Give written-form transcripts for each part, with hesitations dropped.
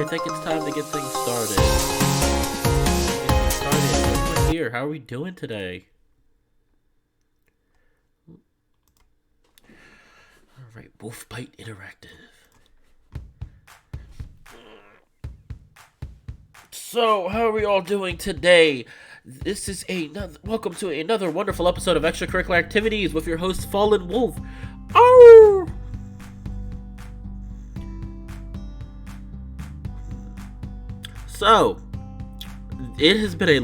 think it's time to get things started. Everyone here, how are we doing today? Alright, Wolf Bite Interactive. So, how are we all doing today? This is welcome to another wonderful episode of Extracurricular Activities with your host, Fallenwolf. Oh! So, it has been a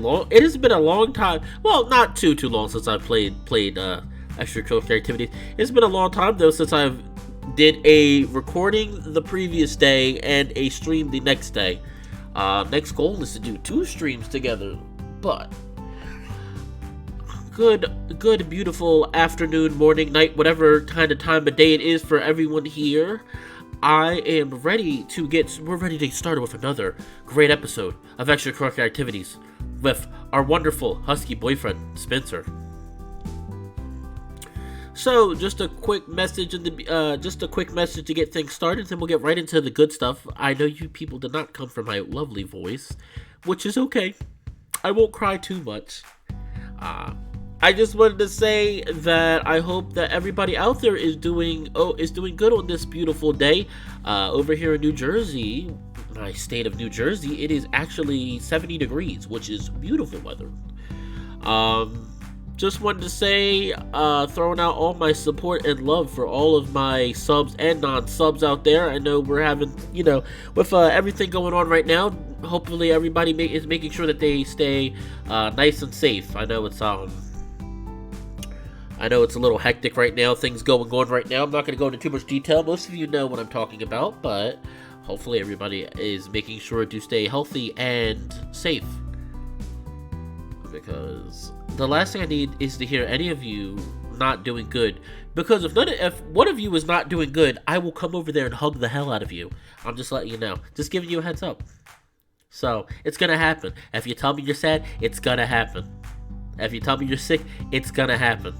long time. Well, not too long since I played Extracurricular Activities. It's been a long time though since I've did a recording the previous day and a stream the next day. Next goal is to do 2 streams together, but good, beautiful afternoon, morning, night, whatever kind of time of day it is for everyone here. We're ready to get started with another great episode of Extracurricular Activities with our wonderful husky boyfriend, Spencer. So, just a quick message to get things started, then we'll get right into the good stuff. I know you people did not come from my lovely voice, which is okay. I won't cry too much. I just wanted to say that I hope that everybody out there is doing good on this beautiful day. Over here in New Jersey, my state of New Jersey, it is actually 70 degrees, which is beautiful weather. Just wanted to say, throwing out all my support and love for all of my subs and non-subs out there. I know we're having, with everything going on right now, hopefully everybody is making sure that they stay nice and safe. I know it's a little hectic right now, things going on right now. I'm not going to go into too much detail. Most of you know what I'm talking about, but hopefully everybody is making sure to stay healthy and safe. Because the last thing I need is to hear any of you not doing good. Because if one of you is not doing good, I will come over there and hug the hell out of you. I'm just letting you know. Just giving you a heads up. So, it's gonna happen. If you tell me you're sad, it's gonna happen. If you tell me you're sick, it's gonna happen.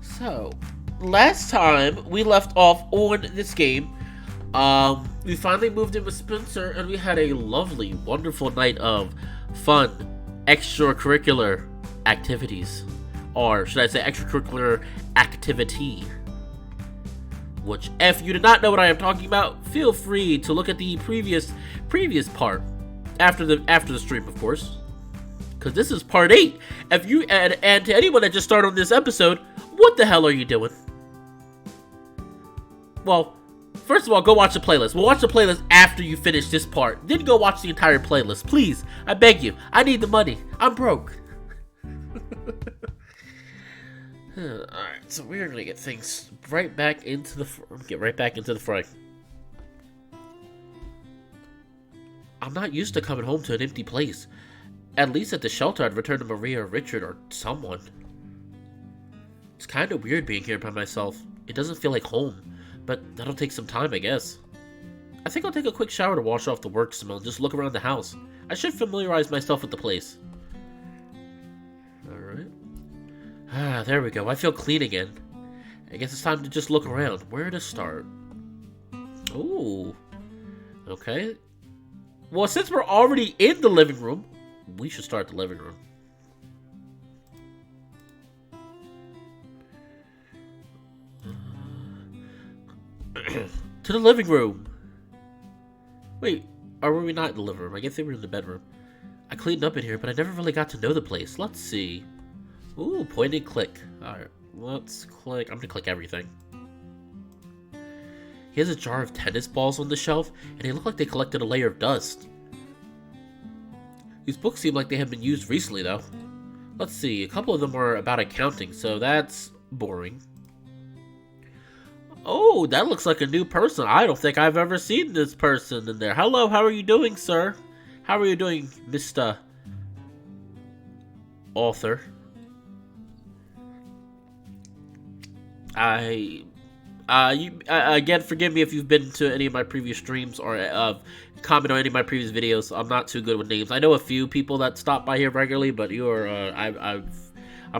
So, last time we left off on this game, we finally moved in with Spencer, and we had a lovely, wonderful night of fun extracurricular activities. Or should I say extracurricular activity. Which, if you did not know what I am talking about, feel free to look at the previous part. After the stream, of course. Because this is part 8. If you and to anyone that just started on this episode, what the hell are you doing? Well, first of all, go watch the playlist. We'll watch the playlist after you finish this part. Then go watch the entire playlist. Please. I beg you. I need the money. I'm broke. Alright, so we're going to get things right back into the fray. I'm not used to coming home to an empty place. At least at the shelter, I'd return to Maria or Richard or someone. It's kind of weird being here by myself. It doesn't feel like home. But that'll take some time, I guess. I think I'll take a quick shower to wash off the work smell and just look around the house. I should familiarize myself with the place. Alright. There we go. I feel clean again. I guess it's time to just look around. Where to start? Ooh. Okay. Well, since we're already in the living room, we should start the living room. To the living room. Wait, or were we not in the living room? I guess they were in the bedroom. I cleaned up in here, but I never really got to know the place. Let's see. Ooh, point and click. Alright, let's click. I'm gonna click everything. He has a jar of tennis balls on the shelf, and they look like they collected a layer of dust. These books seem like they have been used recently, though. Let's see, a couple of them are about accounting, so that's boring. Oh, that looks like a new person. I don't think I've ever seen this person in there. Hello, how are you doing, sir? How are you doing, Mr. Author? Again, forgive me if you've been to any of my previous streams or comment on any of my previous videos. I'm not too good with names. I know a few people that stop by here regularly, but I'm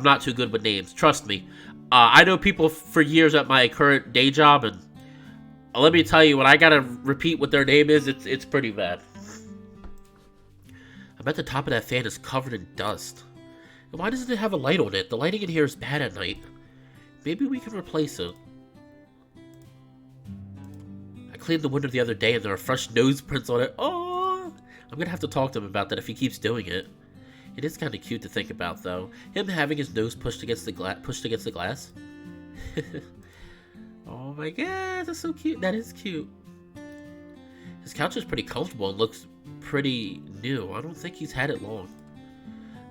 not too good with names. Trust me. I know people for years at my current day job, and Let me tell you, when I gotta repeat what their name is, it's pretty bad. I bet the top of that fan is covered in dust. And why doesn't it have a light on it? The lighting in here is bad at night. Maybe we can replace it. I cleaned the window the other day and there are fresh nose prints on it. Oh! I'm gonna have to talk to him about that if he keeps doing it. It is kind of cute to think about, though. Him having his nose pushed against the glass. Oh my god, that's so cute. That is cute. His couch is pretty comfortable and looks pretty new. I don't think he's had it long.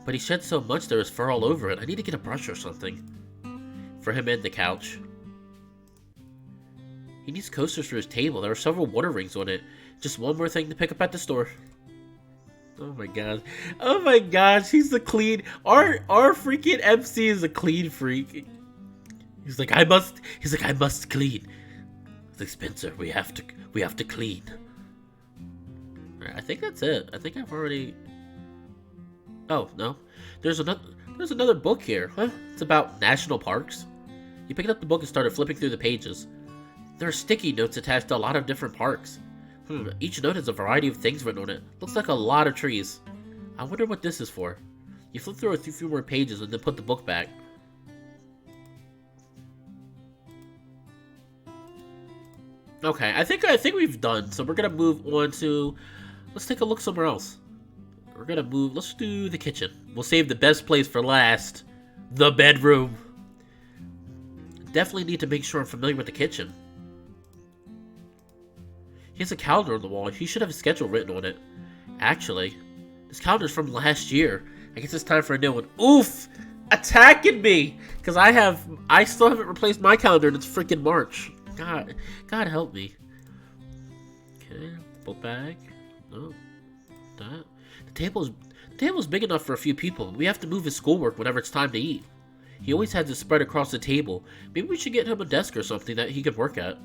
But he shed so much there is fur all over it. I need to get a brush or something. For him and the couch. He needs coasters for his table. There are several water rings on it. Just one more thing to pick up at the store. Oh my god. Oh my gosh, he's the clean. Our freaking MC is a clean freak. He's like, I must clean. He's like, Spencer, we have to clean. Alright, I think that's it. I think I've already... Oh, no. There's another book here. Huh? It's about national parks. He picked up the book and started flipping through the pages. There are sticky notes attached to a lot of different parks. Each note has a variety of things written on it. Looks like a lot of trees. I wonder what this is for. You flip through a few more pages and then put the book back. Okay, I think we've done. So we're gonna move on to. Let's take a look somewhere else. We're gonna move. Let's do the kitchen. We'll save the best place for last. The bedroom. Definitely need to make sure I'm familiar with the kitchen. He has a calendar on the wall. He should have a schedule written on it. Actually, this calendar's from last year. I guess it's time for a new one. Oof! Attacking me! Because I still haven't replaced my calendar and it's freaking March. God help me. Okay, book bag. No. That. The table's big enough for a few people. We have to move his schoolwork whenever it's time to eat. He always has it spread across the table. Maybe we should get him a desk or something that he could work at.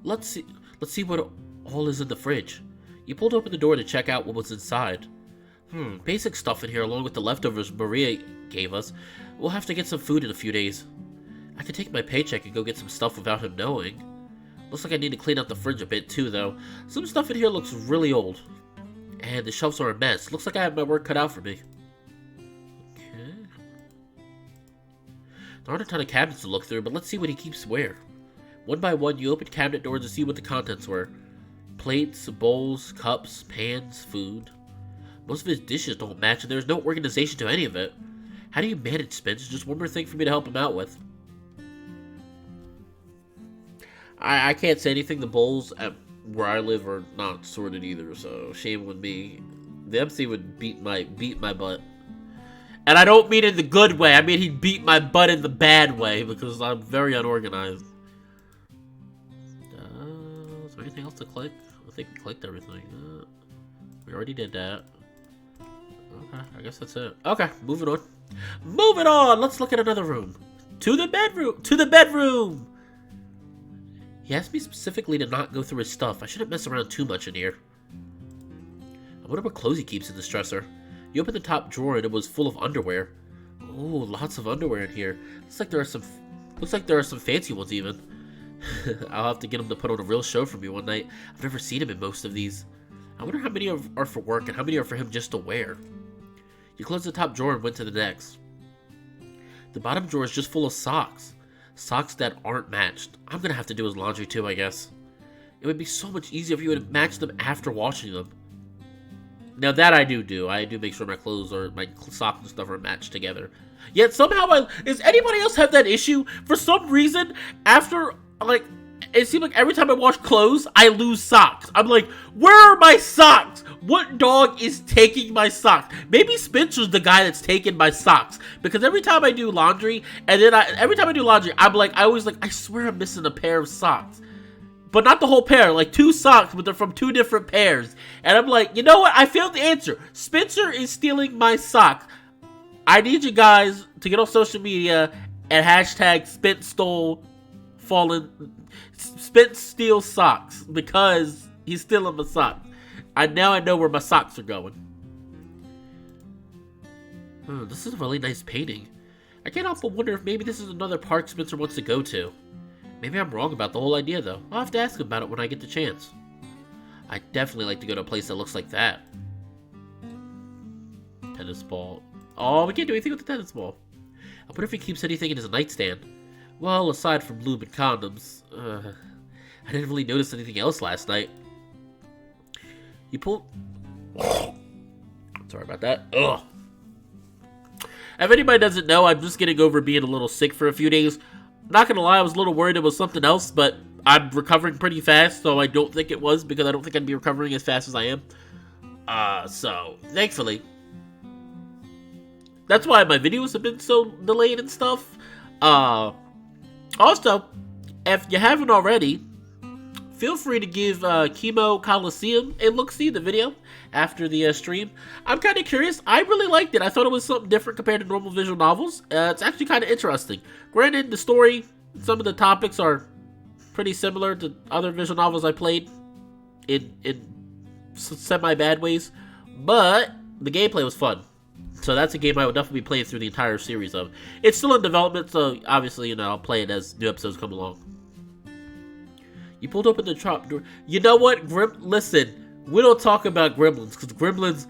Let's see what all is in the fridge. You pulled open the door to check out what was inside. Basic stuff in here along with the leftovers Maria gave us. We'll have to get some food in a few days. I could take my paycheck and go get some stuff without him knowing. Looks like I need to clean out the fridge a bit too, though. Some stuff in here looks really old. And the shelves are a mess. Looks like I have my work cut out for me. Okay. There aren't a ton of cabinets to look through, but let's see what he keeps where. One by one, you open cabinet doors to see what the contents were. Plates, bowls, cups, pans, food. Most of his dishes don't match, and there's no organization to any of it. How do you manage, Spence? Just one more thing for me to help him out with. I can't say anything. The bowls at where I live are not sorted either, so shame on me. The MC would beat my butt. And I don't mean in the good way. I mean he'd beat my butt in the bad way, because I'm very unorganized. Is there anything else to click? I think we clicked everything. We already did that. Okay, I guess that's it. Okay, moving on. Moving on! Let's look at another room. To the bedroom! To the bedroom! He asked me specifically to not go through his stuff. I shouldn't mess around too much in here. I wonder what clothes he keeps in this dresser. You opened the top drawer and it was full of underwear. Oh, lots of underwear in here. Looks like there are some fancy ones even. I'll have to get him to put on a real show for me one night. I've never seen him in most of these. I wonder how many are for work and how many are for him just to wear. You closed the top drawer and went to the next. The bottom drawer is just full of socks. Socks that aren't matched. I'm gonna have to do his laundry too, I guess. It would be so much easier if you would match them after washing them. Now that I do. I do make sure my clothes or my socks and stuff are matched together. Yet somehow does anybody else have that issue? For some reason, after, like, it seems like every time I wash clothes, I lose socks. I'm like, where are my socks? What dog is taking my socks? Maybe Spencer's the guy that's taking my socks. Because every time I do laundry, I'm like, I swear I'm missing a pair of socks. But not the whole pair, like 2 socks, but they're from 2 different pairs. And I'm like, you know what? I found the answer. Spencer is stealing my socks. I need you guys to get on social media and hashtag Spence steals socks, because he's stealing my socks. Now I know where my socks are going. This is a really nice painting. I can't help but wonder if maybe this is another park Spencer wants to go to. Maybe I'm wrong about the whole idea, though. I'll have to ask him about it when I get the chance. I'd definitely like to go to a place that looks like that. Tennis ball. Oh, we can't do anything with the tennis ball. I wonder if he keeps anything in his nightstand. Well, aside from lube and condoms. I didn't really notice anything else last night. You pull... Sorry about that. Ugh. If anybody doesn't know, I'm just getting over being a little sick for a few days. Not gonna lie, I was a little worried it was something else, but I'm recovering pretty fast, so I don't think it was, because I don't think I'd be recovering as fast as I am. So, thankfully. That's why my videos have been so delayed and stuff. Also, if you haven't already, feel free to give Chemo Coliseum a look-see, the video, after the stream. I'm kind of curious. I really liked it. I thought it was something different compared to normal visual novels. It's actually kind of interesting. Granted, the story, some of the topics are pretty similar to other visual novels I played in semi-bad ways, but the gameplay was fun. So that's a game I would definitely be playing through the entire series of. It's still in development, so obviously, you know, I'll play it as new episodes come along. You pulled open the trap door. You know what? Listen, we don't talk about Gremlins, because Gremlins,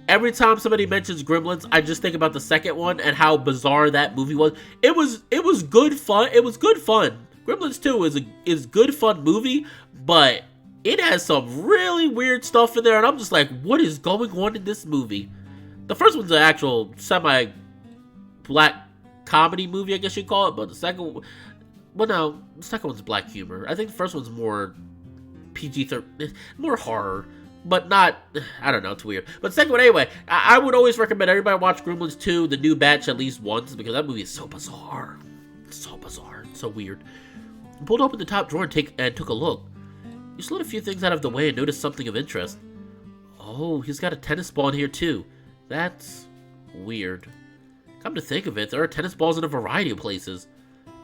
every time somebody mentions Gremlins, I just think about the second one and how bizarre that movie was. It was good fun. It was good fun. Gremlins 2 is good fun movie, but it has some really weird stuff in there, and I'm just like, what is going on in this movie? The first one's an actual semi-black comedy movie, I guess you'd call it, but the second one... Well, no, the second one's black humor. I think the first one's more PG-13, more horror, but not, I don't know, it's weird. But the second one, anyway, I would always recommend everybody watch Gremlins 2, the new batch, at least once, because that movie is so bizarre. It's so bizarre, it's so weird. I pulled open the top drawer and took a look. You slid a few things out of the way and noticed something of interest. Oh, he's got a tennis ball in here, too. That's weird. Come to think of it, there are tennis balls in a variety of places.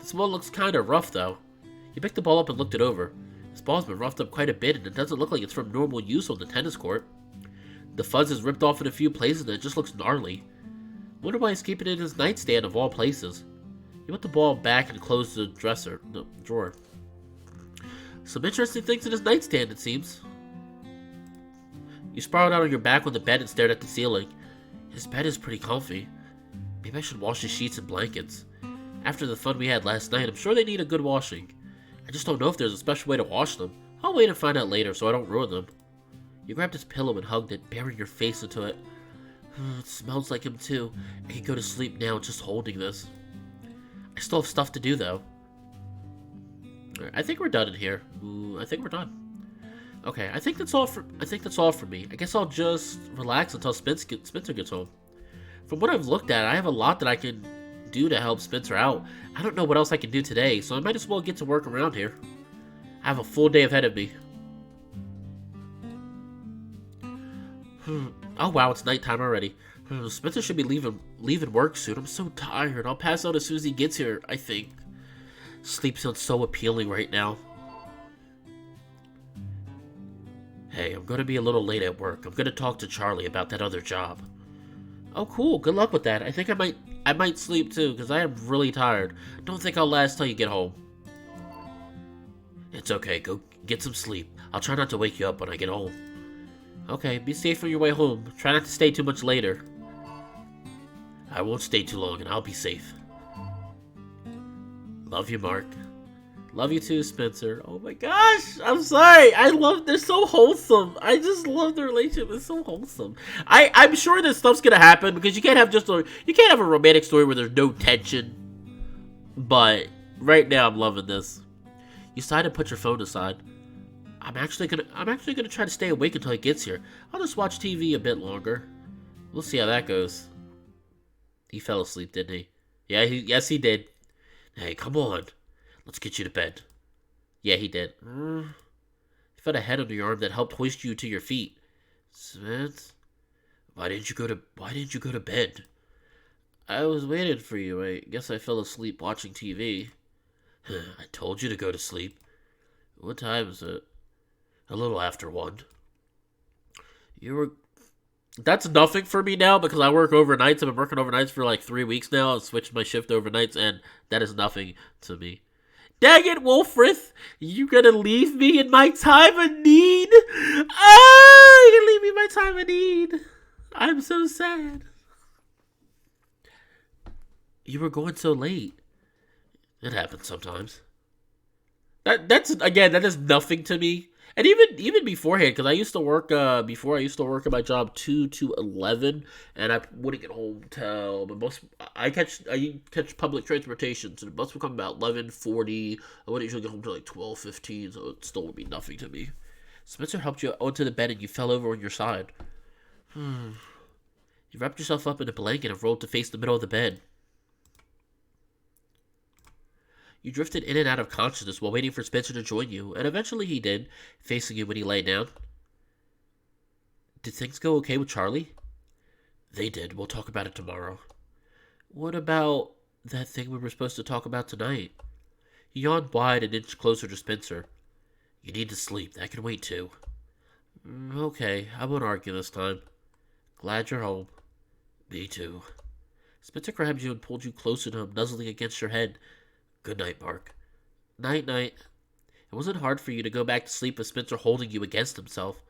This ball looks kinda rough, though. You picked the ball up and looked it over. This ball's been roughed up quite a bit, and it doesn't look like it's from normal use on the tennis court. The fuzz is ripped off in a few places, and it just looks gnarly. Wonder why he's keeping it in his nightstand of all places. You put the ball back and closed the drawer. Some interesting things in his nightstand, it seems. You sprawled out on your back on the bed and stared at the ceiling. His bed is pretty comfy. Maybe I should wash his sheets and blankets. After the fun we had last night, I'm sure they need a good washing. I just don't know if there's a special way to wash them. I'll wait and find out later so I don't ruin them. You grabbed his pillow and hugged it, burying your face into it. It smells like him too. I can go to sleep now just holding this. I still have stuff to do though. Alright, I think we're done in here. I think we're done. Okay, I think that's all for me. I guess I'll just relax until Spencer gets home. From what I've looked at, I have a lot that I can do to help Spencer out. I don't know what else I can do today, so I might as well get to work around here. I have a full day ahead of me. Oh wow, it's nighttime already. Spencer should be leaving work soon. I'm so tired. I'll pass out as soon as he gets here, I think. Sleep sounds so appealing right now. Hey, I'm gonna be a little late at work. I'm gonna talk to Charlie about that other job. Oh, cool. Good luck with that. I think I might sleep too, because I am really tired. Don't think I'll last till you get home. It's okay. Go get some sleep. I'll try not to wake you up when I get home. Okay, be safe on your way home. Try not to stay too much later. I won't stay too long, and I'll be safe. Love you, Mark. Love you too, Spencer. Oh my gosh, I'm sorry. They're so wholesome. I just love their relationship. It's so wholesome. I'm sure this stuff's gonna happen because you can't have a romantic story where there's no tension. But right now, I'm loving this. You decide to put your phone aside. I'm actually gonna try to stay awake until he gets here. I'll just watch TV a bit longer. We'll see how that goes. He fell asleep, didn't he? Yeah, yes, he did. Hey, come on. Let's get you to bed. Yeah, he did. You felt a head under your arm that helped hoist you to your feet. Smith, why didn't you go to bed? I was waiting for you. I guess I fell asleep watching TV. I told you to go to sleep. What time is it? A little after 1. You That's nothing for me now because I work overnights. I've been working overnights for like 3 weeks now. I switched my shift overnights, and that is nothing to me. Dang it, Wolfrith! You gonna leave me in my time of need? Ah, you gonna leave me in my time of need? I'm so sad. You were going so late. It happens sometimes. That is nothing to me. And even beforehand, because I used to work before I used to work at my job 2 to 11, and I wouldn't get home till the most. I catch public transportation, so the bus would come about 11:40. I wouldn't usually get home till like 12:15, so it still would be nothing to me. Spencer helped you onto the bed, and you fell over on your side. You wrapped yourself up in a blanket and rolled to face the middle of the bed. You drifted in and out of consciousness while waiting for Spencer to join you, and eventually he did, facing you when he lay down. Did things go okay with Charlie? They did. We'll talk about it tomorrow. What about that thing we were supposed to talk about tonight? He yawned wide and inched closer to Spencer. You need to sleep. That can wait too. Okay, I won't argue this time. Glad you're home. Me too. Spencer grabbed you and pulled you closer to him, nuzzling against your head. Good night, Mark. Night, night. It wasn't hard for you to go back to sleep with Spencer holding you against himself.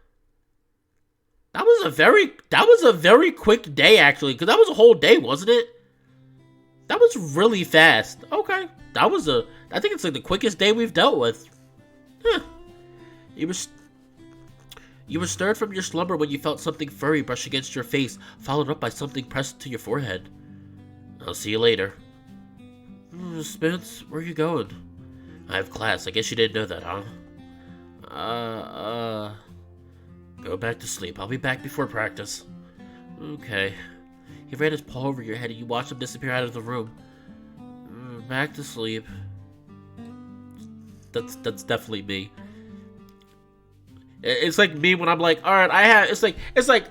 That was a very quick day, actually, because that was a whole day, wasn't it? That was really fast. Okay. I think it's like the quickest day we've dealt with. Huh. You were stirred from your slumber when you felt something furry brush against your face, followed up by something pressed to your forehead. I'll see you later. Spence, where are you going? I have class. I guess you didn't know that, huh? Go back to sleep. I'll be back before practice. Okay. He ran his paw over your head and you watched him disappear out of the room. Back to sleep. That's definitely me. It's like me when I'm like, alright, it's like,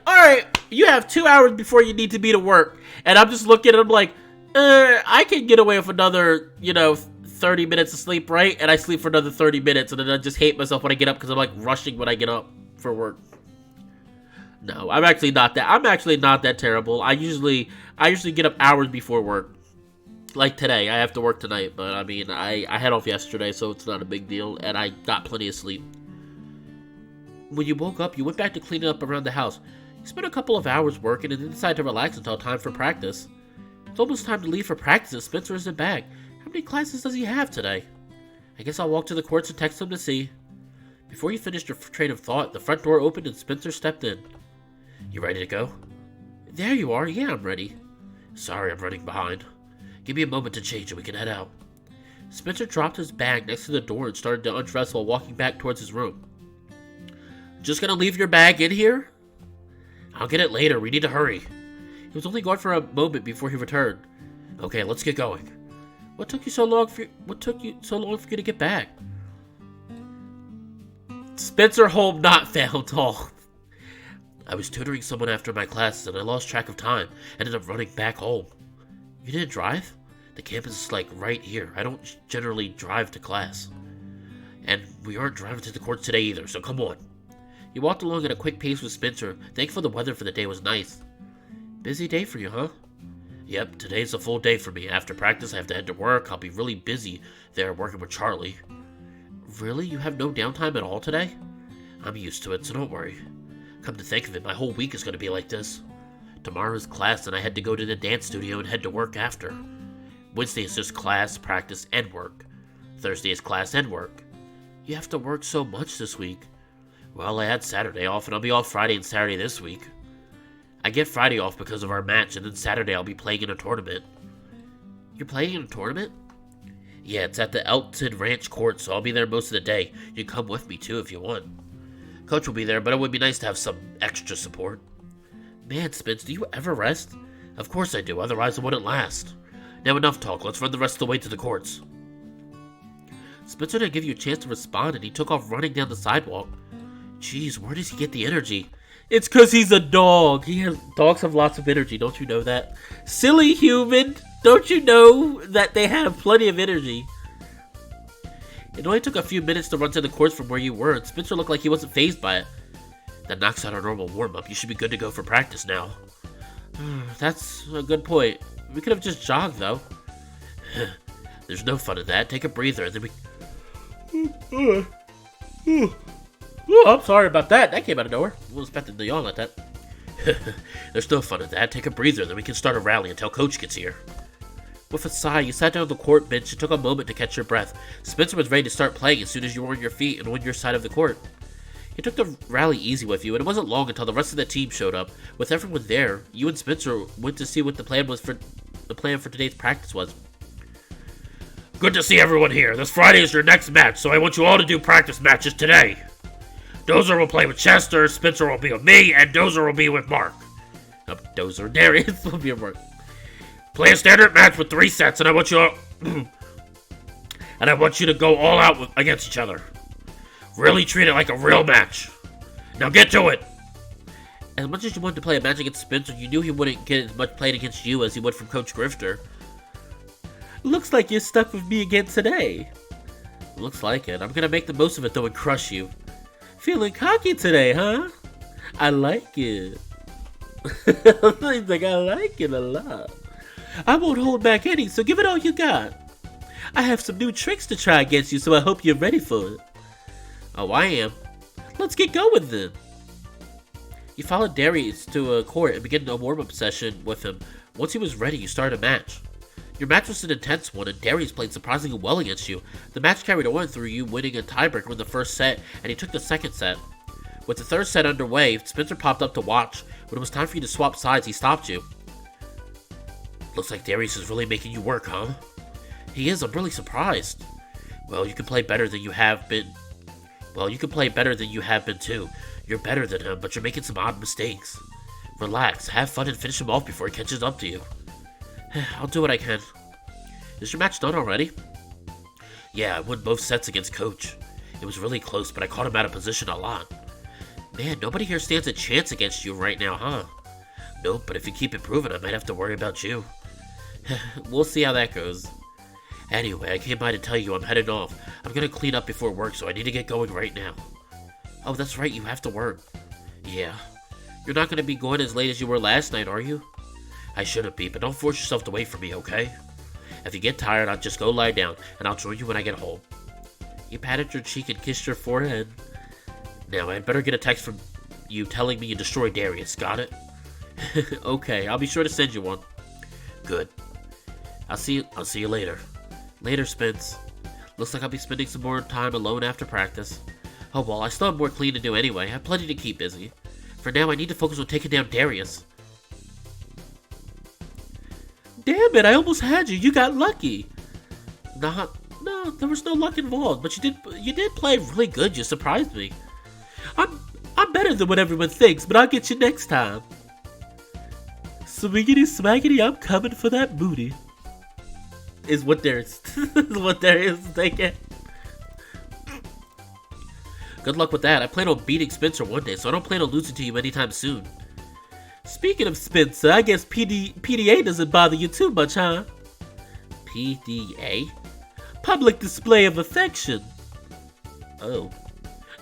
alright, you have 2 hours before you need to be to work. And I'm just looking at him like, I can get away with another, 30 minutes of sleep, right? And I sleep for another 30 minutes, and then I just hate myself when I get up because I'm like rushing when I get up for work. No, I'm actually not that terrible. I usually get up hours before work. Like today, I have to work tonight, but I mean, I had off yesterday, so it's not a big deal, and I got plenty of sleep. When you woke up, you went back to cleaning up around the house. You spent a couple of hours working and then decided to relax until time for practice. It's almost time to leave for practice and Spencer isn't back. How many classes does he have today? I guess I'll walk to the courts and text him to see. Before you finished your train of thought, the front door opened and Spencer stepped in. You ready to go? There you are. Yeah, I'm ready. Sorry, I'm running behind. Give me a moment to change and we can head out. Spencer dropped his bag next to the door and started to undress while walking back towards his room. Just gonna leave your bag in here? I'll get it later. We need to hurry. He was only gone for a moment before he returned. Okay, let's get going. What took you so long for you to get back? Spencer home not found. Oh. I was tutoring someone after my classes and I lost track of time. Ended up running back home. You didn't drive? The campus is like right here. I don't generally drive to class. And we aren't driving to the courts today either, so come on. He walked along at a quick pace with Spencer, thankful the weather for the day was nice. Busy day for you, huh? Yep, today's a full day for me. After practice, I have to head to work. I'll be really busy there working with Charlie. Really? You have no downtime at all today? I'm used to it, so don't worry. Come to think of it, my whole week is going to be like this. Tomorrow is class, and I had to go to the dance studio and head to work after. Wednesday is just class, practice, and work. Thursday is class and work. You have to work so much this week. Well, I had Saturday off, and I'll be off Friday and Saturday this week. I get Friday off because of our match, and then Saturday I'll be playing in a tournament. You're playing in a tournament? Yeah, it's at the Elton Ranch Court, so I'll be there most of the day. You can come with me, too, if you want. Coach will be there, but it would be nice to have some extra support. Man, Spence, do you ever rest? Of course I do, otherwise it wouldn't last. Now enough talk, let's run the rest of the way to the courts. Spencer didn't give you a chance to respond, and he took off running down the sidewalk. Jeez, where does he get the energy? It's because he's a dog. Dogs have lots of energy, don't you know that? Silly human, don't you know that they have plenty of energy? It only took a few minutes to run to the courts from where you were, and Spencer looked like he wasn't fazed by it. That knocks out our normal warm-up. You should be good to go for practice now. That's a good point. We could have just jogged, though. There's no fun in that. Take a breather, and then we... Oh, I'm sorry about that. That came out of nowhere. I wasn't expecting to yawn like that. There's no fun in that. Take a breather, then we can start a rally until Coach gets here. With a sigh, you sat down on the court bench and took a moment to catch your breath. Spencer was ready to start playing as soon as you were on your feet and on your side of the court. He took the rally easy with you, and it wasn't long until the rest of the team showed up. With everyone there, you and Spencer went to see what the plan for today's practice was. Good to see everyone here. This Friday is your next match, so I want you all to do practice matches today. Dozer will play with Chester, Spencer will be with me, and Dozer will be with Mark. Dozer, Darius will be with Mark. Play a standard match with 3 sets, and I want you all... and I want you to go all out against each other. Really treat it like a real match. Now get to it! As much as you wanted to play a match against Spencer, you knew he wouldn't get as much played against you as he would from Coach Grifter. Looks like you're stuck with me again today. Looks like it. I'm gonna make the most of it though and crush you. Feeling cocky today, huh? I like it. Seems like I like it a lot. I won't hold back any, so give it all you got. I have some new tricks to try against you, so I hope you're ready for it. Oh, I am. Let's get going then. You followed Darius to a court and began a warm-up session with him. Once he was ready, you started a match. Your match was an intense one, and Darius played surprisingly well against you. The match carried on through you winning a tiebreaker in the first set, and he took the second set. With the third set underway, Spencer popped up to watch. When it was time for you to swap sides, he stopped you. Looks like Darius is really making you work, huh? He is. I'm really surprised. Well, you can play better than you have been. Well, you can play better than you have been too. You're better than him, but you're making some odd mistakes. Relax, have fun, and finish him off before he catches up to you. I'll do what I can. Is your match done already? Yeah, I won both sets against Coach. It was really close, but I caught him out of position a lot. Man, nobody here stands a chance against you right now, huh? Nope, but if you keep improving, I might have to worry about you. We'll see how that goes. Anyway, I came by to tell you I'm heading off. I'm gonna clean up before work, so I need to get going right now. Oh, that's right, you have to work. Yeah. You're not gonna be going as late as you were last night, are you? I shouldn't be, but don't force yourself to wait for me, okay? If you get tired, I'll just go lie down, and I'll join you when I get home. You patted your cheek and kissed your forehead. Now, I'd better get a text from you telling me you destroyed Darius, got it? Okay, I'll be sure to send you one. Good. I'll see you later. Later, Spence. Looks like I'll be spending some more time alone after practice. Oh well, I still have more cleaning to do anyway. I have plenty to keep busy. For now, I need to focus on taking down Darius. Damn it, I almost had you. You got lucky. No, there was no luck involved, but you did play really good. You surprised me. I'm better than what everyone thinks, but I'll get you next time. Swiggity swaggity, I'm coming for that booty. Is what there is thinking. Good luck with that. I plan on beating Spencer one day, so I don't plan on losing to you anytime soon. Speaking of Spencer, I guess PDA doesn't bother you too much, huh? PDA? Public display of affection. Oh.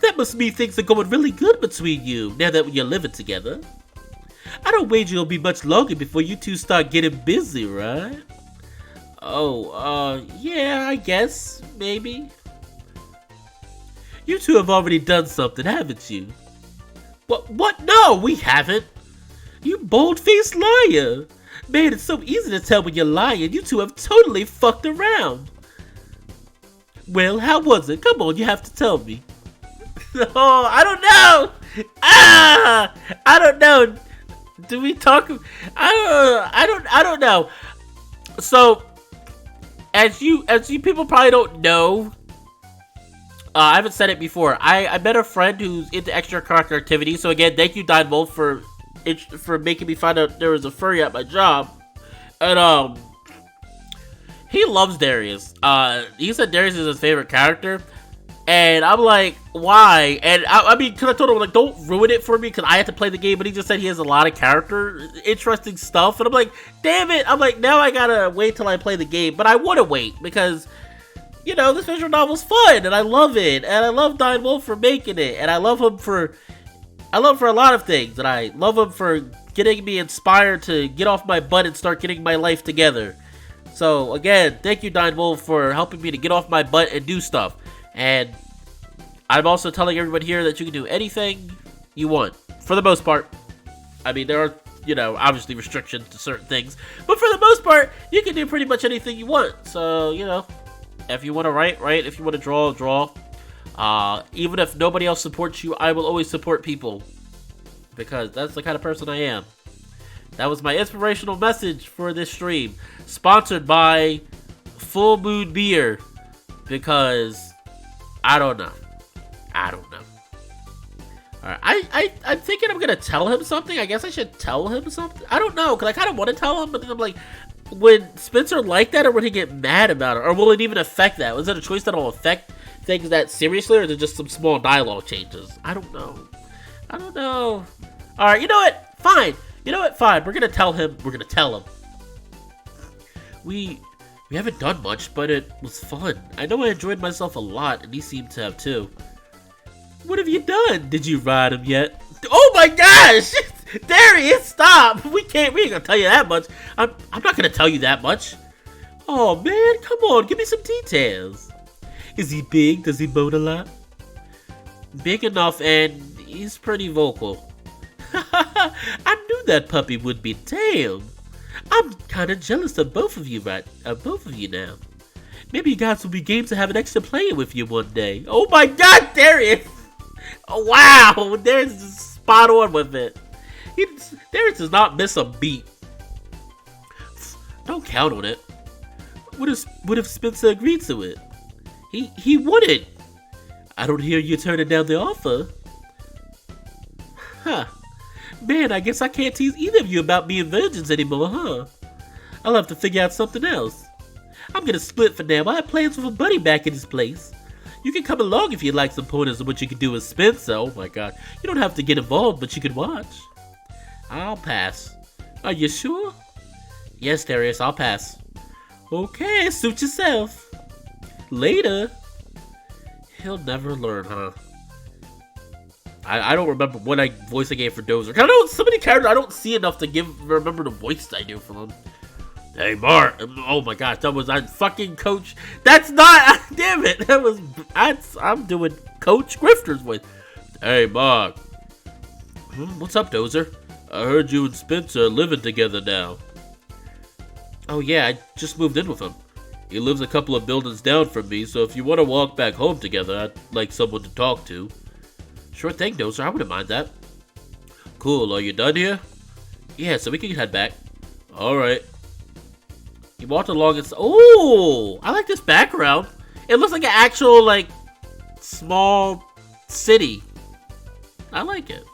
That must mean things are going really good between you, now that you're living together. I don't wager it'll be much longer before you two start getting busy, right? Oh, yeah, I guess, maybe. You two have already done something, haven't you? What? No, we haven't. You bold-faced liar. Man, it's so easy to tell when you're lying. You two have totally fucked around. Well, how was it? Come on, you have to tell me. Oh, I don't know. I don't know. Do we talk? I don't know. So, as you people probably don't know, I haven't said it before. I met a friend who's into extracurricular activities. So again, thank you, Fallenwolf, for making me find out there was a furry at my job. And he loves Darius. He said Darius is his favorite character. And I'm like, why? And I mean, because I told him, like, don't ruin it for me, because I had to play the game, but he just said he has a lot of interesting stuff. And I'm like, damn it. I'm like, now I gotta wait till I play the game. But I want to wait, because, you know, this visual novel's fun, and I love it. And I love Fallenwolf for making it. And I love him for, I love him for a lot of things, and I love him for getting me inspired to get off my butt and start getting my life together. So, again, thank you, Fallenwolf, for helping me to get off my butt and do stuff. And I'm also telling everyone here that you can do anything you want, for the most part. I mean, there are, obviously restrictions to certain things, but for the most part, you can do pretty much anything you want. So, if you want to write, if you want to draw. Even if nobody else supports you, I will always support people, because that's the kind of person I am. That was my inspirational message for this stream, sponsored by Full Moon Beer, because I don't know. Alright, I'm thinking I'm gonna tell him something. I guess I should tell him something. I don't know, because I kind of want to tell him, but then I'm like, would Spencer like that, or would he get mad about it? Or will it even affect that? Was it a choice that will affect things that seriously, or is it just some small dialogue changes? I don't know. Alright, you know what? Fine. Fine. We're gonna tell him. We haven't done much, but it was fun. I know I enjoyed myself a lot, and he seemed to have too. What have you done? Did you ride him yet? Oh my gosh! There he is! Stop! We ain't gonna tell you that much. I'm not gonna tell you that much. Oh man, come on, give me some details. Is he big? Does he moan a lot? Big enough, and he's pretty vocal. I knew that puppy would be tame. I'm kinda jealous of both of you now. Maybe you guys will be game to have an extra player with you one day. Oh my god, there he is! Oh, wow, there's spot on with it. Darius does not miss a beat. Don't count on it. What if Spencer agreed to it? He wouldn't. I don't hear you turning down the offer. Huh. Man, I guess I can't tease either of you about being virgins anymore, huh? I'll have to figure out something else. I'm gonna split for now. I have plans with a buddy back in his place. You can come along if you'd like some pointers on what you can do with Spencer. Oh my god. You don't have to get involved, but you can watch. I'll pass. Are you sure? Yes, Darius, I'll pass. Okay, suit yourself. Later. He'll never learn, huh? I don't remember what voice I gave for Dozer. I know so many characters I don't see enough to remember the voice I do for them. Hey, Mark. Oh my gosh, that was fucking Coach. That's not. Damn it. I'm doing Coach Grifter's voice. Hey, Mark. What's up, Dozer? I heard you and Spencer are living together now. Oh yeah, I just moved in with him. He lives a couple of buildings down from me, so if you want to walk back home together, I'd like someone to talk to. Sure thing, Dozer. I wouldn't mind that. Cool. Are you done here? Yeah, so we can head back. Alright. He walked along and... Oh! I like this background. It looks like an actual, small city. I like it.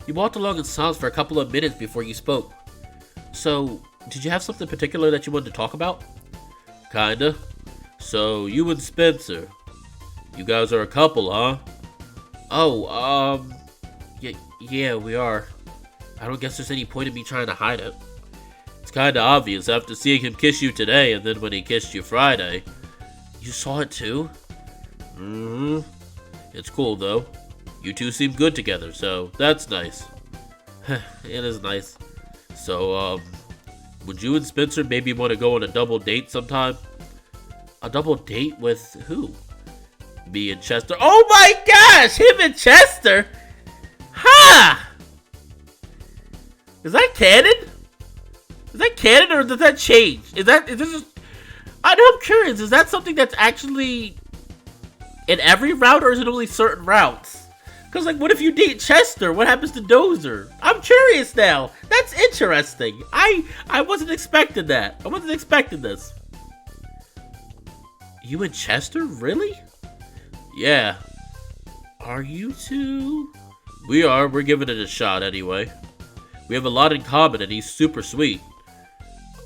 You walked along in silence for a couple of minutes before you spoke. So, did you have something particular that you wanted to talk about? Kinda. So, you and Spencer. You guys are a couple, huh? Oh, yeah, we are. I don't guess there's any point in me trying to hide it. It's kinda obvious after seeing him kiss you today and then when he kissed you Friday. You saw it too? Mm-hmm. It's cool though. You two seem good together, so that's nice. It is nice. So, would you and Spencer maybe want to go on a double date sometime? A double date with who? Me and Chester. Oh my gosh! Him and Chester? Ha! Is that canon? Is that canon or does that change? Is this just... I'm curious, is that something that's actually in every route or is it only certain routes? Because, what if you date Chester? What happens to Dozer? I'm curious now. That's interesting. I wasn't expecting that. I wasn't expecting this. You and Chester? Really? Yeah. Are you two? We are. We're giving it a shot anyway. We have a lot in common and he's super sweet.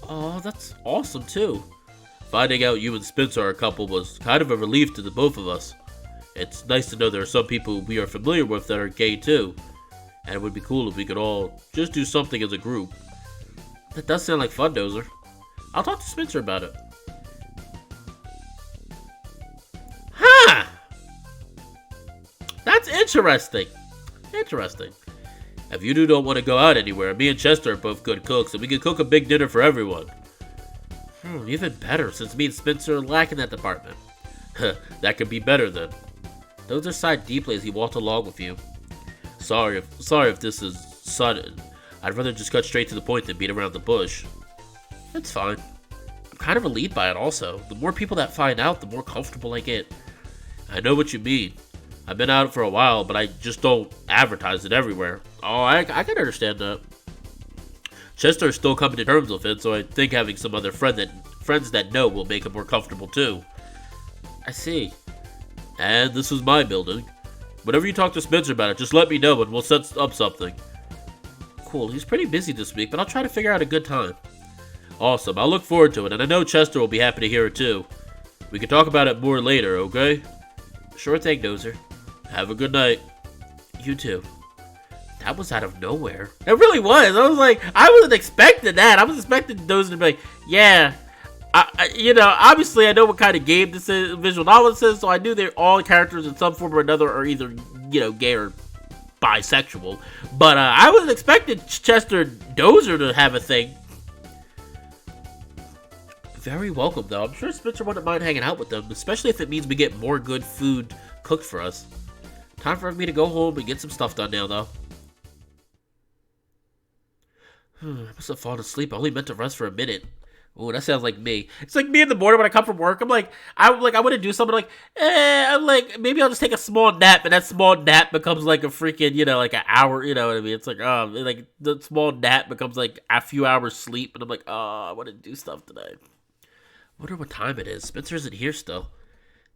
Oh, that's awesome too. Finding out you and Spencer are a couple was kind of a relief to the both of us. It's nice to know there are some people we are familiar with that are gay too. And it would be cool if we could all just do something as a group. That does sound like fun, Dozer. I'll talk to Spencer about it. Huh! That's interesting. Interesting. If you two don't want to go out anywhere, me and Chester are both good cooks, and we can cook a big dinner for everyone. Even better, since me and Spencer are lacking that department. That could be better then. Dozer sighed deeply as he walked along with you. Sorry if this is sudden. I'd rather just cut straight to the point than beat around the bush. It's fine. I'm kind of relieved by it also. The more people that find out, the more comfortable I get. I know what you mean. I've been out for a while, but I just don't advertise it everywhere. Oh, I can understand that. Chester is still coming to terms with it, so I think having some other friends that know will make him more comfortable too. I see. And this is my building. Whenever you talk to Spencer about it, just let me know and we'll set up something. Cool, he's pretty busy this week, but I'll try to figure out a good time. Awesome, I'll look forward to it, and I know Chester will be happy to hear it too. We can talk about it more later, okay? Sure thing, Dozer. Have a good night. You too. That was out of nowhere. It really was. I was like, I wasn't expecting that. I was expecting Dozer to be like, yeah. Obviously I know what kind of game this is, visual novel this is, so I knew they're all characters in some form or another are either, gay or bisexual. But I wasn't expecting Chester and Dozer to have a thing. Very welcome, though. I'm sure Spencer wouldn't mind hanging out with them, especially if it means we get more good food cooked for us. Time for me to go home and get some stuff done now, though. I must have fallen asleep. I only meant to rest for a minute. Oh, that sounds like me. It's like me in the morning when I come from work. I want to do something maybe I'll just take a small nap, and that small nap becomes like a freaking, like an hour, you know what I mean? It's like the small nap becomes like a few hours sleep, and I'm like, oh, I want to do stuff today. I wonder what time it is. Spencer isn't here still.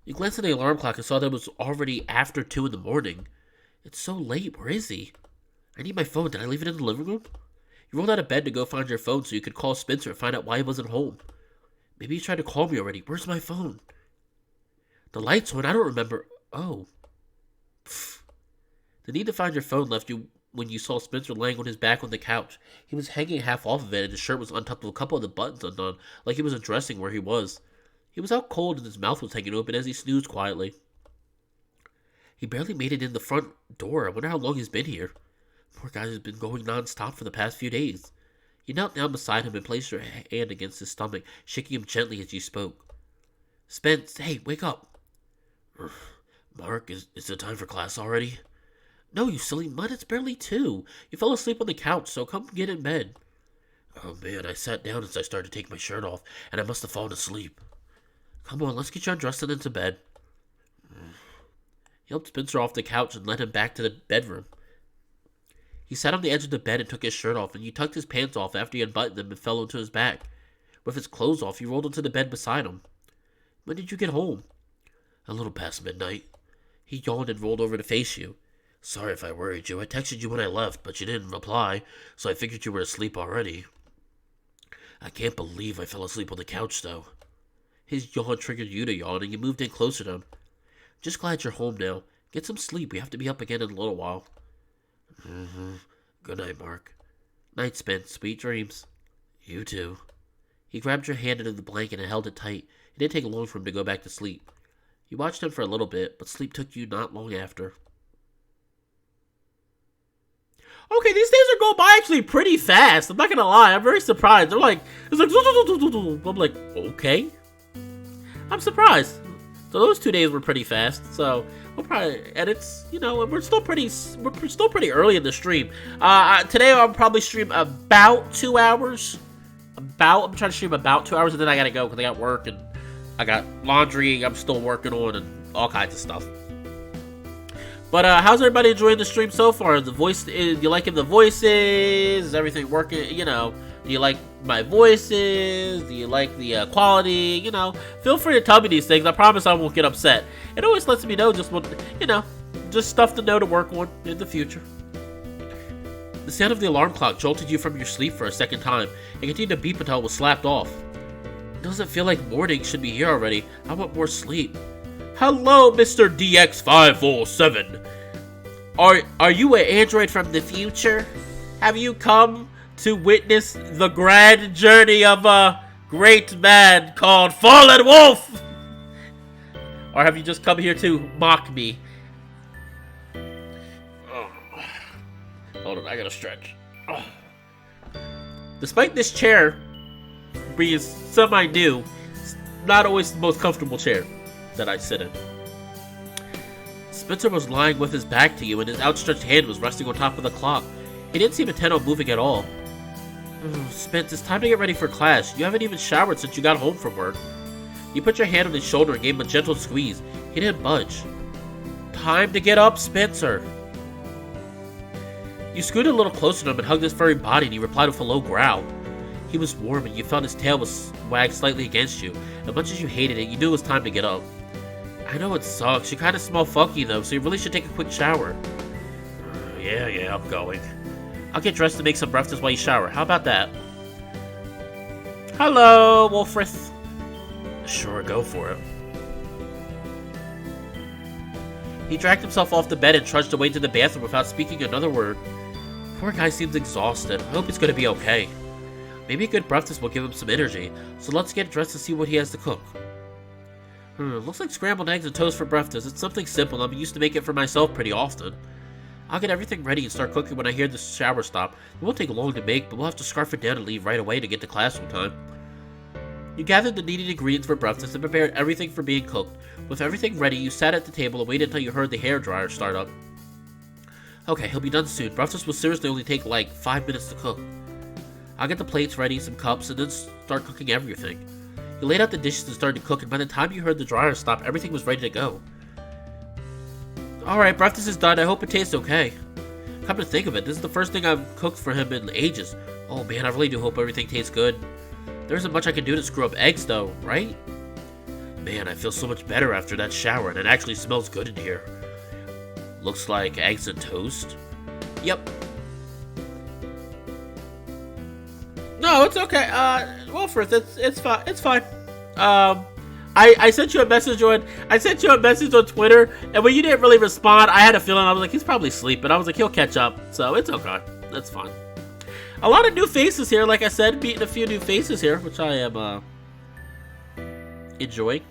You glanced at the alarm clock and saw that it was already after 2 in the morning. It's so late. Where is he? I need my phone. Did I leave it in the living room? You rolled out of bed to go find your phone so you could call Spencer and find out why he wasn't home. Maybe he tried to call me already. Where's my phone? The light's on. I don't remember. Oh. Pfft. The need to find your phone left you when you saw Spencer laying on his back on the couch. He was hanging half off of it and his shirt was untucked with a couple of the buttons undone, like he was undressing where he was. He was out cold and his mouth was hanging open as he snoozed quietly. He barely made it in the front door. I wonder how long he's been here. Poor guy has been going non-stop for the past few days. You knelt down beside him and placed your hand against his stomach, shaking him gently as you spoke. Spence, hey, wake up. Mark, is it time for class already? No, you silly mutt, it's barely 2. You fell asleep on the couch, so come get in bed. Oh man, I sat down as I started to take my shirt off, and I must have fallen asleep. Come on, let's get you undressed and into bed. He helped Spencer off the couch and led him back to the bedroom. He sat on the edge of the bed and took his shirt off, and he tucked his pants off after he unbuttoned them and fell onto his back. With his clothes off, he rolled onto the bed beside him. When did you get home? A little past midnight. He yawned and rolled over to face you. Sorry if I worried you. I texted you when I left, but you didn't reply, so I figured you were asleep already. I can't believe I fell asleep on the couch, though. His yawn triggered you to yawn, and you moved in closer to him. Just glad you're home now. Get some sleep. We have to be up again in a little while. Good night, Mark. Night, Spence. Sweet dreams. You too. He grabbed your hand into the blanket and held it tight. It didn't take long for him to go back to sleep. You watched him for a little bit, but sleep took you not long after. Okay, these days are going by actually pretty fast. I'm not gonna lie. I'm very surprised. It's like, I'm like, okay. I'm surprised. So those 2 days were pretty fast. So we'll probably, and it's, we're still pretty early in the stream. Today I'll probably stream about 2 hours. I'm trying to stream about 2 hours, and then I gotta go because I got work and I got laundry I'm still working on and all kinds of stuff. But how's everybody enjoying the stream so far? Do you liking the voices? Is everything working? Do you like my voices? Do you like the quality? Feel free to tell me these things. I promise I won't get upset. It always lets me know just stuff to know to work on in the future. The sound of the alarm clock jolted you from your sleep for a second time and continued to beep until it was slapped off. It doesn't feel like morning should be here already. I want more sleep. Hello, Mr. DX507. Are you an android from the future? Have you come to witness the grand journey of a great man called Fallenwolf? Or have you just come here to mock me? Hold on, I gotta stretch. Oh. Despite this chair being semi-new, it's not always the most comfortable chair that I sit in. Spencer was lying with his back to you, and his outstretched hand was resting on top of the clock. He didn't seem intent on moving at all. Spence, it's time to get ready for class. You haven't even showered since you got home from work. You put your hand on his shoulder and gave him a gentle squeeze. He didn't budge. Time to get up, Spencer. You scooted a little closer to him and hugged his furry body, and he replied with a low growl. He was warm, and you felt his tail was wagged slightly against you. As much as you hated it, you knew it was time to get up. I know it sucks. You kind of smell funky, though, so you really should take a quick shower. Yeah, I'm going. I'll get dressed and make some breakfast while you shower. How about that? Hello, Wolfrith. Sure, go for it. He dragged himself off the bed and trudged away to the bathroom without speaking another word. Poor guy seems exhausted. I hope he's going to be okay. Maybe a good breakfast will give him some energy, so let's get dressed and see what he has to cook. Looks like scrambled eggs and toast for breakfast. It's something simple. I'm used to make it for myself pretty often. I'll get everything ready and start cooking when I hear the shower stop. It won't take long to make, but we'll have to scarf it down and leave right away to get to class on time. You gathered the needed ingredients for breakfast and prepared everything for being cooked. With everything ready, you sat at the table and waited until you heard the hairdryer start up. Okay, he'll be done soon. Breakfast will seriously only take like 5 minutes to cook. I'll get the plates ready, some cups, and then start cooking everything. You laid out the dishes and started to cook, and by the time you heard the dryer stop, everything was ready to go. Alright, breakfast is done. I hope it tastes okay. Come to think of it, this is the first thing I've cooked for him in ages. Oh man, I really do hope everything tastes good. There isn't much I can do to screw up eggs though, right? Man, I feel so much better after that shower, and it actually smells good in here. Looks like eggs and toast. Yep. No, it's okay. Wilfred, it's fine. It's fine. I sent you a message on Twitter, and when you didn't really respond, I had a feeling. I was like, he's probably sleeping. I was like, he'll catch up, so it's okay. That's fine. A lot of new faces here, like I said, meeting a few new faces here, which I am enjoying.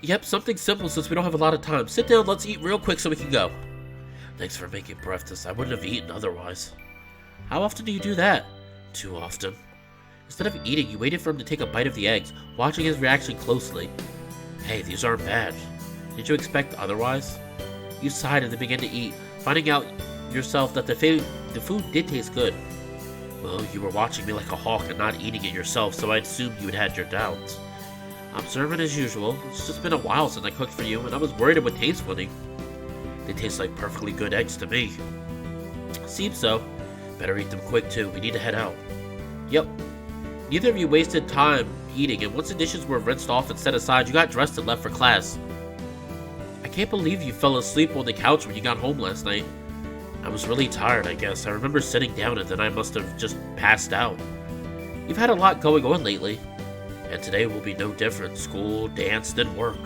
Yep, something simple since we don't have a lot of time. Sit down, let's eat real quick so we can go. Thanks for making breakfast. I wouldn't have eaten otherwise. How often do you do that? Too often. Instead of eating, you waited for him to take a bite of the eggs, watching his reaction closely. Hey, these aren't bad. Did you expect otherwise? You sighed and then began to eat, finding out yourself that the food did taste good. Well, you were watching me like a hawk and not eating it yourself, so I assumed you had your doubts. Observant as usual. It's just been a while since I cooked for you, and I was worried it would taste funny. They taste like perfectly good eggs to me. Seems so. Better eat them quick too, we need to head out. Yep. Neither of you wasted time eating, and once the dishes were rinsed off and set aside, you got dressed and left for class. I can't believe you fell asleep on the couch when you got home last night. I was really tired, I guess. I remember sitting down and then I must have just passed out. You've had a lot going on lately, and today will be no different. School, dance, then work.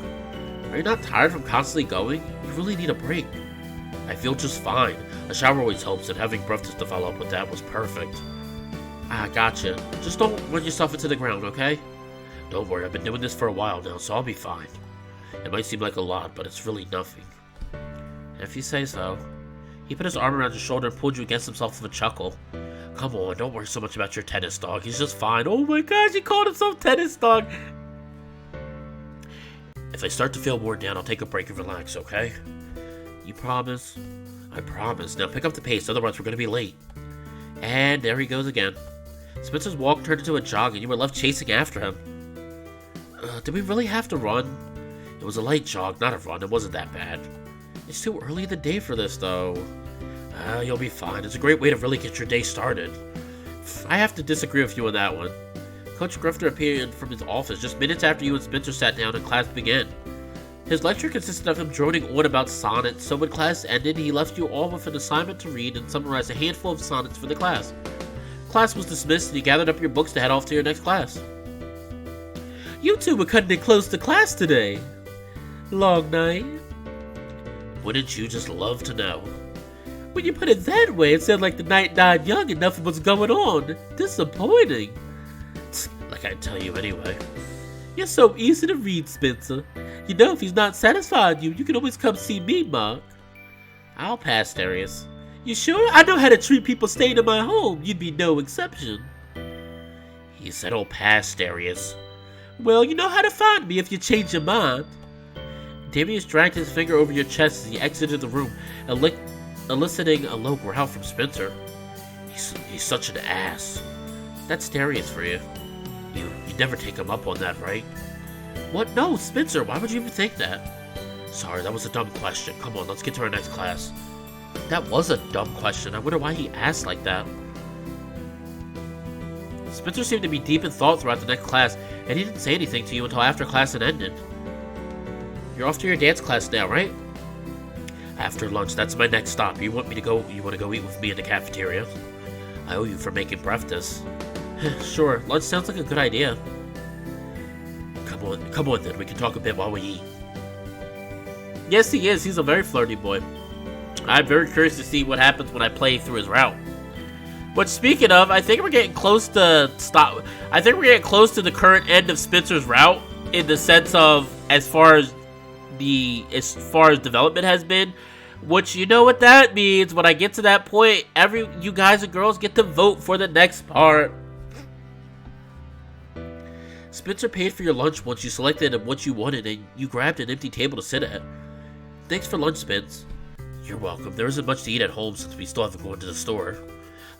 Are you not tired from constantly going? You really need a break. I feel just fine. A shower always helps, and having breakfast to follow up with that was perfect. Ah, gotcha. Just don't run yourself into the ground, okay? Don't worry, I've been doing this for a while now, so I'll be fine. It might seem like a lot, but it's really nothing. If you say so. He put his arm around your shoulder and pulled you against himself with a chuckle. Come on, don't worry so much about your tennis dog. He's just fine. Oh my gosh, he called himself tennis dog. If I start to feel worn down, I'll take a break and relax, okay? You promise? I promise. Now pick up the pace, otherwise we're going to be late. And there he goes again. Spencer's walk turned into a jog and you were left chasing after him. Did we really have to run? It was a light jog, not a run. It wasn't that bad. It's too early in the day for this, though. You'll be fine. It's a great way to really get your day started. I have to disagree with you on that one. Coach Grifter appeared from his office just minutes after you and Spencer sat down and class began. His lecture consisted of him droning on about sonnets, so when class ended, he left you all with an assignment to read and summarize a handful of sonnets for the class. Class was dismissed and you gathered up your books to head off to your next class. You two were cutting it close to class today. Long night? Wouldn't you just love to know? When you put it that way, it sounded like the night died young and nothing was going on. Disappointing. Like I tell you anyway. You're so easy to read, Spencer. You know, if he's not satisfied you can always come see me, Mark. I'll pass, Darius. You sure? I know how to treat people staying in my home. You'd be no exception. He said I'll pass, Darius. Well, you know how to find me if you change your mind. Darius dragged his finger over your chest as he exited the room, eliciting a low growl from Spencer. He's such an ass. That's Darius for you. You never take him up on that, right? What? No, Spencer, why would you even think that? Sorry, that was a dumb question. Come on, let's get to our next class. That was a dumb question. I wonder why he asked like that. Spencer seemed to be deep in thought throughout the next class, and he didn't say anything to you until after class had ended. You're off to your dance class now, right? After lunch, that's my next stop. You want to go eat with me in the cafeteria? I owe you for making breakfast. Sure, lunch sounds like a good idea. Come on then, we can talk a bit while we eat. Yes, he is. He's a very flirty boy. I'm very curious to see what happens when I play through his route. But speaking of, I think we're getting close to the current end of Spencer's route, in the sense of as far as development has been. Which, you know what that means. When I get to that point, you guys and girls get to vote for the next part. Spencer paid for your lunch once you selected what you wanted, and you grabbed an empty table to sit at. Thanks for lunch, Spence. You're welcome. There isn't much to eat at home since we still haven't gone to the store.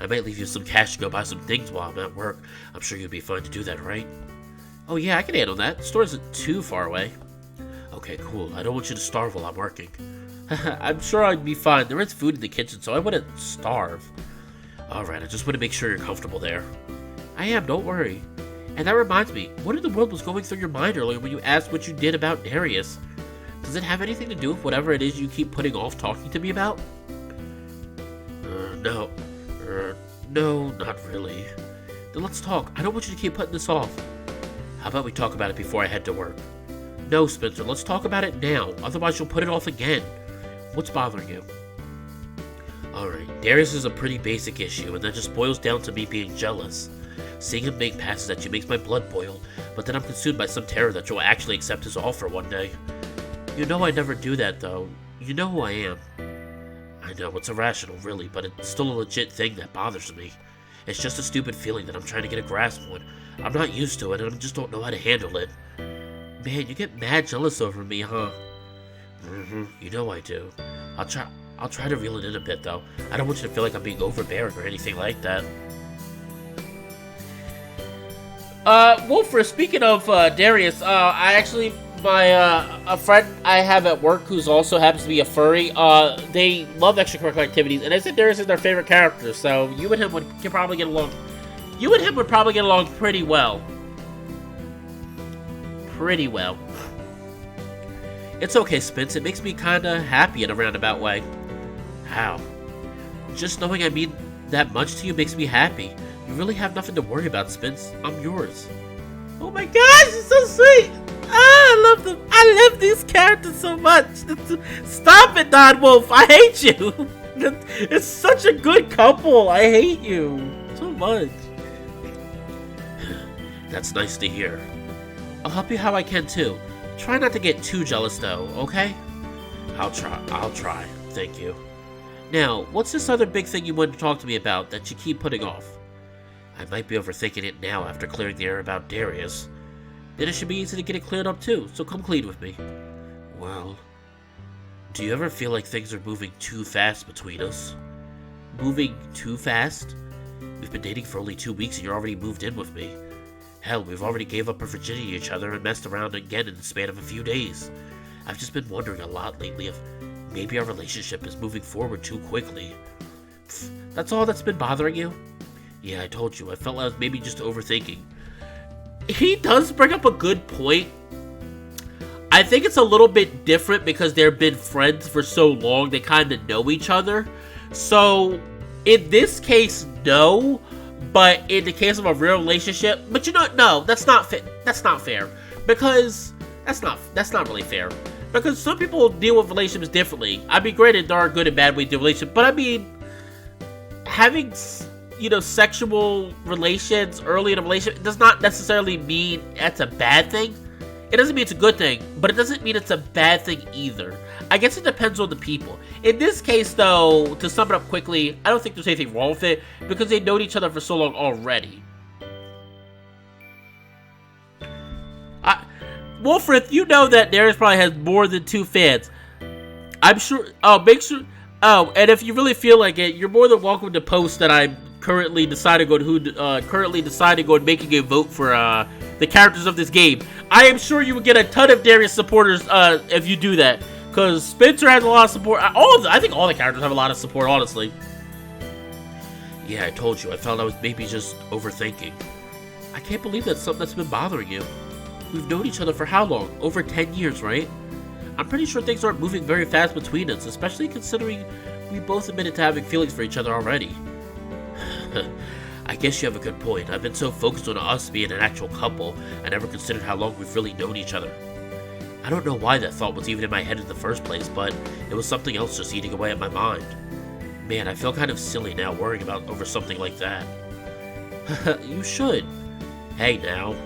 I might leave you some cash to go buy some things while I'm at work. I'm sure you'd be fine to do that, right? Oh yeah, I can handle that. The store isn't too far away. Okay, cool. I don't want you to starve while I'm working. I'm sure I'd be fine. There is food in the kitchen, so I wouldn't starve. Alright, I just want to make sure you're comfortable there. I am, don't worry. And that reminds me, what in the world was going through your mind earlier when you asked what you did about Darius? Does it have anything to do with whatever it is you keep putting off talking to me about? No, not really. Then let's talk. I don't want you to keep putting this off. How about we talk about it before I head to work? No, Spencer, let's talk about it now. Otherwise you'll put it off again. What's bothering you? Alright, Darius is a pretty basic issue, and that just boils down to me being jealous. Seeing him make passes at you makes my blood boil, but then I'm consumed by some terror that you'll actually accept his offer one day. You know I never do that, though. You know who I am. I know, it's irrational, really, but it's still a legit thing that bothers me. It's just a stupid feeling that I'm trying to get a grasp on. I'm not used to it, and I just don't know how to handle it. Man, you get mad jealous over me, huh? You know I do. I'll try to reel it in a bit, though. I don't want you to feel like I'm being overbearing or anything like that. Wolfer, speaking of, Darius, a friend I have at work who's also happens to be a furry, they love extracurricular activities, and they said Darius is their favorite character, so you and him would probably get along. You and him would probably get along pretty well. Pretty well. It's okay, Spence. It makes me kinda happy in a roundabout way. How? Just knowing I mean that much to you makes me happy. You really have nothing to worry about, Spence. I'm yours. Oh my gosh, it's so sweet! I love them. I love these characters so much. Stop it, Wolf. I hate you. It's such a good couple. I hate you so much. That's nice to hear. I'll help you how I can too. Try not to get too jealous though, okay? I'll try. Thank you. Now, what's this other big thing you wanted to talk to me about that you keep putting off? I might be overthinking it now after clearing the air about Darius. Then it should be easy to get it cleared up too, so come clean with me. Well, do you ever feel like things are moving too fast between us? Moving too fast? We've been dating for only 2 weeks and you're already moved in with me. Hell, we've already gave up our virginity to each other and messed around again in the span of a few days. I've just been wondering a lot lately if maybe our relationship is moving forward too quickly. Pfft, that's all that's been bothering you? Yeah, I told you, I felt like I was maybe just overthinking. He does bring up a good point. I think it's a little bit different because they've been friends for so long, they kind of know each other. So, in this case, no. But in the case of a real relationship, but you know, no, that's not fair. That's not fair. Because, that's not really fair. Because some people deal with relationships differently. I mean, granted, there are good and bad ways to deal with relationships, but I mean, having, sexual relations early in a relationship does not necessarily mean that's a bad thing. It doesn't mean it's a good thing, but it doesn't mean it's a bad thing either. I guess it depends on the people. In this case, though, to sum it up quickly, I don't think there's anything wrong with it because they've known each other for so long already. Wolfrith, you know that Darius probably has more than 2 fans. I'm sure. Oh, make sure. Oh, and if you really feel like it, you're more than welcome to post that I'm currently deciding on making a vote for the characters of this game. I am sure you would get a ton of Darius supporters if you do that, because Spencer has a lot of support. I think all the characters have a lot of support, honestly. Yeah, I told you. I felt I was maybe just overthinking. I can't believe that's something that's been bothering you. We've known each other for how long? Over 10 years, right? I'm pretty sure things aren't moving very fast between us, especially considering we both admitted to having feelings for each other already. I guess you have a good point. I've been so focused on us being an actual couple, I never considered how long we've really known each other. I don't know why that thought was even in my head in the first place, but it was something else just eating away at my mind. Man, I feel kind of silly now worrying about over something like that. You should. Hey now.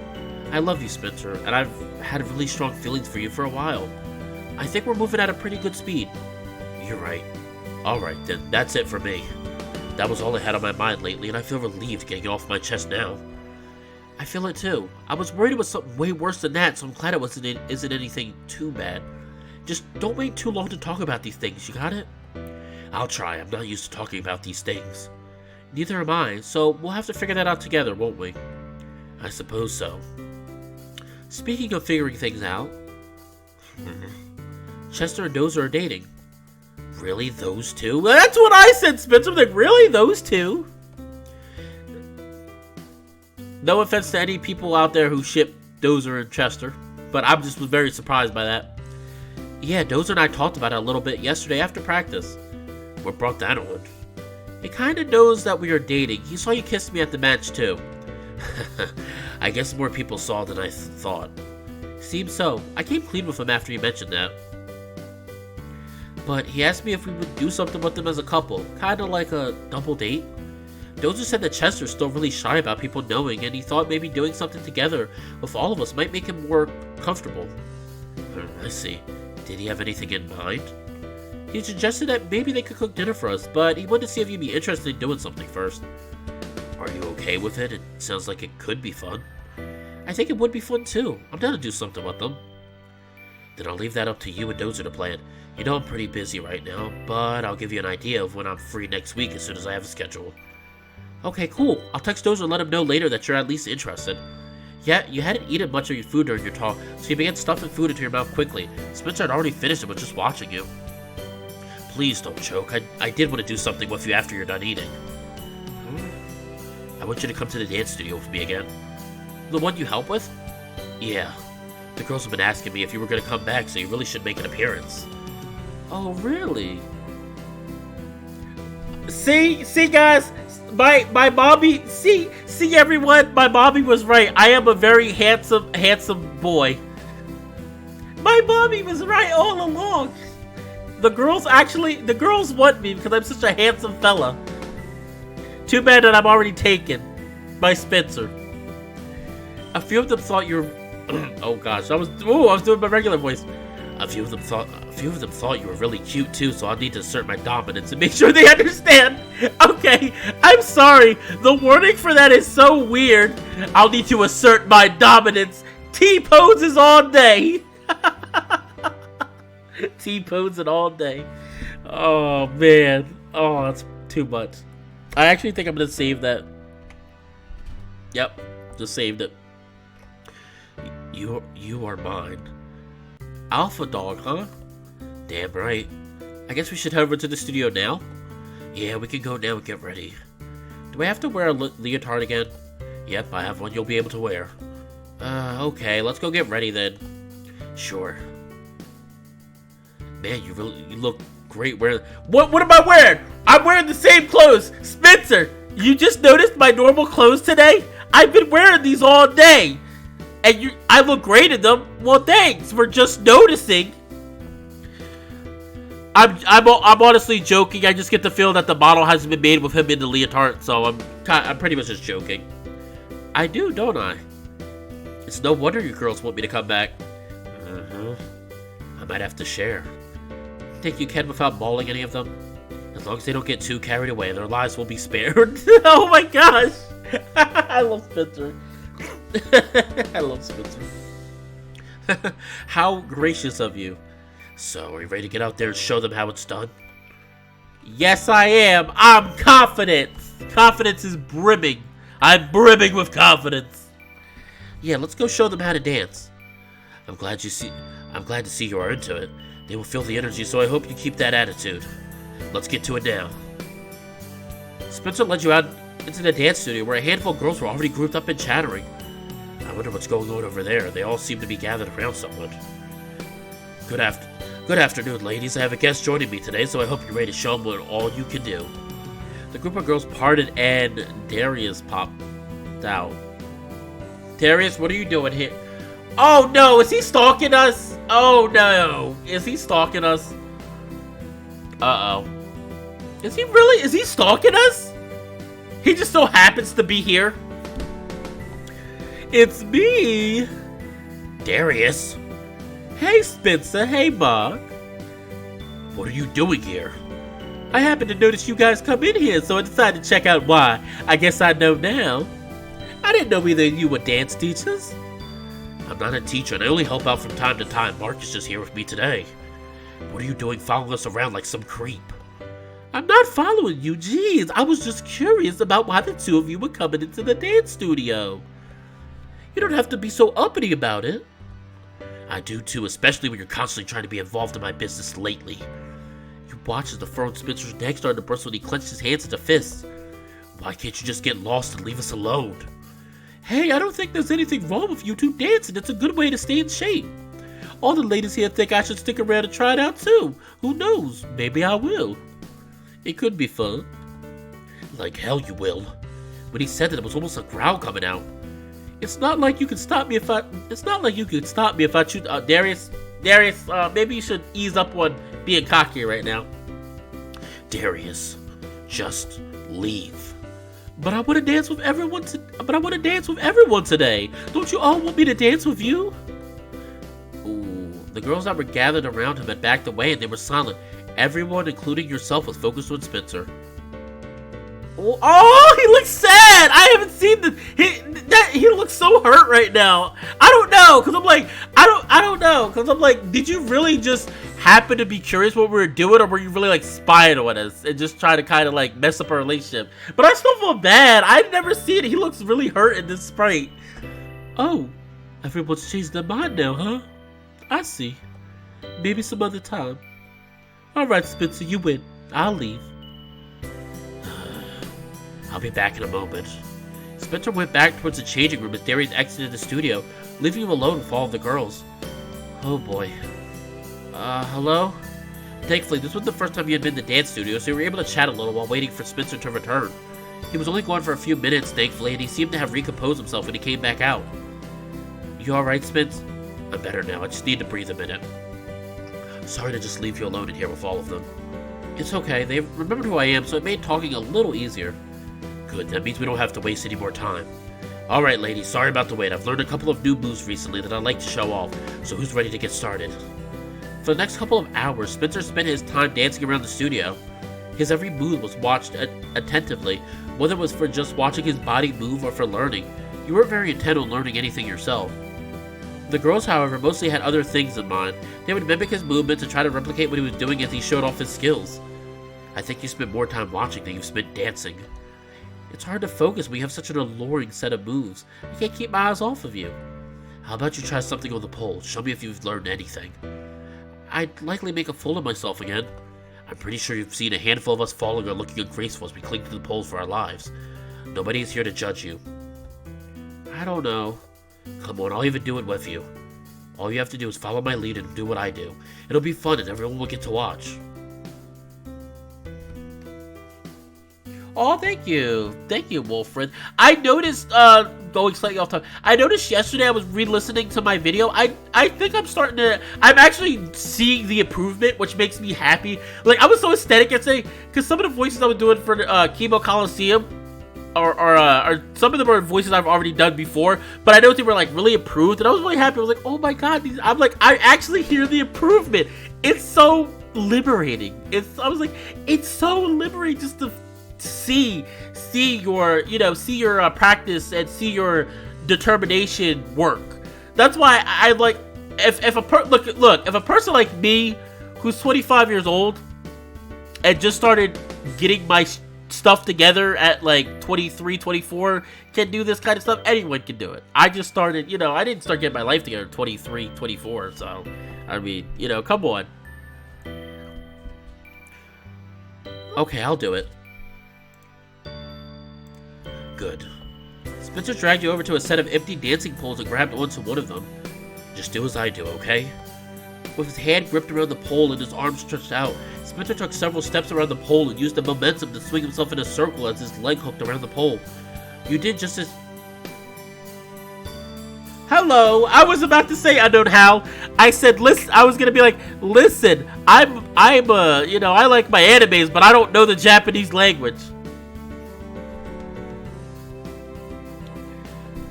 I love you, Spencer, and I've had really strong feelings for you for a while. I think we're moving at a pretty good speed. You're right. Alright then, that's it for me. That was all I had on my mind lately, and I feel relieved getting it off my chest now. I feel it too. I was worried it was something way worse than that, so I'm glad it isn't anything too bad. Just don't wait too long to talk about these things, you got it? I'll try. I'm not used to talking about these things. Neither am I, so we'll have to figure that out together, won't we? I suppose so. Speaking of figuring things out, Chester and Dozer are dating. Really, those two? Well, that's what I said, Spencer. I'm like, really, those two? No offense to any people out there who ship Dozer and Chester, but I just was very surprised by that. Yeah, Dozer and I talked about it a little bit yesterday after practice. What brought that on? He kinda knows that we are dating. He saw you kiss me at the match, too. I guess more people saw than I thought. Seems so. I came clean with him after he mentioned that. But he asked me if we would do something with them as a couple, kinda like a double date. Dozer said that Chester's still really shy about people knowing, and he thought maybe doing something together with all of us might make him more comfortable. I see. Did he have anything in mind? He suggested that maybe they could cook dinner for us, but he wanted to see if you'd be interested in doing something first. Are you okay with it? It sounds like it could be fun. I think it would be fun too. I'm down to do something with them. Then I'll leave that up to you and Dozer to plan. You know I'm pretty busy right now, but I'll give you an idea of when I'm free next week as soon as I have a schedule. Okay, cool. I'll text Dozer and let him know later that you're at least interested. Yeah, you hadn't eaten much of your food during your talk, so you began stuffing food into your mouth quickly. Spencer had already finished it with just watching you. Please don't choke. I did want to do something with you after you're done eating. I want you to come to the dance studio with me again. The one you help with? Yeah. The girls have been asking me if you were going to come back, so you really should make an appearance. Oh, really? See guys, my mommy, see everyone, my mommy was right. I am a very handsome boy. My mommy was right all along. The girls want me because I'm such a handsome fella. Too bad that I'm already taken by Spencer. A few of them thought you're oh gosh, I was doing my regular voice. A few of them thought you were really cute too, so I'll need to assert my dominance and make sure they understand. Okay, I'm sorry. The wording for that is so weird. I'll need to assert my dominance. T-poses all day. T-posing all day. Oh man. Oh, that's too much. I actually think I'm gonna save that. Yep, just saved it. You are mine. Alpha dog, huh? Damn right. I guess we should head over to the studio now. Yeah, we can go now and get ready. Do I have to wear a leotard again? Yep, I have one you'll be able to wear. Okay, let's go get ready then. Sure. Man, you look great wearing... What am I wearing? I'm wearing the same clothes! Spencer, you just noticed my normal clothes today? I've been wearing these all day! And I look great in them. Well, thanks for just noticing. I'm honestly joking. I just get the feel that the model hasn't been made with him in the leotard, so I'm pretty much just joking. I do, don't I? It's no wonder you girls want me to come back. I might have to share. Think you can without mauling any of them? As long as they don't get too carried away, their lives will be spared. Oh my gosh! I love Spencer. I love Spencer. How gracious of you. So, are you ready to get out there and show them how it's done? Yes, I am. I'm confident. Confidence is brimming. I'm brimming with confidence. Yeah, let's go show them how to dance. I'm glad to see you are into it. They will feel the energy, so I hope you keep that attitude. Let's get to it now. Spencer led you out into the dance studio where a handful of girls were already grouped up and chattering. I wonder what's going on over there. They all seem to be gathered around someone. Good afternoon, ladies. I have a guest joining me today, so I hope you're ready to show them what all you can do. The group of girls parted and Darius popped out. Darius, what are you doing here? Oh no, is he stalking us? Oh no, is he stalking us? Uh-oh. Is he stalking us? He just so happens to be here. It's me, Darius. Hey Spencer, hey Mark. What are you doing here? I happened to notice you guys come in here, so I decided to check out why. I guess I know now. I didn't know either of you were dance teachers. I'm not a teacher, and I only help out from time to time. Mark is just here with me today. What are you doing following us around like some creep? I'm not following you, jeez. I was just curious about why the two of you were coming into the dance studio. You don't have to be so uppity about it. I do too, especially when you're constantly trying to be involved in my business lately. You watch as the fur on Spencer's neck started to burst when he clenched his hands into fists. Why can't you just get lost and leave us alone? Hey, I don't think there's anything wrong with you two dancing. It's a good way to stay in shape. All the ladies here think I should stick around and try it out too. Who knows? Maybe I will. It could be fun. Like hell you will. When he said that, it was almost a growl coming out. It's not like you can stop me if I choose. Darius, maybe you should ease up on being cocky right now. Darius, just leave. But I want to dance with everyone. Today. Don't you all want me to dance with you? Ooh, the girls that were gathered around him had backed away and they were silent. Everyone, including yourself, was focused on Spencer. Oh, he looks sad. I haven't seen this. He looks so hurt right now. I don't know, cause I don't know, cause I'm like, did you really just happen to be curious what we were doing, or were you really like spying on us and just trying to kind of like mess up our relationship? But I still feel bad. I've never seen it. He looks really hurt in this sprite. Oh, everyone's changed their mind now, huh? I see. Maybe some other time. All right, Spencer, you win. I'll leave. I'll be back in a moment. Spencer went back towards the changing room as Darius exited the studio, leaving him alone with all of the girls. Oh boy. Hello? Thankfully, this was the first time he had been in the dance studio, so we were able to chat a little while waiting for Spencer to return. He was only gone for a few minutes, thankfully, and he seemed to have recomposed himself when he came back out. You alright, Spence? I'm better now. I just need to breathe a minute. Sorry to just leave you alone in here with all of them. It's okay. They remembered who I am, so it made talking a little easier. Good, that means we don't have to waste any more time. Alright ladies, sorry about the wait. I've learned a couple of new moves recently that I'd like to show off, so who's ready to get started? For the next couple of hours, Spencer spent his time dancing around the studio. His every move was watched attentively, whether it was for just watching his body move or for learning. You weren't very intent on learning anything yourself. The girls, however, mostly had other things in mind. They would mimic his movements and try to replicate what he was doing as he showed off his skills. I think you spent more time watching than you've spent dancing. It's hard to focus when you have such an alluring set of moves. I can't keep my eyes off of you. How about you try something on the pole? Show me if you've learned anything. I'd likely make a fool of myself again. I'm pretty sure you've seen a handful of us falling or looking ungraceful as we cling to the poles for our lives. Nobody is here to judge you. I don't know. Come on, I'll even do it with you. All you have to do is follow my lead and do what I do. It'll be fun and everyone will get to watch. Oh, thank you. Thank you, Wolfred. I noticed, going slightly off topic, I noticed yesterday I was re-listening to my video. I think I'm actually seeing the improvement, which makes me happy. Like, I was so ecstatic yesterday, because some of the voices I was doing for Chemo Coliseum, are some of them are voices I've already done before, but I know they were like really improved, and I was really happy. I was like, oh my god, I'm like, I actually hear the improvement. It's so liberating. I was like, it's so liberating just to see your practice and see your determination work. That's why I like if a person like me who's 25 years old and just started getting my stuff together at like 23, 24 can do this kind of stuff, anyone can do it. I just started, I didn't start getting my life together at 23, 24, so I mean, come on. Okay, I'll do it. Good. Spencer dragged you over to a set of empty dancing poles and grabbed onto one of them. Just do as I do, okay? With his hand gripped around the pole and his arms stretched out, Spencer took several steps around the pole and used the momentum to swing himself in a circle as his leg hooked around the pole. You did just as... Hello! I was about to say unknown Hal. I said, listen, I was gonna be like, listen, I like my animes, but I don't know the Japanese language.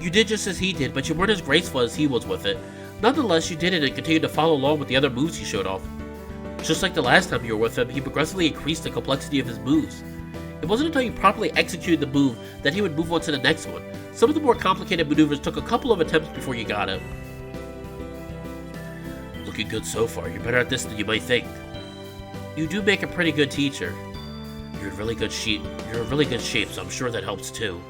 You did just as he did, but you weren't as graceful as he was with it. Nonetheless, you did it and continued to follow along with the other moves he showed off. Just like the last time you were with him, he progressively increased the complexity of his moves. It wasn't until you properly executed the move that he would move on to the next one. Some of the more complicated maneuvers took a couple of attempts before you got it. Looking good so far. You're better at this than you might think. You do make a pretty good teacher. You're in really good shape, so I'm sure that helps too.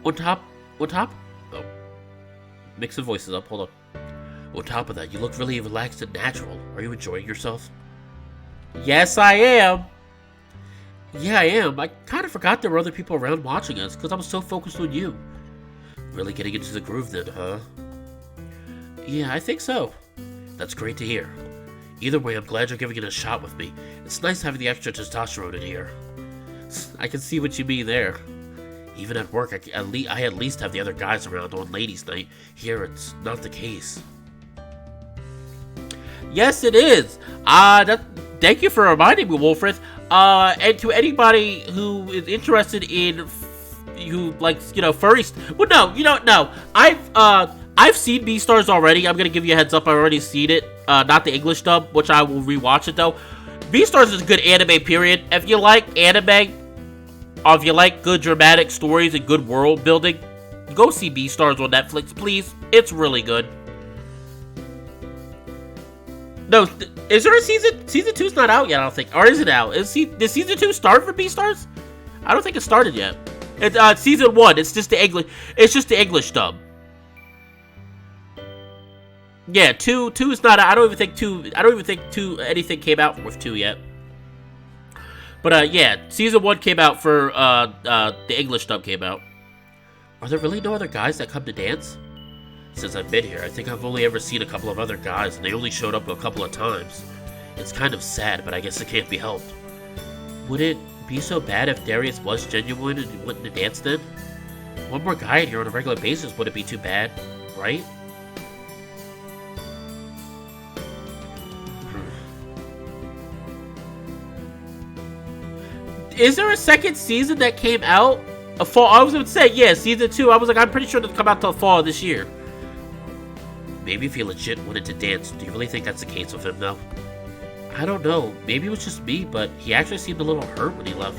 On top? Oh. Mix the voices up, hold on. On top of that, you look really relaxed and natural. Are you enjoying yourself? Yes, I am. Yeah, I am. I kind of forgot there were other people around watching us because I was so focused on you. Really getting into the groove then, huh? Yeah, I think so. That's great to hear. Either way, I'm glad you're giving it a shot with me. It's nice having the extra testosterone in here. I can see what you mean there. Even at work, I at least have the other guys around on ladies' night. Here, it's not the case. Yes, it is. Thank you for reminding me, Wolfrith. And to anybody who is interested in, who likes, furry. Well, no. I've seen Beastars already. I'm gonna give you a heads up. I've already seen it. Not the English dub, which I will rewatch it though. Beastars is a good anime. Period. If you like anime. If you like good dramatic stories and good world building, go see Beastars on Netflix, please. It's really good. No, is there a season? Season 2's not out yet, I don't think. Or is it out? Did season 2 start for Beastars? I don't think it started yet. It's season 1. It's just the English. It's just the English dub. Yeah, 2 is not. I don't even think 2 anything came out with 2 yet. But, yeah, Season 1 came out for, the English dub came out. Are there really no other guys that come to dance? Since I've been here, I think I've only ever seen a couple of other guys, and they only showed up a couple of times. It's kind of sad, but I guess it can't be helped. Would it be so bad if Darius was genuine and went to dance then? One more guy in here on a regular basis wouldn't be too bad, right? Is there a second season that came out? A fall? I was gonna say, yeah, season 2. I was like, I'm pretty sure it'll come out till fall of this year. Maybe if he legit wanted to dance. Do you really think that's the case with him, though? I don't know. Maybe it was just me, but he actually seemed a little hurt when he left.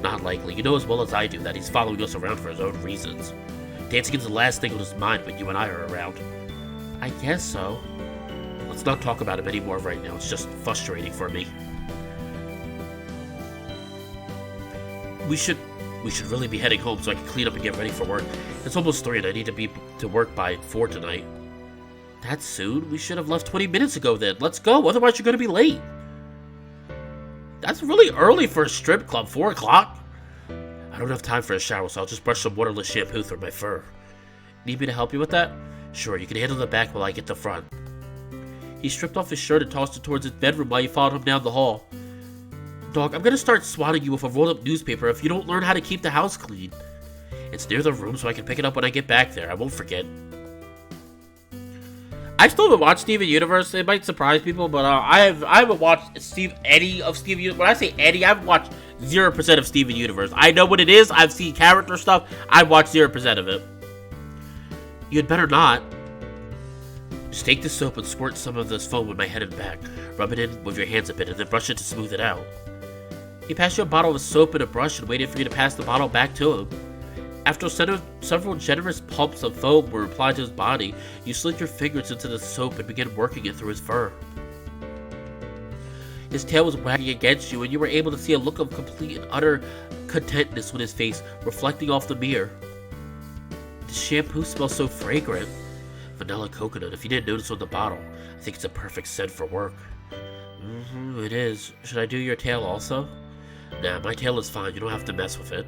Not likely. You know as well as I do that he's following us around for his own reasons. Dancing is the last thing on his mind when you and I are around. I guess so. Let's not talk about him anymore right now. It's just frustrating for me. We should really be heading home so I can clean up and get ready for work. It's almost 3 and I need to be to work by 4 tonight. That soon? We should have left 20 minutes ago then. Let's go, otherwise you're gonna be late. That's really early for a strip club, 4 o'clock. I don't have time for a shower, so I'll just brush some waterless shampoo through my fur. Need me to help you with that? Sure, you can handle the back while I get the front. He stripped off his shirt and tossed it towards his bedroom while you followed him down the hall. Dog, I'm gonna start swatting you with a rolled-up newspaper if you don't learn how to keep the house clean. It's near the room so I can pick it up when I get back there. I won't forget. I still haven't watched Steven Universe. It might surprise people, but I haven't watched any of Steven Universe. When I say any, I've watched 0% of Steven Universe. I know what it is. I've seen character stuff. I've watched 0% of it. You'd better not. Just take the soap and squirt some of this foam on my head and back. Rub it in with your hands a bit and then brush it to smooth it out. He passed you a bottle of soap and a brush and waited for you to pass the bottle back to him. After several generous pumps of foam were applied to his body, you slid your fingers into the soap and began working it through his fur. His tail was wagging against you, and you were able to see a look of complete and utter contentness on his face, reflecting off the mirror. The shampoo smells so fragrant. Vanilla coconut, if you didn't notice on the bottle. I think it's a perfect scent for work. It is. Should I do your tail also? Nah, my tail is fine. You don't have to mess with it.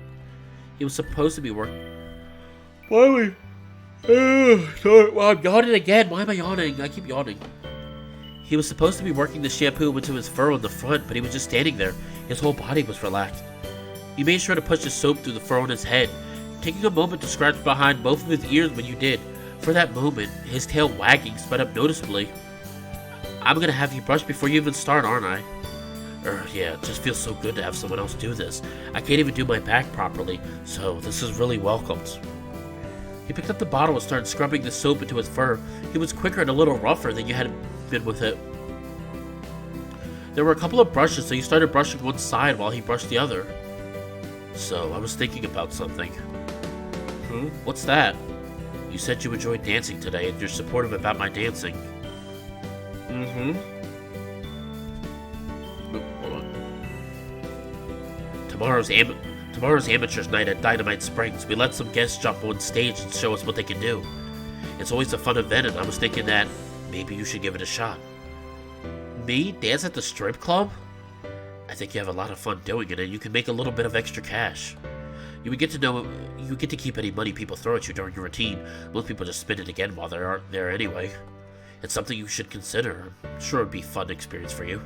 He was supposed to be working. Why are we? Sorry. Well, I'm yawning again. Why am I yawning? I keep yawning. He was supposed to be working the shampoo into his fur on the front, but he was just standing there. His whole body was relaxed. You made sure to push the soap through the fur on his head, taking a moment to scratch behind both of his ears when you did. For that moment, his tail wagging sped up noticeably. I'm gonna have you brush before you even start, aren't I? Yeah, it just feels so good to have someone else do this. I can't even do my back properly, so this is really welcomed. He picked up the bottle and started scrubbing the soap into his fur. He was quicker and a little rougher than you had been with it. There were a couple of brushes, so you started brushing one side while he brushed the other. So, I was thinking about something. What's that? You said you enjoyed dancing today, and you're supportive about my dancing. Hold on. Tomorrow's Amateurs Night at Dynamite Springs. We let some guests jump on stage and show us what they can do. It's always a fun event, and I was thinking that maybe you should give it a shot. Me? Dance at the strip club? I think you have a lot of fun doing it, and you can make a little bit of extra cash. You get to keep any money people throw at you during your routine. Most people just spend it again while they aren't there anyway. It's something you should consider. I'm sure it'd be a fun experience for you.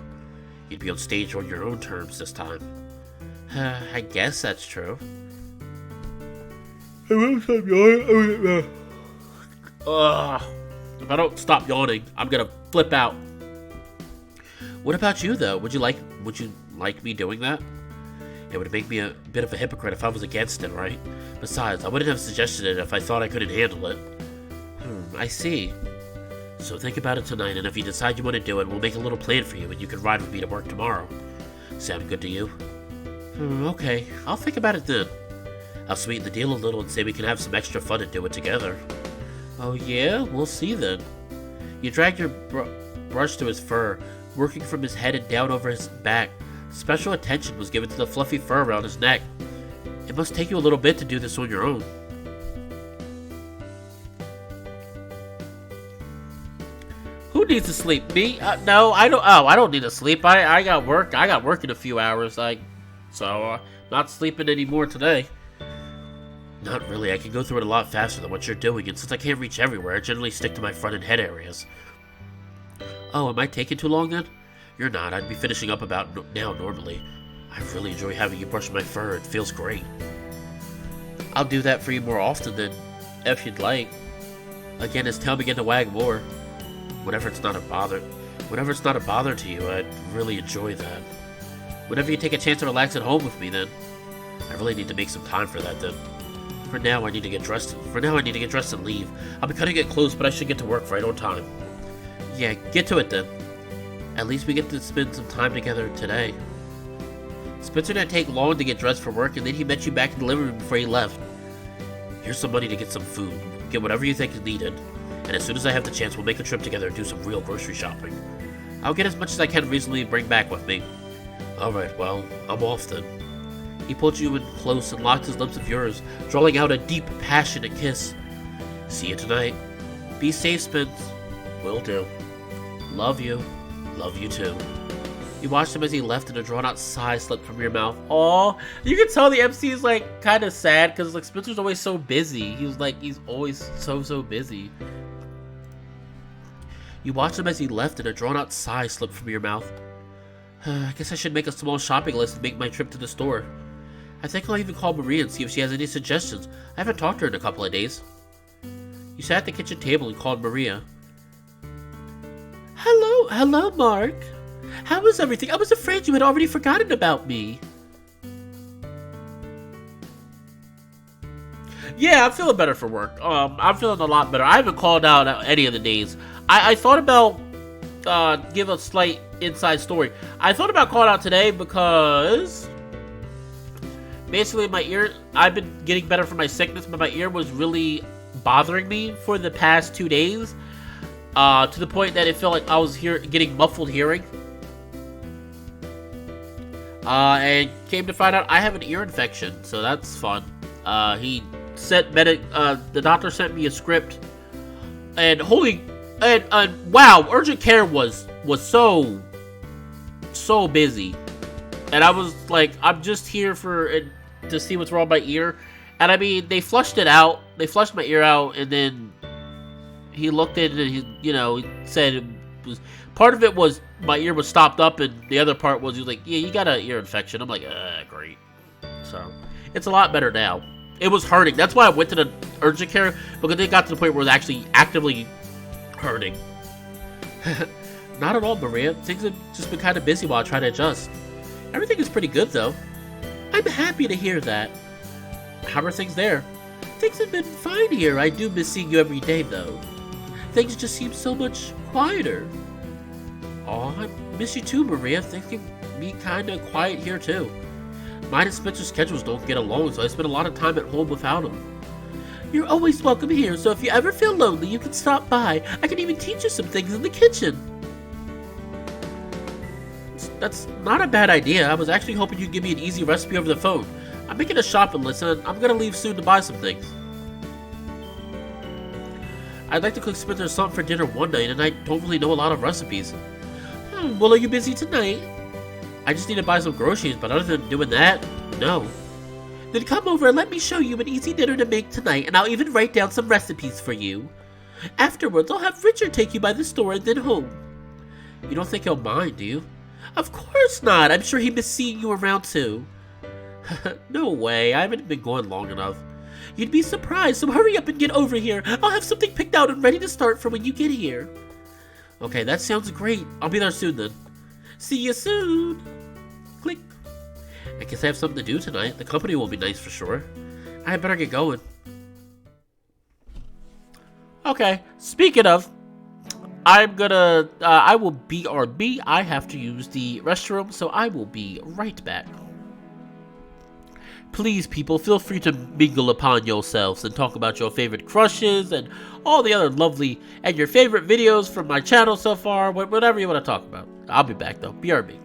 You'd be on stage on your own terms this time. I guess that's true. I won't stop yawning. If I don't stop yawning, I'm gonna flip out. What about you, though? Would you like me doing that? It would make me a bit of a hypocrite if I was against it, right? Besides, I wouldn't have suggested it if I thought I couldn't handle it. I see. So think about it tonight, and if you decide you want to do it, we'll make a little plan for you, and you can ride with me to work tomorrow. Sound good to you? Okay, I'll think about it then. I'll sweeten the deal a little and say we can have some extra fun and do it together. Oh yeah? We'll see then. You dragged your brush to his fur, working from his head and down over his back. Special attention was given to the fluffy fur around his neck. It must take you a little bit to do this on your own. Who needs to sleep? Me? No, I don't. Oh, I don't need to sleep. I got work. I got work in a few hours. Not sleeping anymore today. Not really. I can go through it a lot faster than what you're doing, and since I can't reach everywhere, I generally stick to my front and head areas. Oh, am I taking too long then? You're not. I'd be finishing up about now normally. I really enjoy having you brush my fur. It feels great. I'll do that for you more often than if you'd like. Again, his tail began to wag more. Whenever it's not a bother to you, I'd really enjoy that. Whenever you take a chance to relax at home with me, then. I really need to make some time for that, then. For now, I need to get dressed and leave. I'll be cutting it close, but I should get to work right on time. Yeah, get to it then. At least we get to spend some time together today. Spencer didn't take long to get dressed for work, and then he met you back in the living room before he left. Here's some money to get some food. Get whatever you think is needed. And as soon as I have the chance, we'll make a trip together and do some real grocery shopping. I'll get as much as I can reasonably bring back with me. Alright, well, I'm off then. He pulled you in close and locked his lips of yours, drawing out a deep, passionate kiss. See you tonight. Be safe, Spence. Will do. Love you. Love you too. You watched him as he left, and a drawn-out sigh slipped from your mouth. Aw, you can tell the MC is kind of sad because Spencer's always so busy. He's always so busy. You watched him as he left, and a drawn-out sigh slipped from your mouth. I guess I should make a small shopping list and make my trip to the store. I think I'll even call Maria and see if she has any suggestions. I haven't talked to her in a couple of days. You sat at the kitchen table and called Maria. Hello, Mark. How is everything? I was afraid you had already forgotten about me. Yeah, I'm feeling better for work. I'm feeling a lot better. I haven't called out any of the days. I thought about give a slight inside story. I thought about calling out today because basically my ear. I've been getting better from my sickness, but my ear was really bothering me for the past 2 days. To the point that it felt like I was getting muffled hearing. And came to find out I have an ear infection, so that's fun. He sent the doctor sent me a script, and wow, urgent care was so busy, and I was like, I'm just here to see what's wrong with my ear, and I mean, they flushed my ear out, and then he looked at it and he said it was part of it was my ear was stopped up, and the other part was he was like, yeah, you got an ear infection. I'm like, great. So it's a lot better now. It was hurting. That's why I went to the urgent care, because it got to the point where it was actually actively hurting. Not at all, Maria. Things have just been kind of busy while I try to adjust. Everything is pretty good though. I'm happy to hear that. How are things there? Things have been fine here. I do miss seeing you every day though. Things just seem so much quieter. Aw, I miss you too, Maria. Things can be kinda quiet here too. Mine and Spencer's schedules don't get along, so I spend a lot of time at home without him. You're always welcome here, so if you ever feel lonely, you can stop by. I can even teach you some things in the kitchen. That's not a bad idea. I was actually hoping you'd give me an easy recipe over the phone. I'm making a shopping list, and I'm gonna leave soon to buy some things. I'd like to cook Spencer something for dinner one night, and I don't really know a lot of recipes. Well, are you busy tonight? I just need to buy some groceries, but other than doing that, no. Then come over and let me show you an easy dinner to make tonight, and I'll even write down some recipes for you. Afterwards, I'll have Richard take you by the store and then home. You don't think he'll mind, do you? Of course not. I'm sure he missed seeing you around too. No way. I haven't been going long enough. You'd be surprised, so hurry up and get over here. I'll have something picked out and ready to start for when you get here. Okay, that sounds great. I'll be there soon then. See you soon. Click. I guess I have something to do tonight. The company will be nice for sure. I better get going. Okay, speaking of, I'm gonna, I will BRB. I have to use the restroom, so I will be right back. Please, people, feel free to mingle upon yourselves and talk about your favorite crushes and all the other lovely and your favorite videos from my channel so far, whatever you want to talk about. I'll be back though. BRB.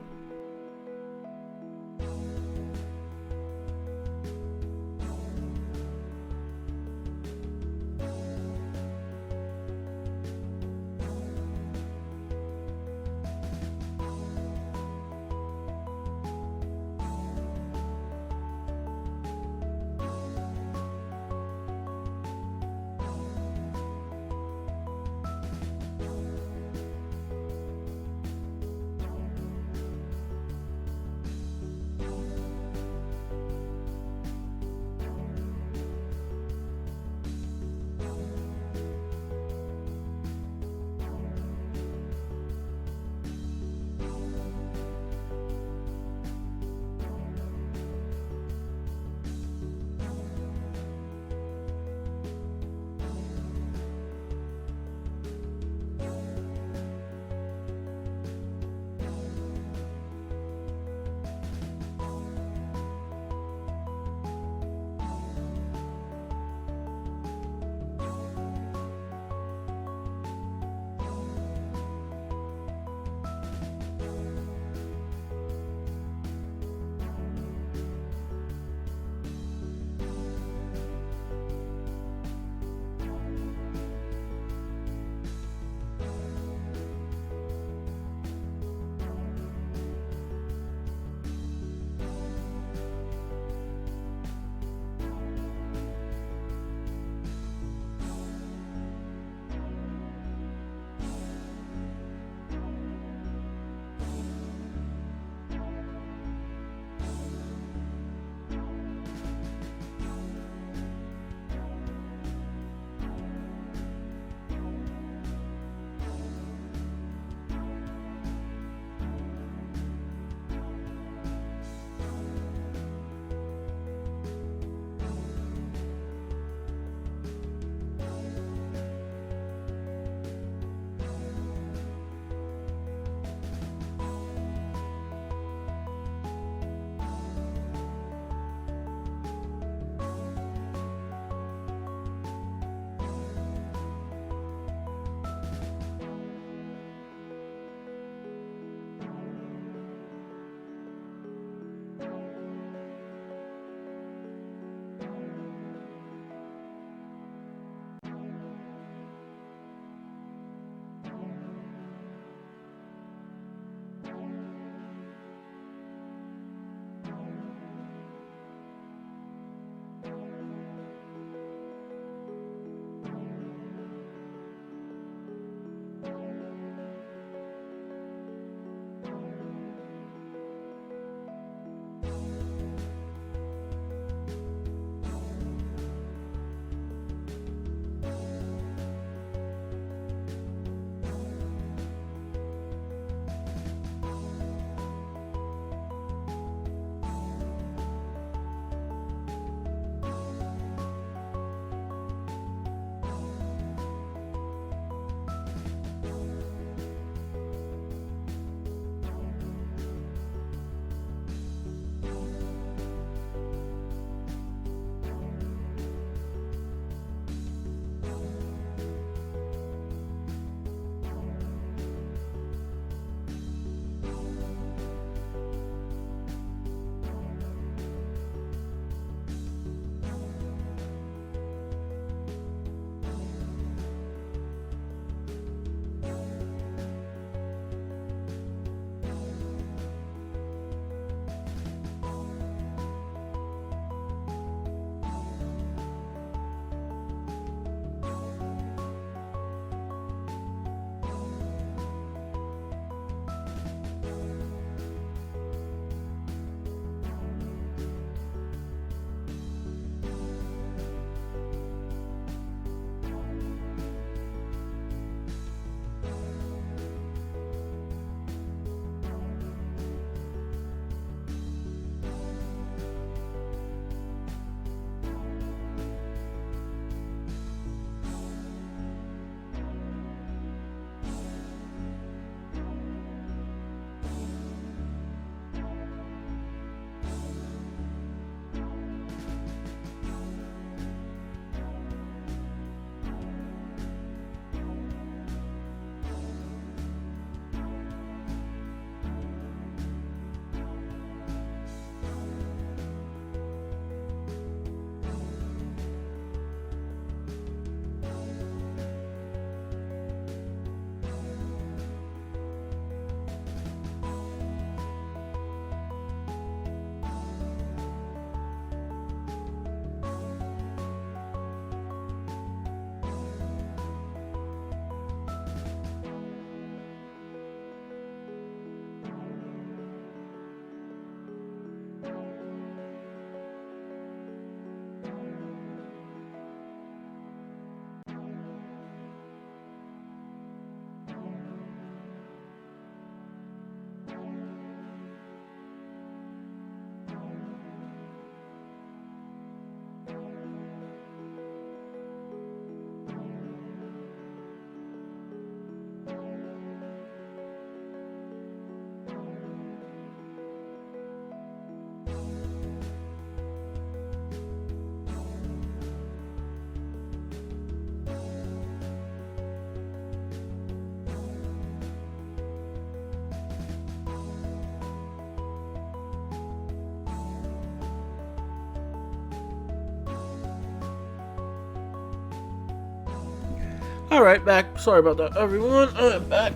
Alright, back. Sorry about that, everyone. I'm back.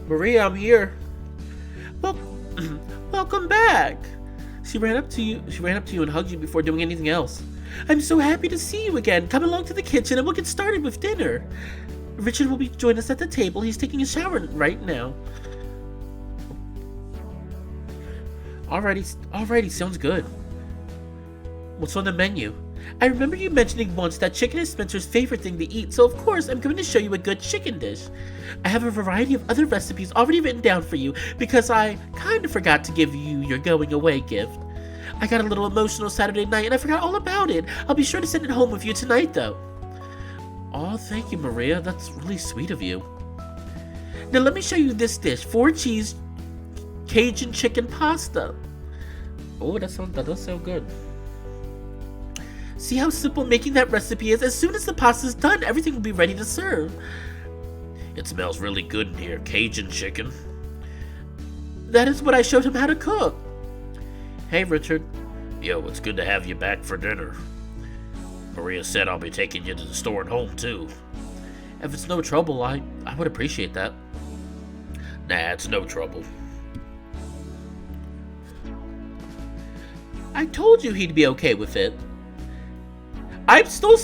Maria, I'm here. Well, welcome back. She ran up to you and hugged you before doing anything else. I'm so happy to see you again. Come along to the kitchen and we'll get started with dinner. Richard will be joining us at the table. He's taking a shower right now. Alrighty, sounds good. What's on the menu? I remember you mentioning once that chicken is Spencer's favorite thing to eat, so of course I'm going to show you a good chicken dish. I have a variety of other recipes already written down for you because I kind of forgot to give you your going away gift. I got a little emotional Saturday night and I forgot all about it. I'll be sure to send it home with you tonight though. Oh, thank you, Maria. That's really sweet of you. Now let me show you this dish. 4-cheese Cajun chicken pasta. Oh, that does sound good. See how simple making that recipe is? As soon as the pasta's done, everything will be ready to serve. It smells really good in here, Cajun chicken. That is what I showed him how to cook. Hey, Richard. Yo, it's good to have you back for dinner. Maria said I'll be taking you to the store and home, too. If it's no trouble, I would appreciate that. Nah, it's no trouble. I told you he'd be okay with it. I still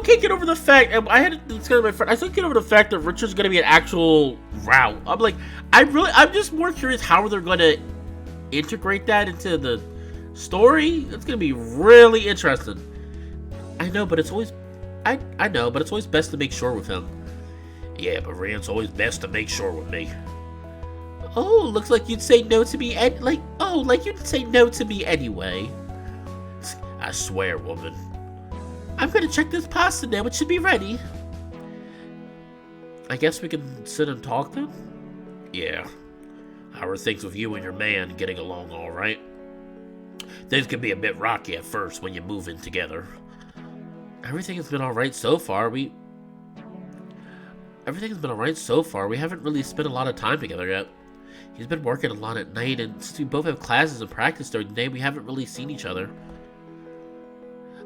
can't get over the fact, and I had to discuss with my friend, I still can't get over the fact that Richard's gonna be an actual route. I'm just more curious how they're gonna integrate that into the story. It's gonna be really interesting. I know, but it's always best to make sure with him. Yeah, but Rand's always best to make sure with me. Oh, looks like you'd say no to me, like you'd say no to me anyway. I swear, woman. I'm gonna check this pasta now. It should be ready. I guess we can sit and talk then? Yeah. How are things with you and your man getting along all right? Things can be a bit rocky at first when you move in together. Everything has been alright so far. We haven't really spent a lot of time together yet. He's been working a lot at night, and since we both have classes and practice during the day, we haven't really seen each other.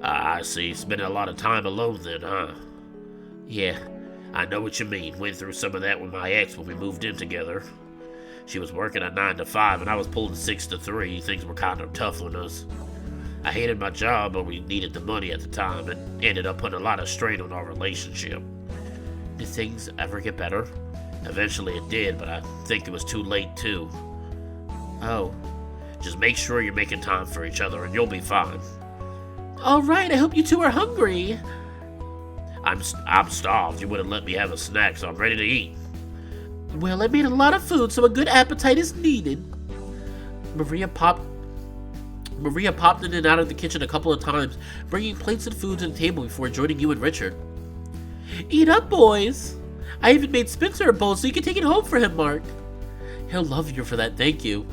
I see. Spending a lot of time alone then, huh? Yeah, I know what you mean. Went through some of that with my ex when we moved in together. She was working a 9 to 5 and I was pulling 6 to 3. Things were kind of tough on us. I hated my job, but we needed the money at the time and ended up putting a lot of strain on our relationship. Did things ever get better? Eventually it did, but I think it was too late too. Oh. Just make sure you're making time for each other and you'll be fine. Alright, I hope you two are hungry. I'm starved. You wouldn't let me have a snack, so I'm ready to eat. Well, I made a lot of food, so a good appetite is needed. Maria popped in and out of the kitchen a couple of times, bringing plates and food to the table before joining you and Richard. Eat up, boys. I even made Spencer a bowl so you can take it home for him, Mark. He'll love you for that, thank you.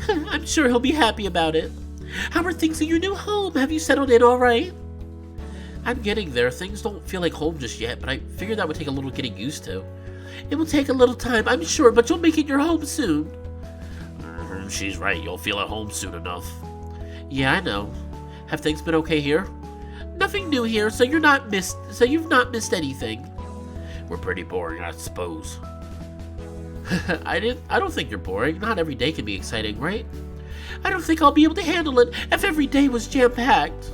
I'm sure he'll be happy about it. How are things in your new home? Have you settled in all right? I'm getting there. Things don't feel like home just yet, but I figured that would take a little getting used to. It will take a little time, I'm sure, but you'll make it your home soon. She's right. You'll feel at home soon enough. Yeah, I know. Have things been okay here? Nothing new here, so you've not missed anything. We're pretty boring, I suppose. I don't think you're boring. Not every day can be exciting, right? I don't think I'll be able to handle it if every day was jam-packed.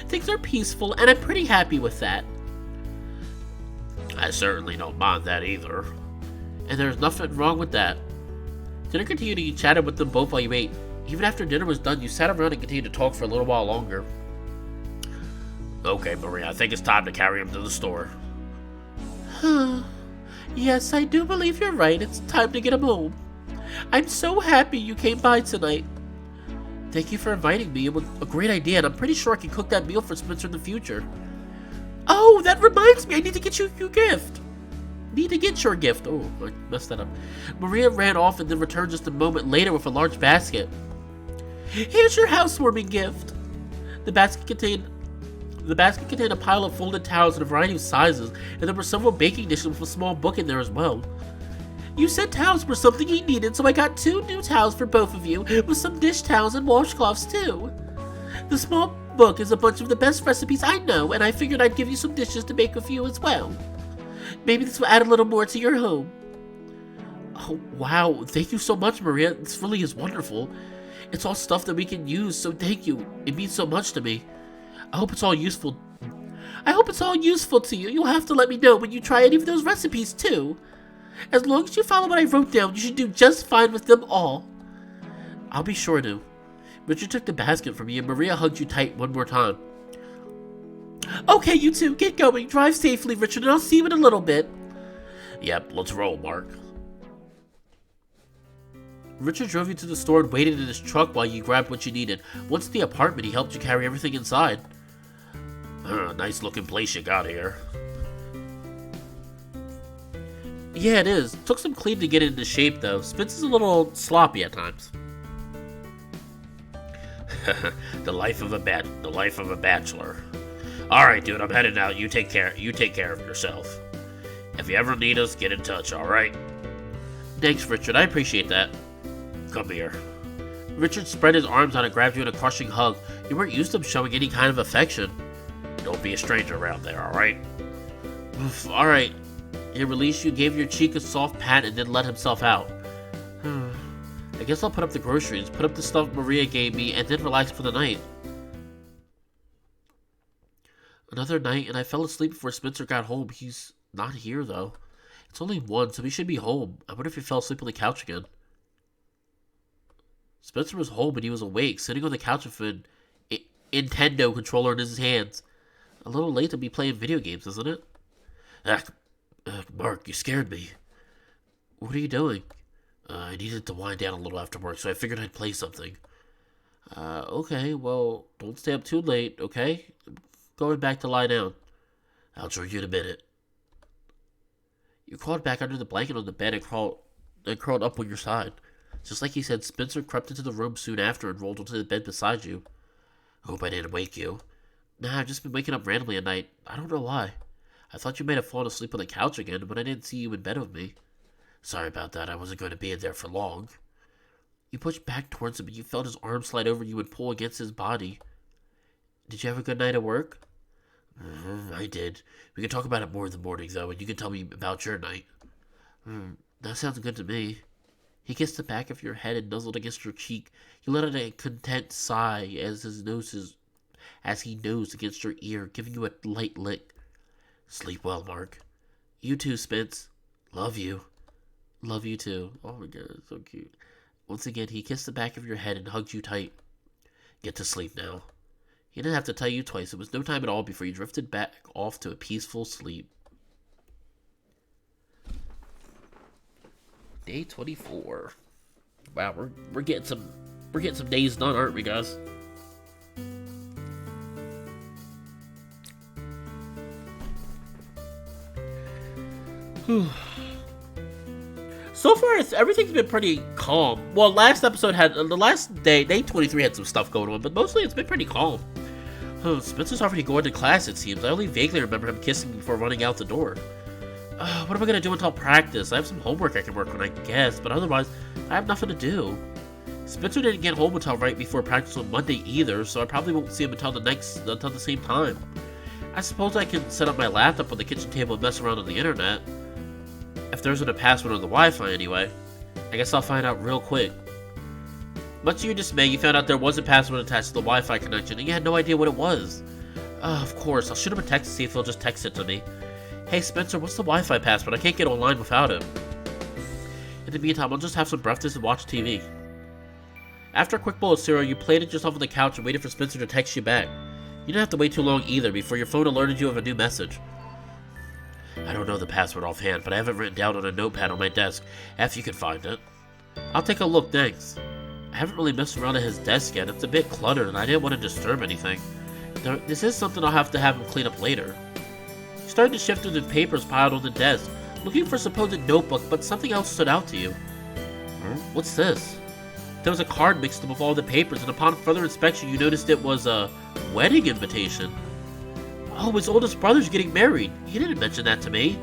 Things are peaceful, and I'm pretty happy with that. I certainly don't mind that either. And there's nothing wrong with that. Dinner continued and you chatted with them both while you ate. Even after dinner was done, you sat around and continued to talk for a little while longer. Okay, Maria, I think it's time to carry him to the store. Yes, I do believe you're right. It's time to get him home. I'm so happy you came by tonight. Thank you for inviting me. It was a great idea, and I'm pretty sure I can cook that meal for Spencer in the future. Oh, that reminds me. I need to get you your gift. Need to get your gift. Oh, I messed that up. Maria ran off and then returned just a moment later with a large basket. Here's your housewarming gift. The basket contained a pile of folded towels in a variety of sizes, and there were several baking dishes with a small book in there as well. You said towels were something he needed, so I got 2 new towels for both of you, with some dish towels and washcloths too. The small book is a bunch of the best recipes I know, and I figured I'd give you some dishes to make with you as well. Maybe this will add a little more to your home. Oh, wow. Thank you so much, Maria. This really is wonderful. It's all stuff that we can use, so thank you. It means so much to me. I hope it's all useful to you. You'll have to let me know when you try any of those recipes, too. As long as you follow what I wrote down, you should do just fine with them all. I'll be sure to. Richard took the basket from me, and Maria hugged you tight one more time. Okay, you two, get going. Drive safely, Richard, and I'll see you in a little bit. Yep, let's roll, Mark. Richard drove you to the store and waited in his truck while you grabbed what you needed. Once at the apartment, he helped you carry everything inside. Nice looking place you got here. Yeah, it is. Took some cleaning to get it into shape, though. Spence is a little sloppy at times. The life of a bachelor. All right, dude, I'm heading out. You take care of yourself. If you ever need us, get in touch. All right. Thanks, Richard. I appreciate that. Come here. Richard spread his arms out and grabbed you in a crushing hug. You weren't used to him showing any kind of affection. Don't be a stranger around there, all right? Oof, all right. He released you, gave your cheek a soft pat, and then let himself out. I guess I'll put up the groceries, put up the stuff Maria gave me, and then relax for the night. Another night, and I fell asleep before Spencer got home. He's not here, though. It's only 1, so he should be home. I wonder if he fell asleep on the couch again. Spencer was home, and he was awake, sitting on the couch with an Nintendo controller in his hands. A little late to be playing video games, isn't it? Mark, you scared me. What are you doing? I needed to wind down a little after work, so I figured I'd play something. Okay, well, don't stay up too late, okay? I'm going back to lie down. I'll join you in a minute. You crawled back under the blanket on the bed and crawled up on your side. Just like he said, Spencer crept into the room soon after and rolled onto the bed beside you. Hope I didn't wake you. Nah, I've just been waking up randomly at night. I don't know why. I thought you might have fallen asleep on the couch again, but I didn't see you in bed with me. Sorry about that. I wasn't going to be in there for long. You pushed back towards him and you felt his arm slide over you and pull against his body. Did you have a good night at work? I did. We can talk about it more in the morning, though, and you can tell me about your night. That sounds good to me. He kissed the back of your head and nuzzled against your cheek. You let out a content sigh as he nosed against your ear, giving you a light lick. Sleep well, Mark. You too, Spence. Love you. Love you too. Oh my god, it's so cute. Once again, he kissed the back of your head and hugged you tight. Get to sleep now. He didn't have to tell you twice. It was no time at all before you drifted back off to a peaceful sleep. Day 24. Wow, we're getting some days done, aren't we, guys? So far, everything's been pretty calm. Well, last day 23 had some stuff going on, but mostly it's been pretty calm. Spencer's already going to class, it seems. I only vaguely remember him kissing me before running out the door. What am I going to do until practice? I have some homework I can work on, I guess, but otherwise, I have nothing to do. Spencer didn't get home until right before practice on Monday either, so I probably won't see him until the same time. I suppose I can set up my laptop on the kitchen table and mess around on the internet. If there isn't a password on the Wi-Fi anyway. I guess I'll find out real quick. Much to your dismay, you found out there was a password attached to the Wi-Fi connection, and you had no idea what it was. Of course, I'll shoot him a text to see if he'll just text it to me. Hey Spencer, what's the Wi-Fi password? I can't get online without it. In the meantime, I'll just have some breakfast and watch TV. After a quick bowl of cereal, you planted yourself on the couch and waited for Spencer to text you back. You didn't have to wait too long either before your phone alerted you of a new message. I don't know the password offhand, but I have it written down on a notepad on my desk, if you can find it. I'll take a look, thanks. I haven't really messed around at his desk yet. It's a bit cluttered and I didn't want to disturb anything. This is something I'll have to have him clean up later. You started to shift through the papers piled on the desk, looking for a supposed notebook, but something else stood out to you. What's this? There was a card mixed in with all the papers, and upon further inspection you noticed it was a wedding invitation. Oh, his oldest brother's getting married. He didn't mention that to me.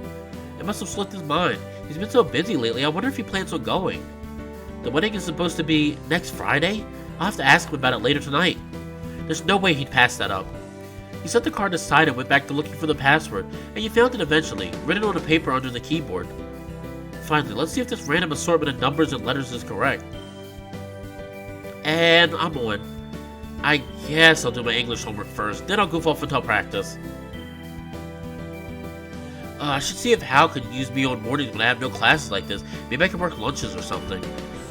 It must have slipped his mind. He's been so busy lately, I wonder if he plans on going. The wedding is supposed to be next Friday? I'll have to ask him about it later tonight. There's no way he'd pass that up. You set the card aside and went back to looking for the password, and you found it eventually, written on a paper under the keyboard. Finally, let's see if this random assortment of numbers and letters is correct. And I'm on. I guess I'll do my English homework first, then I'll goof off until practice. I should see if Hal could use me on mornings when I have no classes like this. Maybe I can work lunches or something.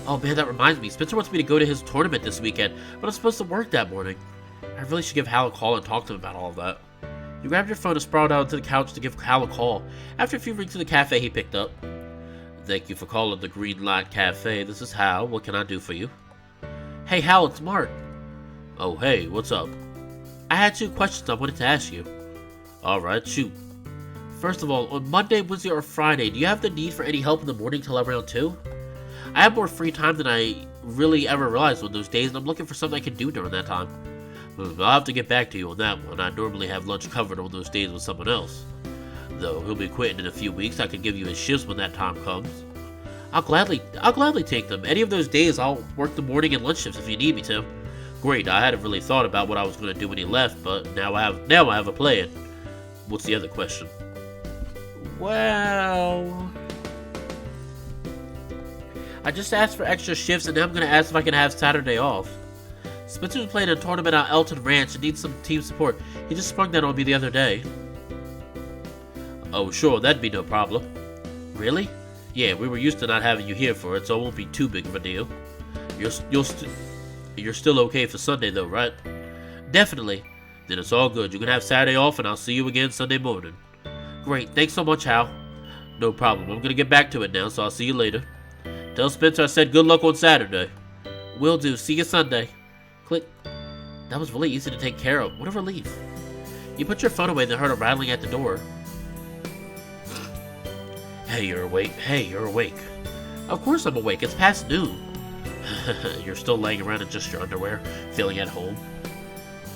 Oh man, that reminds me. Spencer wants me to go to his tournament this weekend, but I'm supposed to work that morning. I really should give Hal a call and talk to him about all of that. You grabbed your phone and sprawled out onto the couch to give Hal a call. After a few rings to the cafe, he picked up. Thank you for calling the Green Light Cafe. This is Hal. What can I do for you? Hey Hal, it's Mark. Oh hey, what's up? I had 2 questions I wanted to ask you. Alright, shoot. First of all, on Monday, Wednesday, or Friday, do you have the need for any help in the morning till around 2? I have more free time than I really ever realized on those days, and I'm looking for something I can do during that time. I'll have to get back to you on that one. I normally have lunch covered on those days with someone else. Though he'll be quitting in a few weeks, I can give you his shifts when that time comes. I'll gladly take them. Any of those days, I'll work the morning and lunch shifts if you need me to. Great, I hadn't really thought about what I was going to do when he left, but now I have a plan. What's the other question? Well, I just asked for extra shifts, and now I'm going to ask if I can have Saturday off. Spencer's playing a tournament at Elton Ranch and needs some team support. He just sprung that on me the other day. Oh, sure, that'd be no problem. Really? Yeah, we were used to not having you here for it, so it won't be too big of a deal. You're still okay for Sunday, though, right? Definitely. Then it's all good. You can have Saturday off, and I'll see you again Sunday morning. Great, thanks so much, Hal. No problem. I'm gonna get back to it now, so I'll see you later. Tell Spencer I said good luck on Saturday. Will do. See you Sunday. Click. That was really easy to take care of. What a relief. You put your phone away and then heard a rattling at the door. Hey, you're awake. Of course I'm awake. It's past noon. You're still laying around in just your underwear, feeling at home.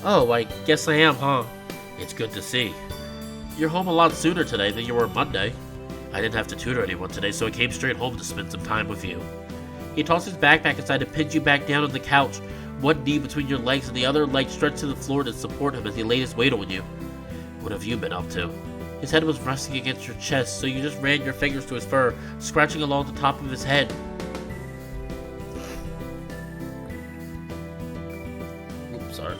Oh, I guess I am, huh? It's good to see. You're home a lot sooner today than you were Monday. I didn't have to tutor anyone today, so I came straight home to spend some time with you. He tossed his backpack aside and pinned you back down on the couch, one knee between your legs and the other leg stretched to the floor to support him as he laid his weight on you. What have you been up to? His head was resting against your chest, so you just ran your fingers through his fur, scratching along the top of his head. Oops, sorry.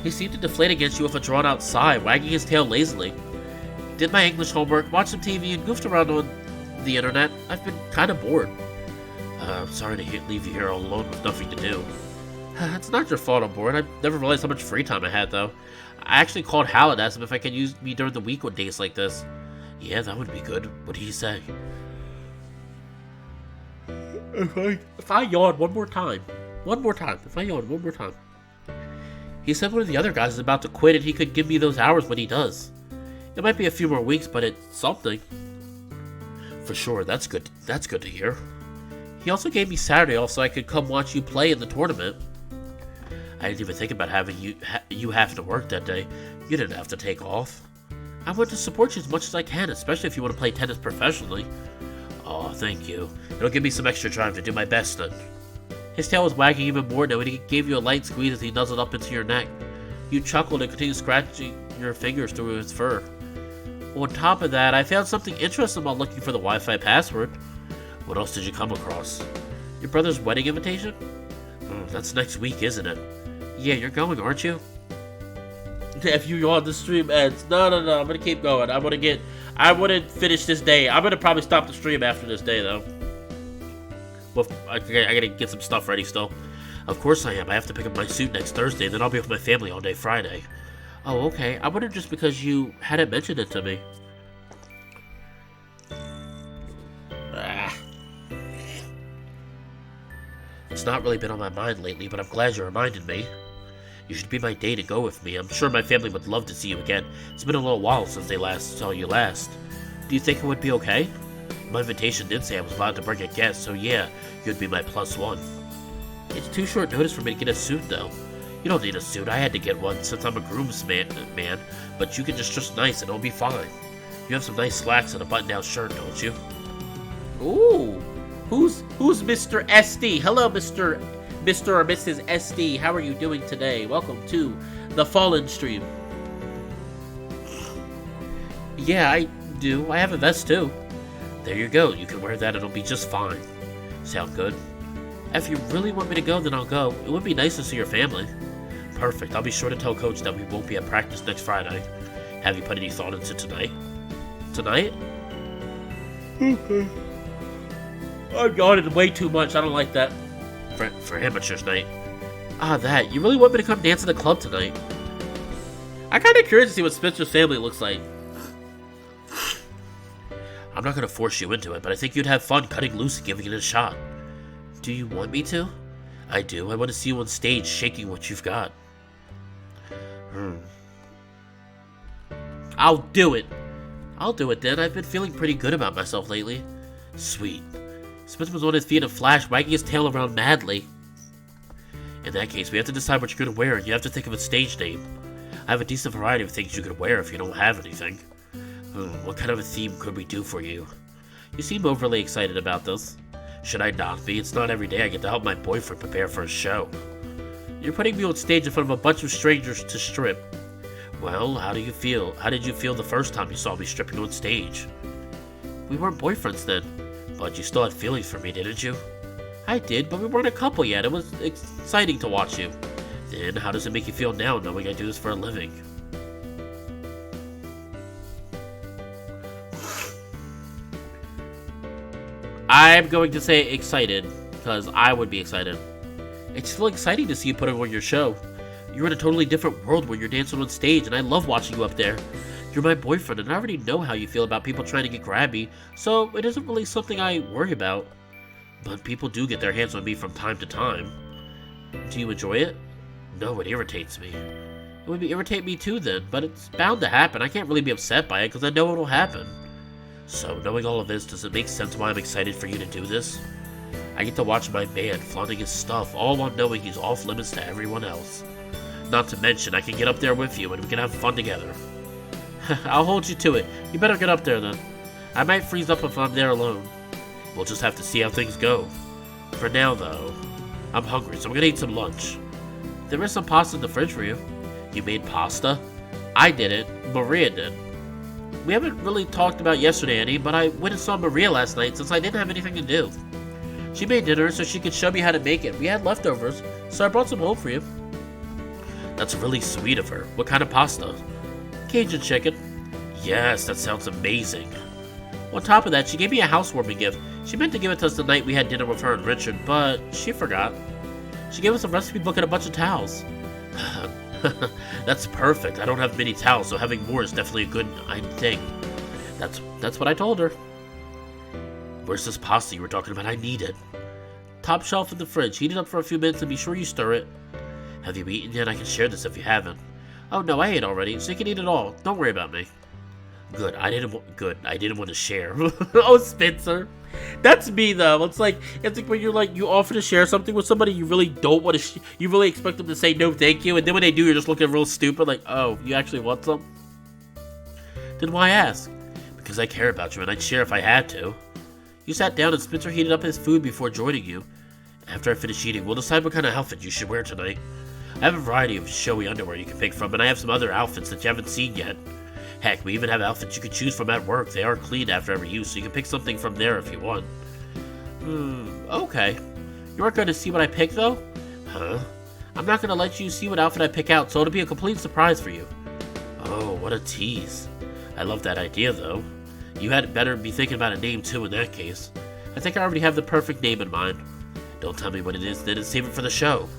He seemed to deflate against you with a drawn-out sigh, wagging his tail lazily. Did my English homework, watched some TV, and goofed around on the internet. I've been kind of bored. I'm sorry to leave you here all alone with nothing to do. It's not your fault I'm bored. I never realized how much free time I had, though. I actually called Hal and asked him if I could use me during the week on days like this. Yeah, that would be good. What did he say? If I yawn one more time. He said one of the other guys is about to quit and he could give me those hours when he does. It might be a few more weeks, but it's something. For sure, that's good to hear. He also gave me Saturday off so I could come watch you play in the tournament. I didn't even think about having you having to work that day. You didn't have to take off. I want to support you as much as I can, especially if you want to play tennis professionally. Oh, thank you. It'll give me some extra drive to do my best then. His tail was wagging even more now, and he gave you a light squeeze as he nuzzled up into your neck. You chuckled and continued scratching your fingers through his fur. On top of that, I found something interesting while looking for the Wi-Fi password. What else did you come across? Your brother's wedding invitation? That's next week, isn't it? Yeah, you're going, aren't you? If you on the stream ends. No, I'm gonna keep going. I want to finish this day. I'm gonna probably stop the stream after this day, though. Well, I gotta get some stuff ready still. Of course I am. I have to pick up my suit next Thursday, then I'll be with my family all day Friday. Oh, okay. I wondered just because you hadn't mentioned it to me. It's not really been on my mind lately, but I'm glad you reminded me. You should be my date and go with me. I'm sure my family would love to see you again. It's been a little while since they saw you last. Do you think it would be okay? My invitation did say I was allowed to bring a guest, so yeah, you'd be my +1. It's too short notice for me to get a suit, though. You don't need a suit. I had to get one since I'm a groomsman, but you can just dress nice and it'll be fine. You have some nice slacks and a button-down shirt, don't you? Ooh, who's Mr. SD? Hello, Mr. Mr. or Mrs. SD, how are you doing today? Welcome to the Fallen stream. Yeah, I do. I have a vest too. There you go. You can wear that and it'll be just fine. Sound good? If you really want me to go, then I'll go. It would be nice to see your family. Perfect. I'll be sure to tell Coach that we won't be at practice next Friday. Have you put any thought into tonight? Tonight? Okay. I've yawning way too much. I don't like that. For amateurs night. Ah, that. You really want me to come dance in the club tonight? I'm kind of curious to see what Spencer's family looks like. I'm not going to force you into it, but I think you'd have fun cutting loose and giving it a shot. Do you want me to? I do. I want to see you on stage shaking what you've got. I'll do it. I'll do it then. I've been feeling pretty good about myself lately. Sweet. Spencer was on his feet in a flash, wagging his tail around madly. In that case, we have to decide what you're going to wear, and you have to think of a stage name. I have a decent variety of things you could wear if you don't have anything. What kind of a theme could we do for you? You seem overly excited about this. Should I not be? It's not every day I get to help my boyfriend prepare for a show. You're putting me on stage in front of a bunch of strangers to strip. Well, how do you feel? How did you feel the first time you saw me stripping on stage? We weren't boyfriends then, but you still had feelings for me, didn't you? I did, but we weren't a couple yet. It was exciting to watch you. Then, how does it make you feel now, knowing I do this for a living? I'm going to say excited, because I would be excited. It's still exciting to see you put on your show. You're in a totally different world where you're dancing on stage, and I love watching you up there. You're my boyfriend, and I already know how you feel about people trying to get grabby, so it isn't really something I worry about. But people do get their hands on me from time to time. Do you enjoy it? No, it irritates me. It would irritate me too then, but it's bound to happen. I can't really be upset by it, because I know it'll happen. So, knowing all of this, does it make sense why I'm excited for you to do this? I get to watch my man flaunting his stuff, all while knowing he's off limits to everyone else. Not to mention, I can get up there with you and we can have fun together. I'll hold you to it. You better get up there then. I might freeze up if I'm there alone. We'll just have to see how things go. For now, though, I'm hungry, so I'm gonna eat some lunch. There is some pasta in the fridge for you. You made pasta? I didn't. Maria did. We haven't really talked about yesterday any, but I went and saw Maria last night since I didn't have anything to do. She made dinner so she could show me how to make it. We had leftovers, so I brought some home for you. That's really sweet of her. What kind of pasta? Cajun chicken. Yes, that sounds amazing. On top of that, she gave me a housewarming gift. She meant to give it to us the night we had dinner with her and Richard, but she forgot. She gave us a recipe book and a bunch of towels. That's perfect. I don't have many towels, so having more is definitely a good thing. That's what I told her. Where's this pasta you were talking about? I need it. Top shelf in the fridge. Heat it up for a few minutes and be sure you stir it. Have you eaten yet? I can share this if you haven't. Oh no, I ate already, so you can eat it all. Don't worry about me. Good. I didn't want to share. Oh, Spencer. That's me though. It's like when you offer to share something with somebody you really don't want to. You really expect them to say no, thank you, and then when they do, you're just looking real stupid. Like, oh, you actually want some? Then why ask? Because I care about you, and I'd share if I had to. You sat down, and Spencer heated up his food before joining you. After I finish eating, we'll decide what kind of outfit you should wear tonight. I have a variety of showy underwear you can pick from, and I have some other outfits that you haven't seen yet. Heck, we even have outfits you can choose from at work. They are cleaned after every use, so you can pick something from there if you want. Okay. You aren't going to see what I pick, though? Huh? I'm not going to let you see what outfit I pick out, so it'll be a complete surprise for you. Oh, what a tease. I love that idea, though. You had better be thinking about a name, too, in that case. I think I already have the perfect name in mind. Don't tell me what it is, then, and save it for the show.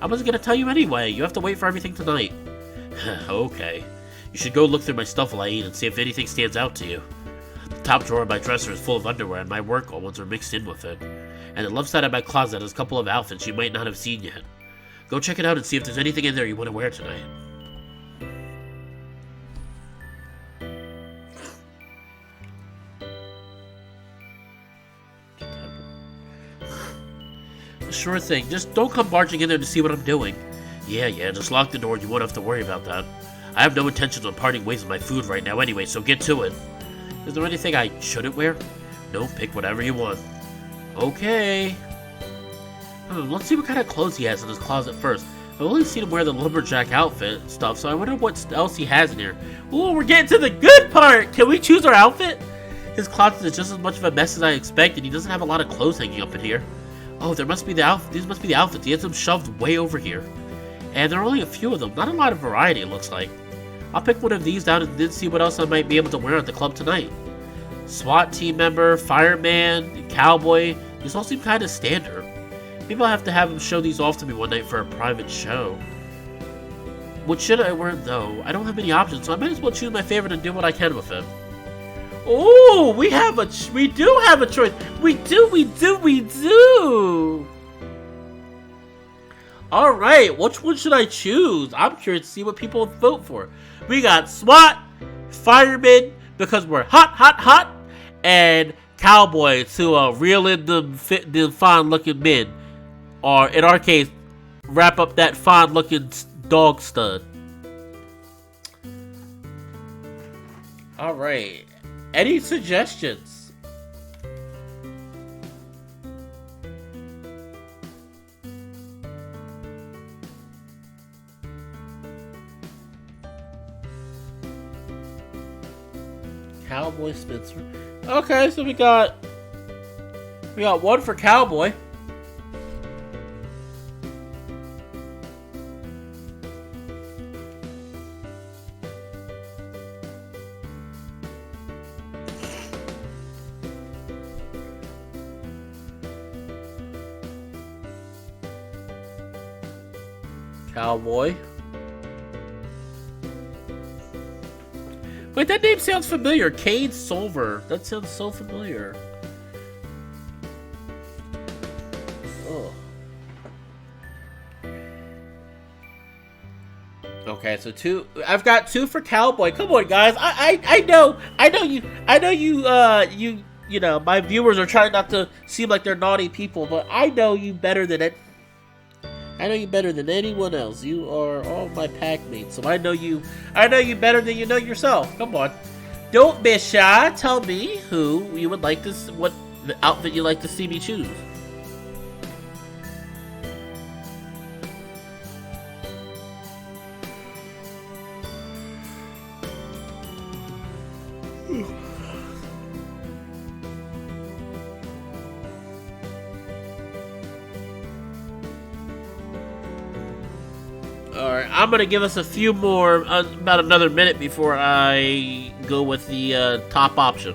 I wasn't going to tell you anyway. You have to wait for everything tonight. Okay. You should go look through my stuff while I eat and see if anything stands out to you. The top drawer of my dresser is full of underwear and my work ones are mixed in with it. And the left side of my closet has a couple of outfits you might not have seen yet. Go check it out and see if there's anything in there you want to wear tonight. Sure thing. Just don't come barging in there to see what I'm doing. Yeah, just lock the door and you won't have to worry about that. I have no intentions on parting ways with my food right now anyway, so get to it. Is there anything I shouldn't wear? No, pick whatever you want. Okay. Let's see what kind of clothes he has in his closet first. I've only seen him wear the lumberjack outfit and stuff, so I wonder what else he has in here. Ooh, we're getting to the good part! Can we choose our outfit? His closet is just as much of a mess as I expected. He doesn't have a lot of clothes hanging up in here. Oh, there must be the outfit. These must be the outfits. He has them shoved way over here. And there are only a few of them. Not a lot of variety, it looks like. I'll pick one of these down and then see what else I might be able to wear at the club tonight. SWAT team member, fireman, cowboy. These all seem kind of standard. Maybe I'll have to have him show these off to me one night for a private show. What should I wear, though? I don't have many options, so I might as well choose my favorite and do what I can with it. Oh, we do have a choice. We do. All right, which one should I choose? I'm curious to see what people vote for. We got SWAT, fireman, because we're hot, and cowboy to reel in the fine-looking men. Or, in our case, wrap up that fine-looking dog stud. Alright. Any suggestions? Cowboy Spencer. Okay, so we got one for cowboy. Cowboy. Wait, that name sounds familiar. Cade Solver. That sounds so familiar. Oh. Okay, so two. I've got two for cowboy. Come on, guys. I know you know, my viewers are trying not to seem like they're naughty people, but I know you better than it. I know you better than anyone else. You are all my pack mates, so I know you better than you know yourself. Come on. Don't be shy. Tell me who you would like to, what the outfit you'd like to see me choose. Alright, I'm gonna give us a few more, about another minute before I go with the top option.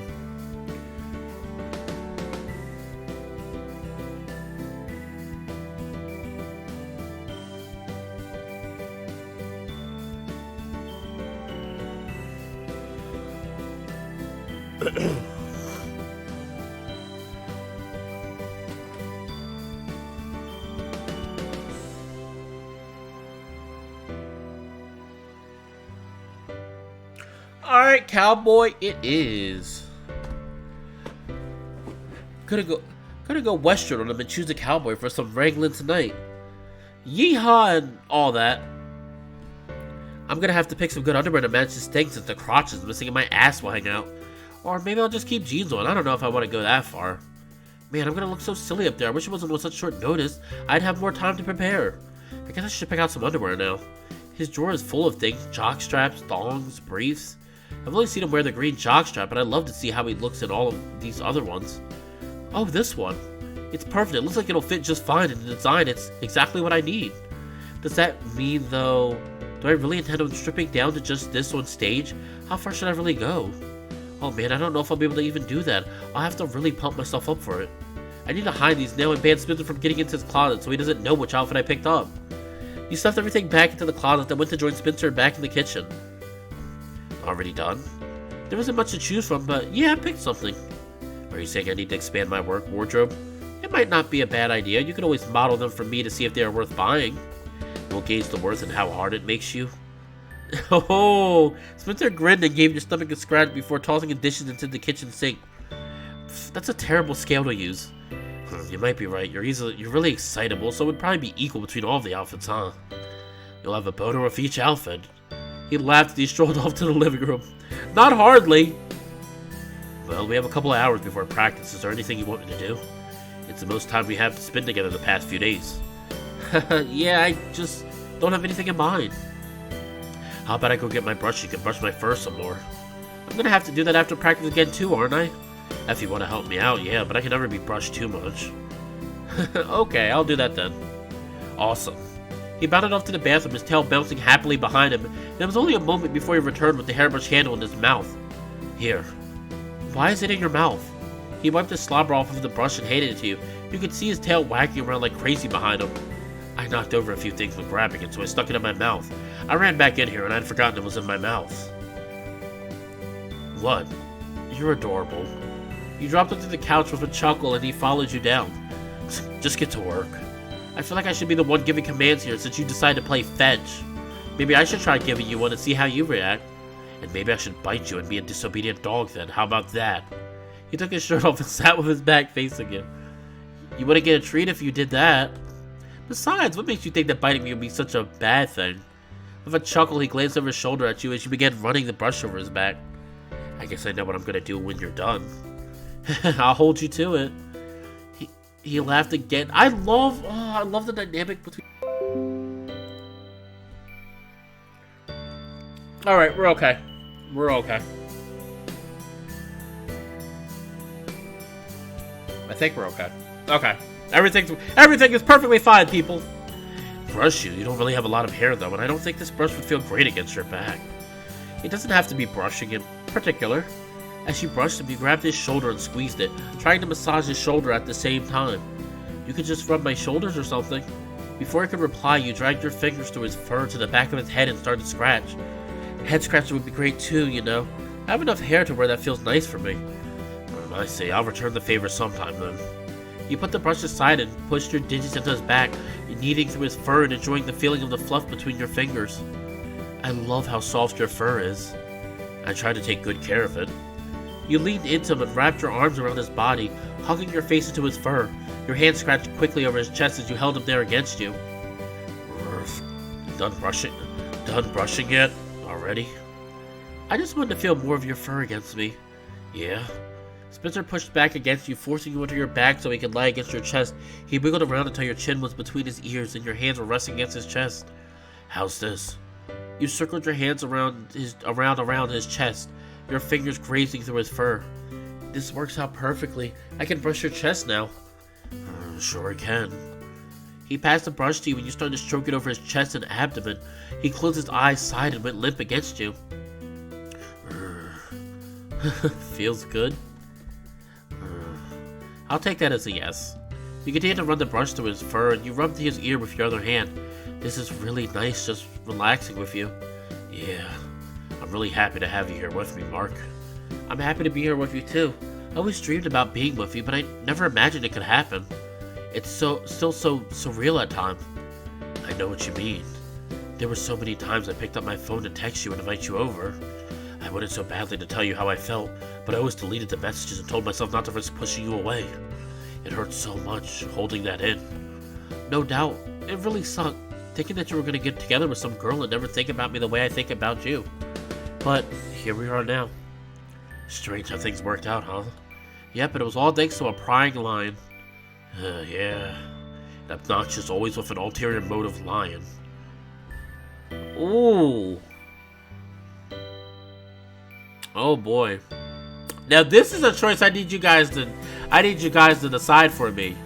Alright, cowboy, it is. Gonna go western on them and choose a cowboy for some wrangling tonight. Yeehaw and all that. I'm gonna have to pick some good underwear to match this thing since the crotch is missing and my ass will hang out. Or maybe I'll just keep jeans on. I don't know if I want to go that far. Man, I'm gonna look so silly up there. I wish it wasn't on such short notice. I'd have more time to prepare. I guess I should pick out some underwear now. His drawer is full of things. Jock straps, thongs, briefs. I've only seen him wear the green jockstrap, but I'd love to see how he looks in all of these other ones. Oh, this one. It's perfect. It looks like it'll fit just fine in the design. It's exactly what I need. Does that mean, though, do I really intend on stripping down to just this on stage? How far should I really go? Oh man, I don't know if I'll be able to even do that. I'll have to really pump myself up for it. I need to hide these now and ban Spencer from getting into his closet so he doesn't know which outfit I picked up. He stuffed everything back into the closet, then went to join Spencer back in the kitchen. Already done? There wasn't much to choose from, but yeah, I picked something. Are you saying I need to expand my wardrobe? It might not be a bad idea. You can always model them for me to see if they are worth buying. We'll gauge the worth and how hard it makes you. Oh, Spencer grinned and gave your stomach a scratch before tossing the dishes into the kitchen sink. That's a terrible scale to use. You might be right. You're really excitable, so it would probably be equal between all of the outfits, huh? You'll have a photo of each outfit. He laughed as he strolled off to the living room. Not hardly. Well, we have a couple of hours before practice. Is there anything you want me to do? It's the most time we have to spend together the past few days. Yeah, I just don't have anything in mind. How about I go get my brush? You can brush my fur some more. I'm gonna have to do that after practice again too, aren't I? If you want to help me out, yeah, but I can never be brushed too much. Okay, I'll do that then. Awesome. He bounded off to the bathroom, his tail bouncing happily behind him, and it was only a moment before he returned with the hairbrush handle in his mouth. Here. Why is it in your mouth? He wiped the slobber off of the brush and handed it to you. You could see his tail wagging around like crazy behind him. I knocked over a few things when grabbing it, so I stuck it in my mouth. I ran back in here and I'd forgotten it was in my mouth. What? You're adorable. You dropped onto the couch with a chuckle and he followed you down. Just get to work. I feel like I should be the one giving commands here since you decided to play fetch. Maybe I should try giving you one and see how you react. And maybe I should bite you and be a disobedient dog then. How about that? He took his shirt off and sat with his back facing you. You wouldn't get a treat if you did that. Besides, what makes you think that biting me would be such a bad thing? With a chuckle, he glanced over his shoulder at you as you began running the brush over his back. I guess I know what I'm gonna do when you're done. I'll hold you to it. He laughed again. I love the dynamic between... Alright, we're okay. We're okay. I think we're okay. Okay. Everything is perfectly fine, people. Brush you. You don't really have a lot of hair, though, and I don't think this brush would feel great against your back. It doesn't have to be brushing in particular. As you brushed him, you grabbed his shoulder and squeezed it, trying to massage his shoulder at the same time. You could just rub my shoulders or something. Before he could reply, you dragged your fingers through his fur to the back of his head and started to scratch. Head scratching would be great too, you know. I have enough hair to where that feels nice for me. I see, I'll return the favor sometime then. You put the brush aside and pushed your digits into his back, kneading through his fur and enjoying the feeling of the fluff between your fingers. I love how soft your fur is. I tried to take good care of it. You leaned into him and wrapped your arms around his body, hugging your face into his fur. Your hand scratched quickly over his chest as you held him there against you. Done brushing yet? Already? I just wanted to feel more of your fur against me. Yeah? Spencer pushed back against you, forcing you into your back so he could lie against your chest. He wiggled around until your chin was between his ears and your hands were resting against his chest. How's this? You circled your hands around his chest, your fingers grazing through his fur. This works out perfectly. I can brush your chest now. Sure I can. He passed the brush to you and you started to stroke it over his chest and abdomen. He closed his eyes, sighed, and went limp against you. Feels good? I'll take that as a yes. You continued to run the brush through his fur and you rubbed his ear with your other hand. This is really nice, just relaxing with you. Yeah, I'm really happy to have you here with me, Mark. I'm happy to be here with you too. I always dreamed about being with you, but I never imagined it could happen. It's still so surreal at times. I know what you mean. There were so many times I picked up my phone to text you and invite you over. I wanted so badly to tell you how I felt, but I always deleted the messages and told myself not to risk pushing you away. It hurt so much, holding that in. No doubt, it really sucked, thinking that you were going to get together with some girl and never think about me the way I think about you. But here we are now. Strange how things worked out, huh? Yep, but it was all thanks to a prying lion. Yeah. Obnoxious, always with an ulterior motive lion. Ooh. Oh boy. Now this is a choice I need you guys to decide for me.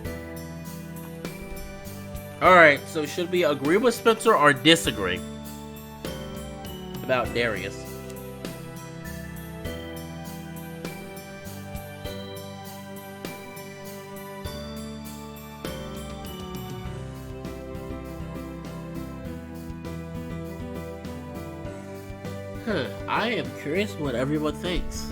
Alright, so should we agree with Spencer or disagree about Darius? I am curious what everyone thinks.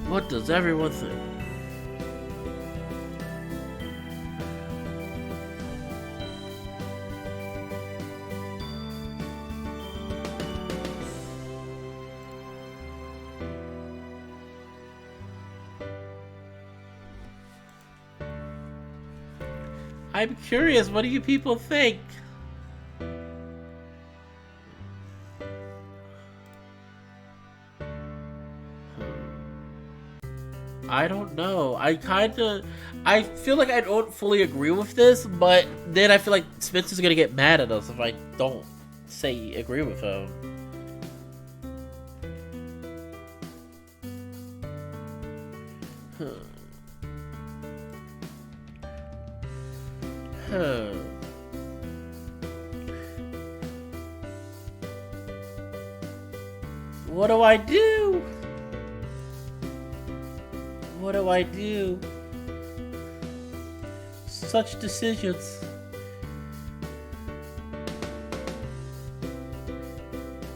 What does everyone think? I'm curious, what do you people think? I don't know. I feel like I don't fully agree with this, but then I feel like Spencer's gonna get mad at us if I don't say agree with him. What do I do? What do I do? Such decisions.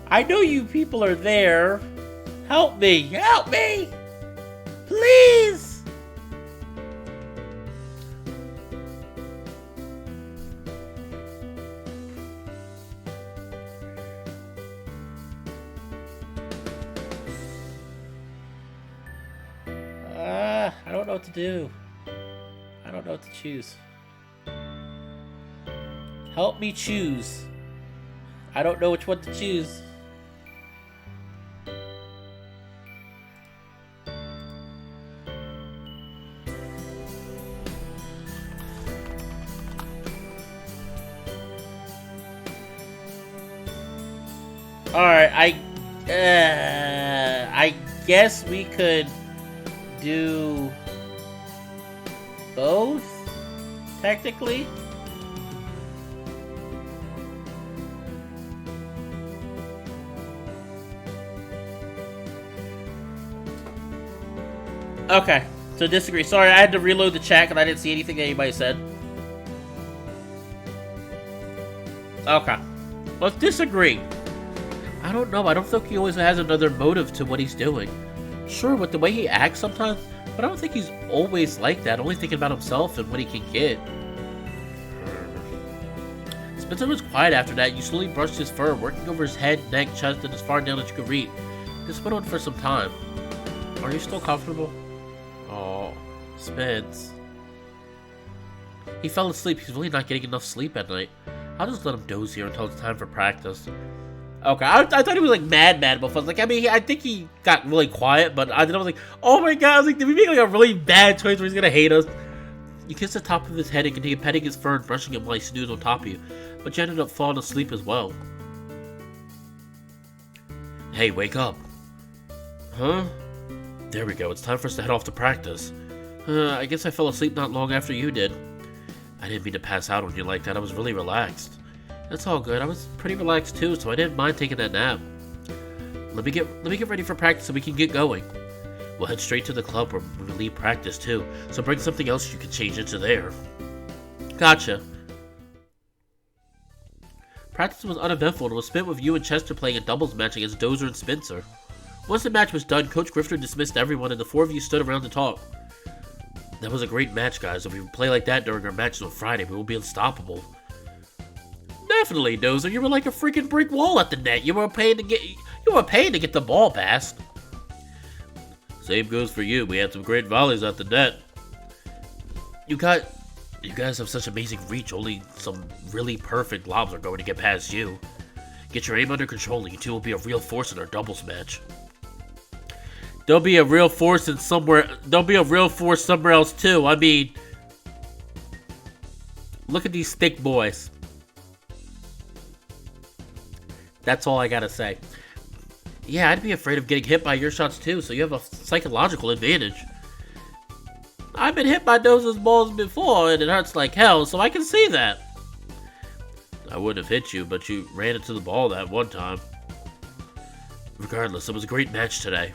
I know you people are there. Help me! Help me! Please! I don't know what to do. I don't know what to choose. Help me choose. I don't know which one to choose. Alright, I guess we could do both, technically. Okay, so disagree. Sorry, I had to reload the chat because I didn't see anything that anybody said. Okay, let's disagree. I don't know. I don't think he always has another motive to what he's doing. Sure, with the way he acts sometimes, but I don't think he's always like that, only thinking about himself and what he can get. Spencer was quiet after that. You slowly brushed his fur, working over his head, neck, chest, and as far down as you could reach. This went on for some time. Are you still comfortable? Oh, Spence. He fell asleep. He's really not getting enough sleep at night. I'll just let him doze here until it's time for practice. Okay, I thought he was like mad before. Like, I mean, I think he got really quiet, but I was like, oh my god, I was like, did we make like a really bad choice where he's gonna hate us? You kissed the top of his head and continued petting his fur and brushing him while he snoozed on top of you, but you ended up falling asleep as well. Hey, wake up. Huh? There we go, it's time for us to head off to practice. I guess I fell asleep not long after you did. I didn't mean to pass out on you like that, I was really relaxed. That's all good. I was pretty relaxed too, so I didn't mind taking that nap. Let me get ready for practice so we can get going. We'll head straight to the club where we leave practice too, so bring something else you can change into there. Gotcha. Practice was uneventful and was spent with you and Chester playing a doubles match against Dozer and Spencer. Once the match was done, Coach Grifter dismissed everyone and the four of you stood around to talk. That was a great match, guys. If we play like that during our matches on Friday, we will be unstoppable. Definitely, Dozer. You were like a freaking brick wall at the net. You were paying to get the ball passed. Same goes for you. We had some great volleys at the net. You guys have such amazing reach. Only some really perfect lobs are going to get past you. Get your aim under control, and you two will be a real force in our doubles match. There'll be a real force somewhere else too. I mean, look at these thick boys. That's all I gotta say. Yeah, I'd be afraid of getting hit by your shots too, so you have a psychological advantage. I've been hit by Dozer's balls before, and it hurts like hell, so I can see that. I wouldn't have hit you, but you ran into the ball that one time. Regardless, it was a great match today.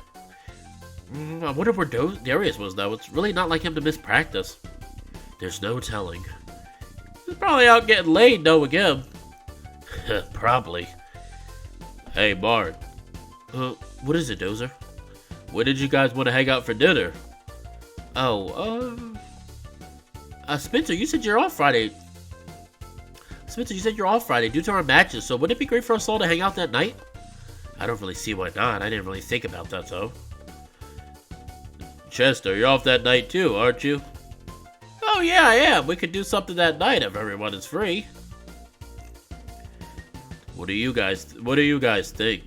I wonder where Darius was, though. It's really not like him to miss practice. There's no telling. He's probably out getting laid, though, again. Probably. Hey, Bart. What is it, Dozer? When did you guys want to hang out for dinner? Spencer, you said you're off Friday. Due to our matches, so wouldn't it be great for us all to hang out that night? I don't really see why not. I didn't really think about that, though. Chester, you're off that night too, aren't you? Oh Oh yeah, I am. We could do something that night if everyone is free. What do you guys think?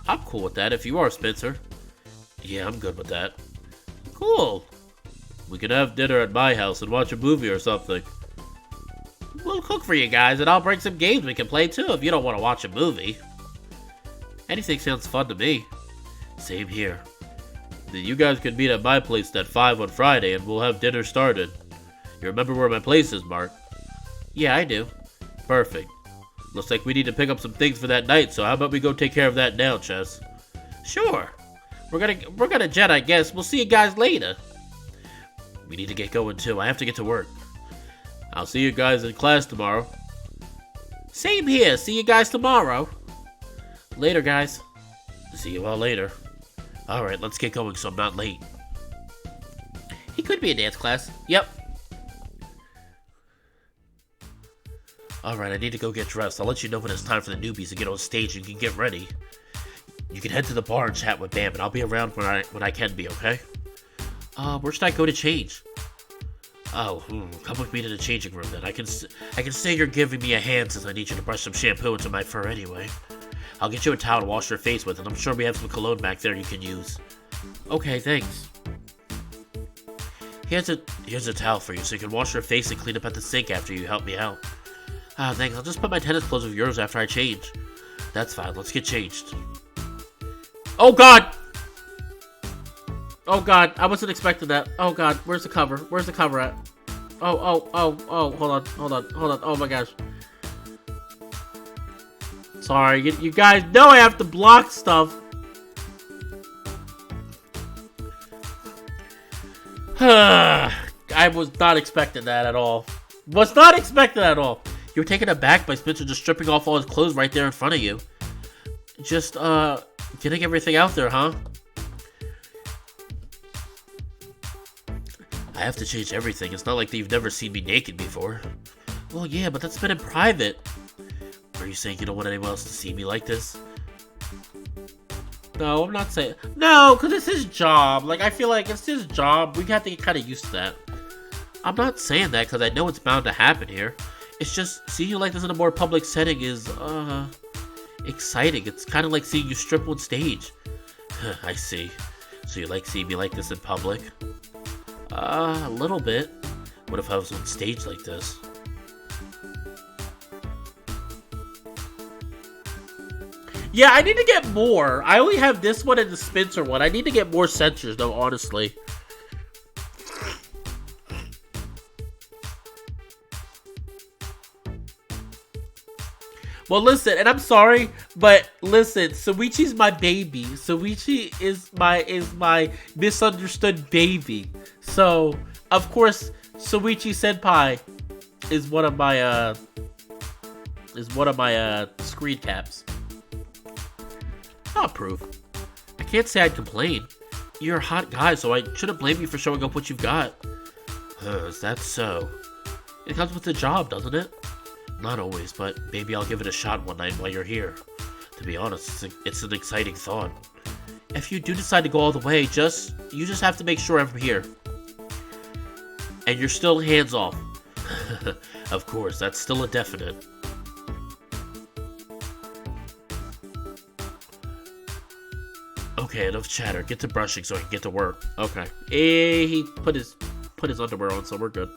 I'm cool with that if you are, Spencer. Yeah, I'm good with that. Cool. We can have dinner at my house and watch a movie or something. We'll cook for you guys and I'll bring some games we can play too if you don't want to watch a movie. Anything sounds fun to me. Same here. Then you guys can meet at my place at 5 on Friday and we'll have dinner started. You remember where my place is, Mark? Yeah, I do. Perfect. Looks like we need to pick up some things for that night, so how about we go take care of that now, Chess? Sure. We're gonna jet, I guess. We'll see you guys later. We need to get going too. I have to get to work. I'll see you guys in class tomorrow. Same here. See you guys tomorrow. Later, guys. See you all later. Alright, let's get going so I'm not late. He could be in dance class. Yep. Alright, I need to go get dressed. I'll let you know when it's time for the newbies to get on stage and you can get ready. You can head to the bar and chat with Bam, and I'll be around when I can be, okay? Where should I go to change? Oh, come with me to the changing room then. I can say you're giving me a hand since I need you to brush some shampoo into my fur anyway. I'll get you a towel to wash your face with, and I'm sure we have some cologne back there you can use. Okay, thanks. Here's a towel for you so you can wash your face and clean up at the sink after you help me out. Ah, thanks. I'll just put my tennis clothes with yours after I change. That's fine. Let's get changed. Oh, God! Oh, God. I wasn't expecting that. Oh, God. Where's the cover? Where's the cover at? Oh. Hold on. Oh, my gosh. Sorry. You guys know I have to block stuff. I was not expecting that at all. Was not expecting that at all. You were taken aback by Spencer just stripping off all his clothes right there in front of you. Just, getting everything out there, huh? I have to change everything. It's not like you've never seen me naked before. Well, yeah, but that's been in private. Are you saying you don't want anyone else to see me like this? No, I'm not saying... No, because it's his job. Like, I feel like it's his job. We have to get kind of used to that. I'm not saying that because I know it's bound to happen here. It's just, seeing you like this in a more public setting is, exciting. It's kind of like seeing you strip on stage. I see. So you like seeing me like this in public? A little bit. What if I was on stage like this? Yeah, I need to get more. I only have this one and the Spencer one. I need to get more censors, though, honestly. Well, listen, and I'm sorry, but listen, Soichi's my baby. Soichi is my misunderstood baby. So, of course, Soichi Senpai is one of my screen caps. I'll approve. I can't say I'd complain. You're a hot guy, so I shouldn't blame you for showing up what you've got. Is that so? It comes with the job, doesn't it? Not always, but maybe I'll give it a shot one night while you're here. To be honest, it's an exciting thought. If you do decide to go all the way, you just have to make sure I'm here. And you're still hands off. Of course, that's still a definite. Okay, enough chatter. Get to brushing so I can get to work. Okay. He put his underwear on, so we're good.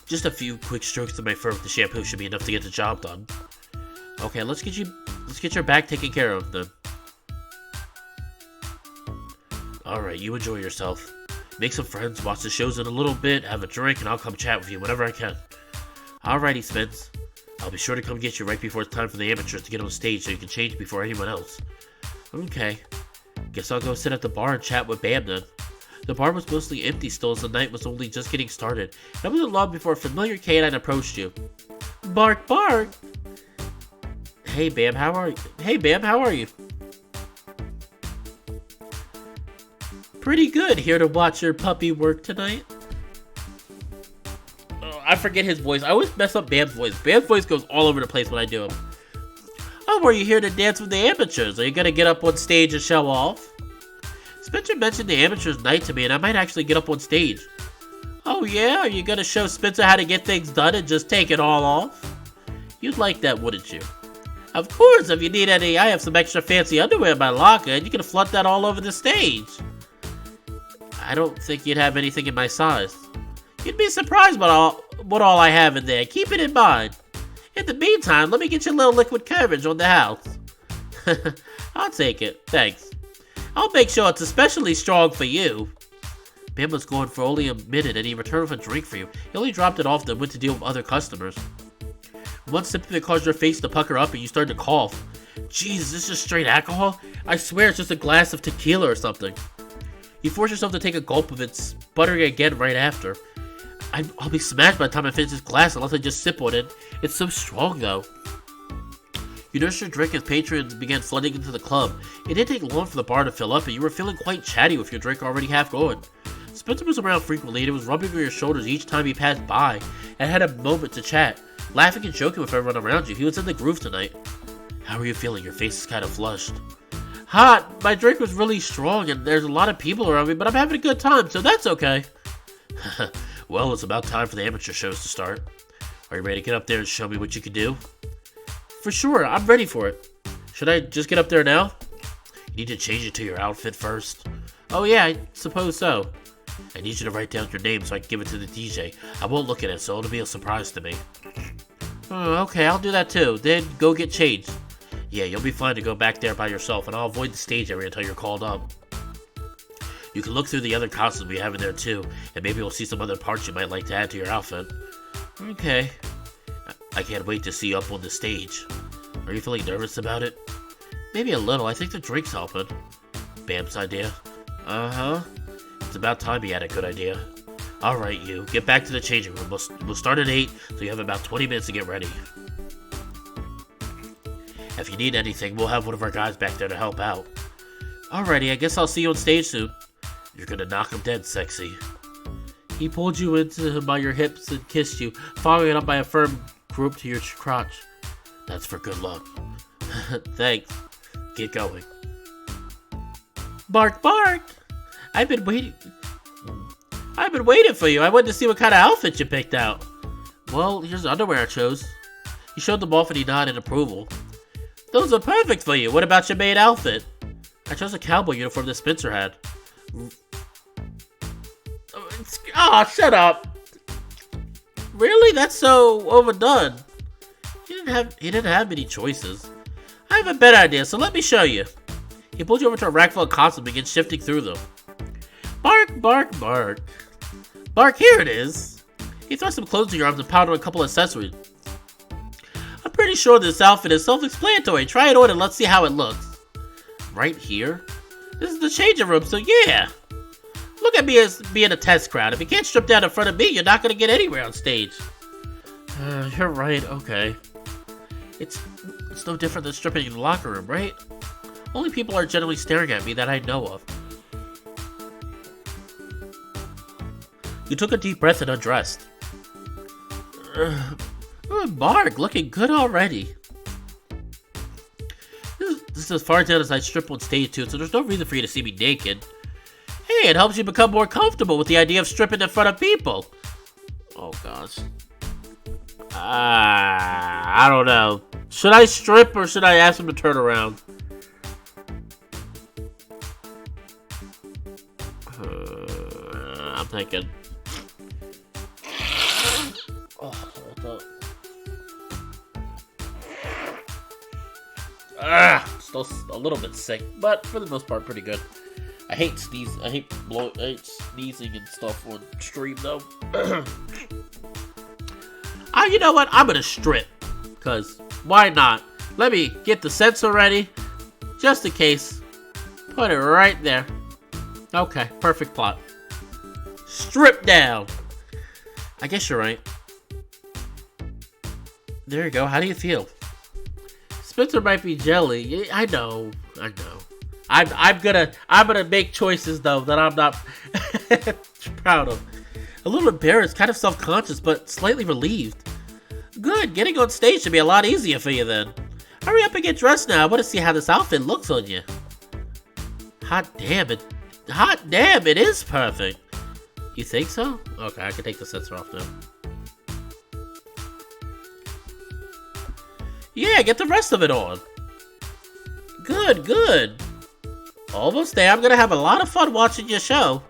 Just a few quick strokes to my fur with the shampoo should be enough to get the job done. Okay, let's get your bag taken care of then. Alright, you enjoy yourself. Make some friends, watch the shows in a little bit, have a drink, and I'll come chat with you whenever I can. Alrighty, Spence. I'll be sure to come get you right before it's time for the amateurs to get on stage so you can change before anyone else. Okay. Guess I'll go sit at the bar and chat with Bam then. The bar was mostly empty still as the night was only just getting started. It wasn't long before a familiar canine approached you. Bark, bark! Hey Bam, how are you? Pretty good. Here to watch your puppy work tonight? Oh, I forget his voice. I always mess up Bam's voice. Bam's voice goes all over the place when I do him. Oh, were you here to dance with the amateurs? Are you gonna get up on stage and show off? Spencer mentioned the amateur's night to me, and I might actually get up on stage. Oh yeah? Are you gonna show Spencer how to get things done and just take it all off? You'd like that, wouldn't you? Of course, if you need any, I have some extra fancy underwear in my locker, and you can flood that all over the stage. I don't think you'd have anything in my size. You'd be surprised what all I have in there. Keep it in mind. In the meantime, let me get you a little liquid courage on the house. I'll take it, thanks. I'll make sure it's especially strong for you. Ben was gone for only a minute and he returned with a drink for you. He only dropped it off then went to deal with other customers. One sip of it caused your face to pucker up and you started to cough. Jeez, is this just straight alcohol? I swear it's just a glass of tequila or something. You force yourself to take a gulp of it, sputtering again right after. I'll be smashed by the time I finish this glass unless I just sip on it. It's so strong though. You nursed your drink as patrons began flooding into the club. It didn't take long for the bar to fill up and you were feeling quite chatty with your drink already half gone. Spencer was around frequently and it was rubbing on your shoulders each time he passed by and had a moment to chat, laughing and joking with everyone around you. He was in the groove tonight. How are you feeling? Your face is kind of flushed. Hot! My drink was really strong and there's a lot of people around me, but I'm having a good time, so that's okay. Well, it's about time for the amateur shows to start. Are you ready to get up there and show me what you can do? For sure, I'm ready for it. Should I just get up there now? You need to change it to your outfit first. Oh yeah, I suppose so. I need you to write down your name so I can give it to the DJ. I won't look at it, so it'll be a surprise to me. Oh, okay, I'll do that too. Then go get changed. Yeah, you'll be fine to go back there by yourself, and I'll avoid the stage area until you're called up. You can look through the other costumes we have in there too, and maybe we'll see some other parts you might like to add to your outfit. Okay. I can't wait to see you up on the stage. Are you feeling nervous about it? Maybe a little. I think the drink's helping. Bam's idea. Uh-huh. It's about time he had a good idea. Alright, you. Get back to the changing room. We'll start at 8, so you have about 20 minutes to get ready. If you need anything, we'll have one of our guys back there to help out. Alrighty, I guess I'll see you on stage soon. You're gonna knock him dead, sexy. He pulled you into him by your hips and kissed you, following it up by a firm grip to your crotch. That's for good luck. Thanks. Get going. Bark, bark! I've been waiting for you. I wanted to see what kind of outfit you picked out. Well, here's the underwear I chose. He showed them off and he nodded in approval. Those are perfect for you. What about your maid outfit? I chose a cowboy uniform that Spencer had. Oh, shut up. Really? That's so overdone. He didn't have many choices. I have a better idea, so let me show you. He pulled you over to a rack full of costumes and began shifting through them. Bark, bark, bark. Bark, here it is. He thrust some clothes in your arms and piled on a couple of accessories. I'm pretty sure this outfit is self-explanatory. Try it on and let's see how it looks. Right here? This is the changing room, so yeah. Look at me as being a test crowd. If you can't strip down in front of me, you're not going to get anywhere on stage. You're right, okay. It's no different than stripping in the locker room, right? Only people are generally staring at me that I know of. You took a deep breath and undressed. Mark, looking good already. This is as far down as I strip on stage too, so there's no reason for you to see me naked. Hey, it helps you become more comfortable with the idea of stripping in front of people. Oh gosh. I don't know. Should I strip or should I ask him to turn around? I'm thinking. Still a little bit sick, but for the most part, pretty good. I hate sneezing and stuff on stream though. You know what? I'm gonna strip, cause why not? Let me get the sensor ready, just in case. Put it right there. Okay, perfect plot. Strip down. I guess you're right. There you go. How do you feel? Spencer might be jelly. I know. I'm gonna make choices though that I'm not proud of. A little embarrassed, kind of self-conscious, but slightly relieved. Good. Getting on stage should be a lot easier for you then. Hurry up and get dressed now. I want to see how this outfit looks on you. Hot damn it. hot damn, it is perfect. You think so? Okay, I can take the sensor off now. Yeah, get the rest of it on. Good, good. Almost there. I'm gonna have a lot of fun watching your show.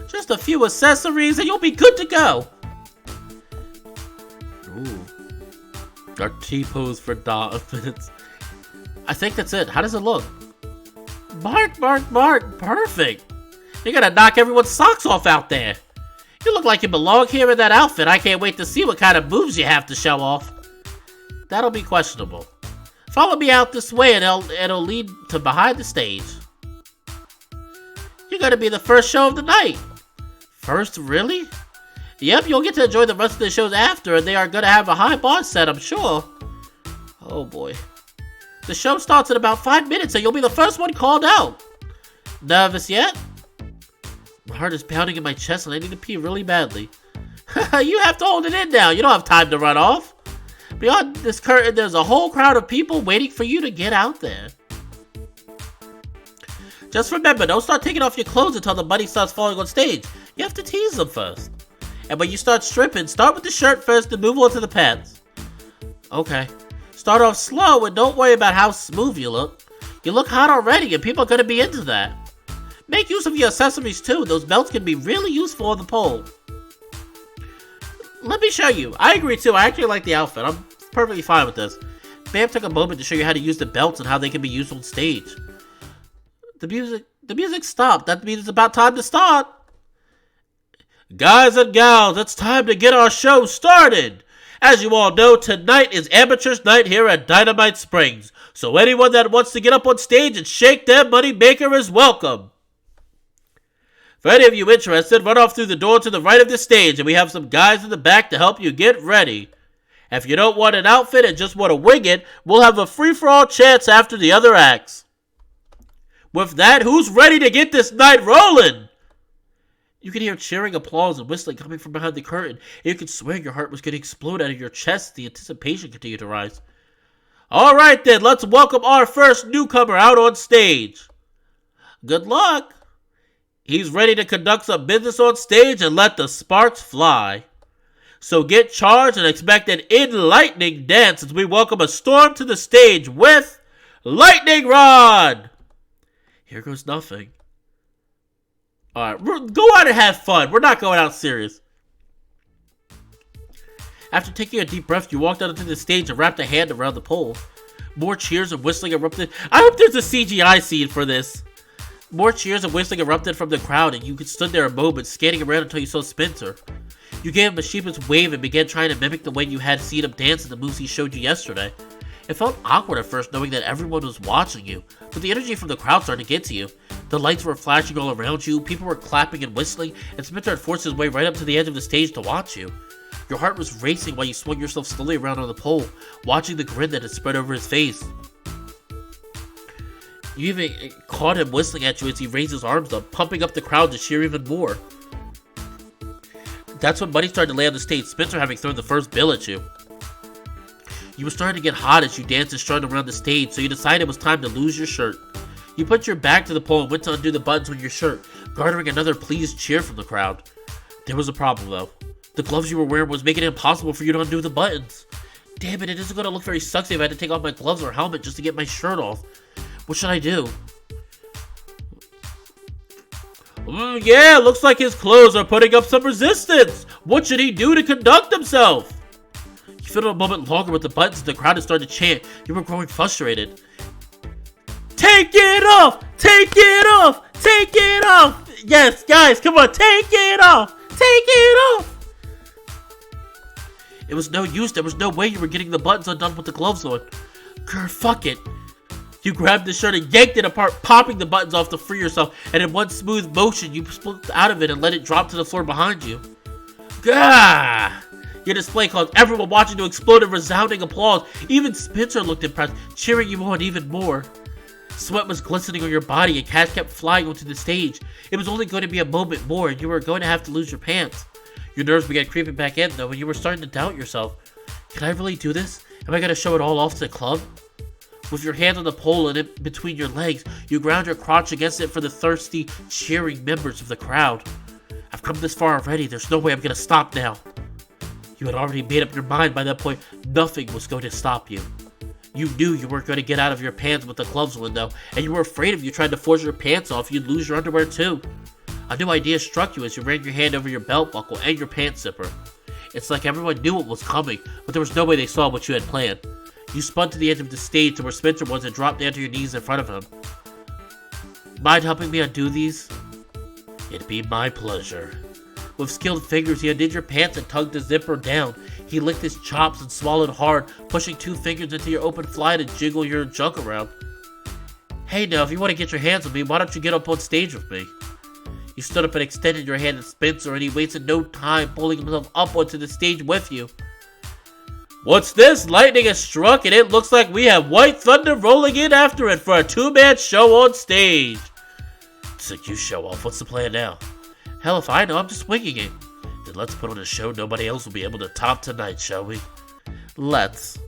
Just a few accessories and you'll be good to go. Ooh. Our T-pose for minutes. I think that's it. How does it look? Mark, Mark, Mark. Perfect. You're gonna knock everyone's socks off out there. You look like you belong here in that outfit. I can't wait to see what kind of moves you have to show off. That'll be questionable. Follow me out this way and it'll lead to behind the stage. You're gonna be the first show of the night. First, really? Yep, you'll get to enjoy the rest of the shows after, and they are gonna have a high bar set, I'm sure. Oh boy. The show starts in about 5 minutes, and you'll be the first one called out. Nervous yet? My heart is pounding in my chest, and I need to pee really badly. You have to hold it in now. You don't have time to run off. Beyond this curtain, there's a whole crowd of people waiting for you to get out there. Just remember, don't start taking off your clothes until the bunny starts falling on stage. You have to tease them first. And when you start stripping, start with the shirt first and move on to the pants. Okay. Start off slow and don't worry about how smooth you look. You look hot already and people are going to be into that. Make use of your accessories too. Those belts can be really useful on the pole. Let me show you. I agree too. I actually like the outfit. I'm perfectly fine with this. Bam took a moment to show you how to use the belts and how they can be used on stage. The music stopped. That means it's about time to start. Guys and gals, it's time to get our show started. As you all know, tonight is Amateur's Night here at Dynamite Springs. So anyone that wants to get up on stage and shake their money maker is welcome. For any of you interested, run off through the door to the right of the stage and we have some guys in the back to help you get ready. If you don't want an outfit and just want to wing it, we'll have a free-for-all chance after the other acts. With that, who's ready to get this night rolling? You can hear cheering, applause, and whistling coming from behind the curtain. You could swear your heart was going to explode out of your chest. The anticipation continued to rise. All right then, let's welcome our first newcomer out on stage. Good luck. He's ready to conduct some business on stage and let the sparks fly. So get charged and expect an enlightening dance as we welcome a storm to the stage with Lightning Rod. Here goes nothing. Alright, go out and have fun. We're not going out serious. After taking a deep breath, you walked out onto the stage and wrapped a hand around the pole. More cheers and whistling erupted. I hope there's a CGI scene for this. More cheers and whistling erupted from the crowd, and you stood there a moment, scanning around until you saw Spencer. You gave him a sheepish wave and began trying to mimic the way you had seen him dance in the moves he showed you yesterday. It felt awkward at first knowing that everyone was watching you, but the energy from the crowd started to get to you. The lights were flashing all around you, people were clapping and whistling, and Spencer had forced his way right up to the edge of the stage to watch you. Your heart was racing while you swung yourself slowly around on the pole, watching the grin that had spread over his face. You even caught him whistling at you as he raised his arms up, pumping up the crowd to cheer even more. That's when Buddy started to lay on the stage, Spencer having thrown the first bill at you. You were starting to get hot as you danced and strutted around the stage, so you decided it was time to lose your shirt. You put your back to the pole and went to undo the buttons on your shirt, garnering another pleased cheer from the crowd. There was a problem though. The gloves you were wearing was making it impossible for you to undo the buttons. Damn it, it isn't going to look very sexy if I had to take off my gloves or helmet just to get my shirt off. What should I do? Yeah, looks like his clothes are putting up some resistance. What should he do to conduct himself? You fiddled a moment longer with the buttons and the crowd had started to chant. You were growing frustrated. Take it off! Take it off! Take it off! Yes, guys, come on, take it off! Take it off! It was no use. There was no way you were getting the buttons undone with the gloves on. Grr, fuck it. You grabbed the shirt and yanked it apart, popping the buttons off to free yourself, and in one smooth motion, you split out of it and let it drop to the floor behind you. Gah! Your display caused everyone watching to explode in resounding applause. Even Spencer looked impressed, cheering you on even more. Sweat was glistening on your body and cash kept flying onto the stage. It was only going to be a moment more and you were going to have to lose your pants. Your nerves began creeping back in though and you were starting to doubt yourself. Can I really do this? Am I going to show it all off to the club? With your hand on the pole and in between your legs, you ground your crotch against it for the thirsty, cheering members of the crowd. I've come this far already, there's no way I'm gonna stop now. You had already made up your mind by that point, nothing was going to stop you. You knew you weren't going to get out of your pants with the gloves window, and you were afraid if you tried to force your pants off, you'd lose your underwear too. A new idea struck you as you ran your hand over your belt buckle and your pants zipper. It's like everyone knew what was coming, but there was no way they saw what you had planned. You spun to the edge of the stage to where Spencer was and dropped down to your knees in front of him. Mind helping me undo these? It'd be my pleasure. With skilled fingers, he undid your pants and tugged the zipper down. He licked his chops and swallowed hard, pushing 2 fingers into your open fly to jiggle your junk around. Hey now, if you want to get your hands on me, why don't you get up on stage with me? You stood up and extended your hand to Spencer, and he wasted no time pulling himself up onto the stage with you. What's this? Lightning has struck, and it looks like we have White Thunder rolling in after it for a 2-man show on stage. So you show off. What's the plan now? Hell if I know, I'm just winging it. Then let's put on a show nobody else will be able to top tonight, shall we? Let's.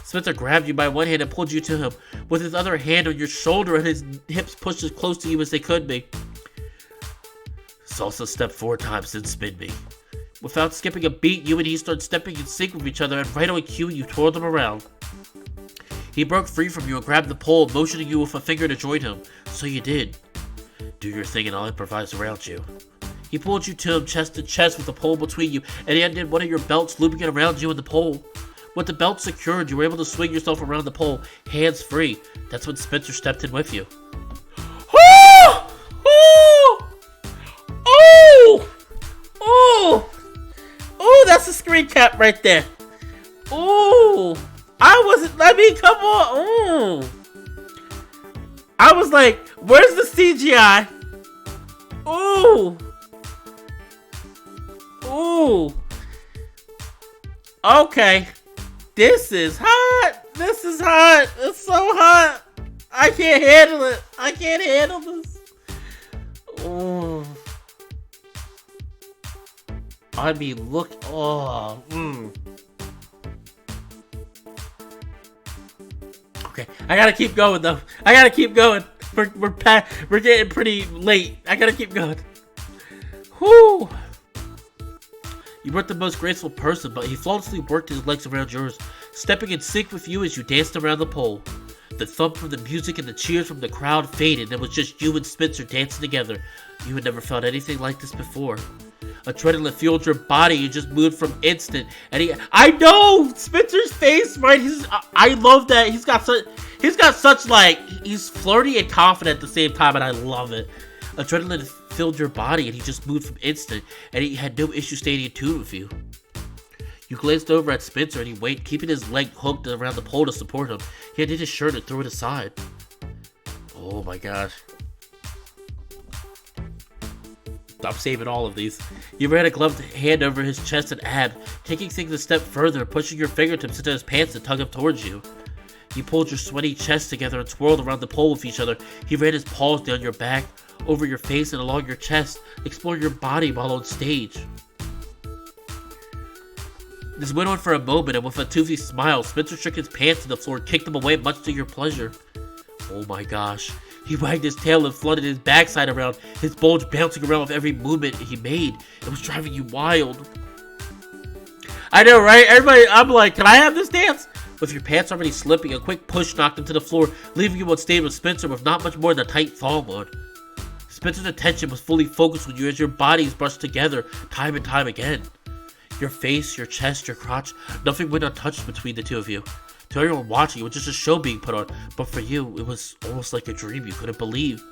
Spencer grabbed you by one hand and pulled you to him, with his other hand on your shoulder and his hips pushed as close to you as they could be. Salsa stepped 4 times, then spin me. Without skipping a beat, you and he started stepping in sync with each other, and right on cue, you twirled him around. He broke free from you and grabbed the pole, motioning you with a finger to join him. So you did. Do your thing and I'll improvise around you. He pulled you to him chest to chest with the pole between you, and he undid one of your belts, looping it around you and the pole. With the belt secured, you were able to swing yourself around the pole, hands free. That's when Spencer stepped in with you. Oh! Oh! Oh! Oh! Oh, that's a screen cap right there. Oh! Come on. Oh! I was like, where's the CGI? Oh! Ooh. Okay. This is hot. This is hot. It's so hot. I can't handle it. I can't handle this. Ooh. I mean, look. Oh. Okay. I gotta keep going though. I gotta keep going. We're getting pretty late. I gotta keep going. Whoo. You weren't the most graceful person, but he flawlessly worked his legs around yours, stepping in sync with you as you danced around the pole. The thump from the music and the cheers from the crowd faded, and it was just you and Spencer dancing together. You had never felt anything like this before. Adrenaline fueled your body. You just moved from instant. And I know Spencer's face, right? I love that. He's got such like, he's flirty and confident at the same time, and I love it. Adrenaline filled your body, and he just moved from instant, and he had no issue staying in tune with you. You glanced over at Spencer, and he waited, keeping his leg hooked around the pole to support him. He undid his shirt and threw it aside. Oh my gosh. I'm saving all of these. You ran a gloved hand over his chest and ab, taking things a step further, pushing your fingertips into his pants and tug him towards you. You pulled your sweaty chest together and twirled around the pole with each other. He ran his paws down your back, over your face and along your chest, exploring your body while on stage. This went on for a moment, and with a toothy smile, Spencer shook his pants to the floor and kicked them away, much to your pleasure. Oh my gosh. He wagged his tail and flooded his backside around, his bulge bouncing around with every movement he made. It was driving you wild. I know, right? Everybody, I'm like, can I have this dance? With your pants already slipping, a quick push knocked him to the floor, leaving you on stage with Spencer with not much more than a tight thong on. Spencer's attention was fully focused on you as your bodies brushed together time and time again. Your face, your chest, your crotch, nothing went untouched between the two of you. To everyone watching, it was just a show being put on, but for you, it was almost like a dream you couldn't believe.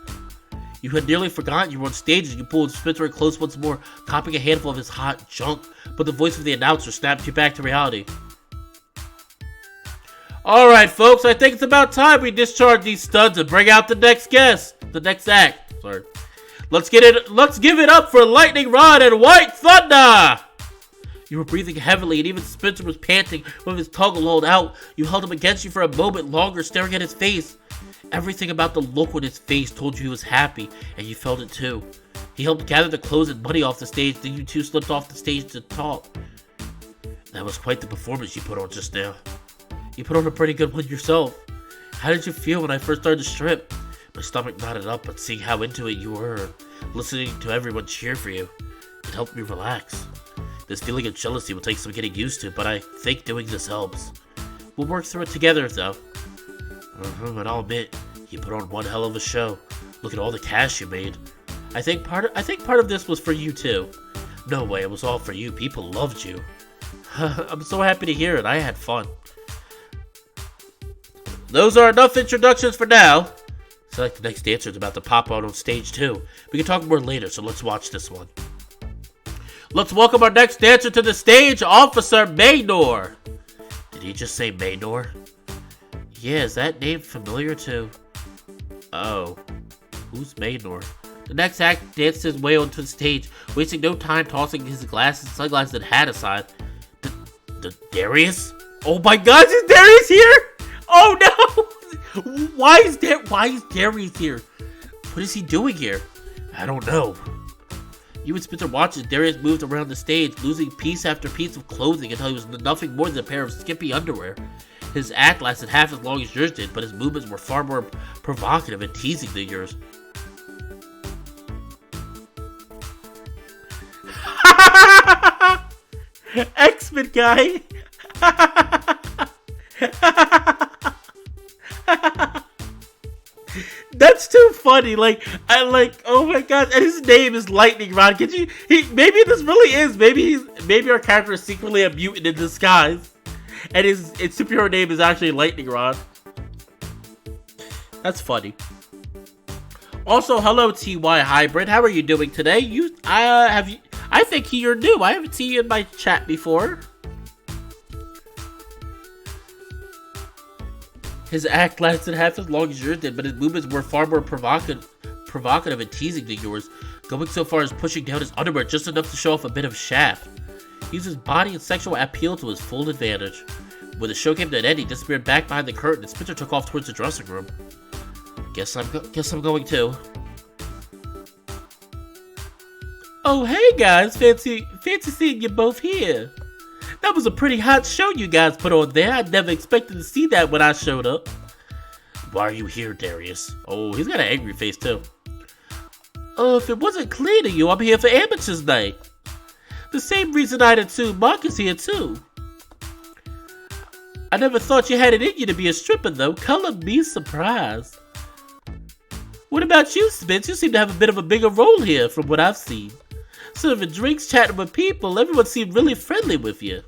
You had nearly forgotten you were on stage as you pulled Spencer in close once more, copping a handful of his hot junk, but the voice of the announcer snapped you back to reality. Alright folks, I think it's about time we discharge these studs and bring out the next guest. The next act. Sorry. Let's give it up for Lightning Rod and White Thunder! You were breathing heavily, and even Spencer was panting with his tongue lulled out. You held him against you for a moment longer, staring at his face. Everything about the look on his face told you he was happy, and you felt it too. He helped gather the clothes and money off the stage, then you two slipped off the stage to talk. That was quite the performance you put on just now. You put on a pretty good one yourself. How did you feel when I first started to strip? My stomach knotted up, but seeing how into it you were, listening to everyone cheer for you, it helped me relax. This feeling of jealousy will take some getting used to, but I think doing this helps. We'll work through it together, though. And I'll admit, you put on one hell of a show. Look at all the cash you made. I think part of this was for you too. No way, it was all for you. People loved you. I'm so happy to hear it. I had fun. Those are enough introductions for now. It's like the next dancer is about to pop out on stage too. We can talk more later, so let's watch this one. Let's welcome our next dancer to the stage, Officer Maynor. Did he just say Maynor? Yeah, is that name familiar to... Oh. Who's Maynor? The next act dances his way onto the stage, wasting no time tossing his glasses, sunglasses, and hat aside. Darius? Oh my god, is Darius here? Oh no! Why is Darius here? What is he doing here? I don't know. You and Spencer watched as Darius moved around the stage, losing piece after piece of clothing until he was nothing more than a pair of skimpy underwear. His act lasted half as long as yours did, but his movements were far more provocative and teasing than yours. X-Men guy! That's too funny. Oh my god, and his name is Lightning Rod. Maybe this really is. Maybe our character is secretly a mutant in disguise. And his superhero name is actually Lightning Rod. That's funny. Also, hello TY Hybrid. How are you doing today? I think you're new. I haven't seen you in my chat before. His act lasted half as long as yours did, but his movements were far more provocative and teasing than yours, going so far as pushing down his underwear just enough to show off a bit of shaft. He used his body and sexual appeal to his full advantage. When the show came to an end, he disappeared back behind the curtain and Spencer took off towards the dressing room. Guess I'm going too. Oh hey guys, fancy seeing you both here. That was a pretty hot show you guys put on there. I never expected to see that when I showed up. Why are you here, Darius? Oh, he's got an angry face too. Oh, if it wasn't clear to you, I'm here for Amateurs Night. The same reason I'd assume Mark is here too. I never thought you had it in you to be a stripper though. Color me surprised. What about you, Spence? You seem to have a bit of a bigger role here from what I've seen. Serving drinks, chatting with people, everyone seemed really friendly with you.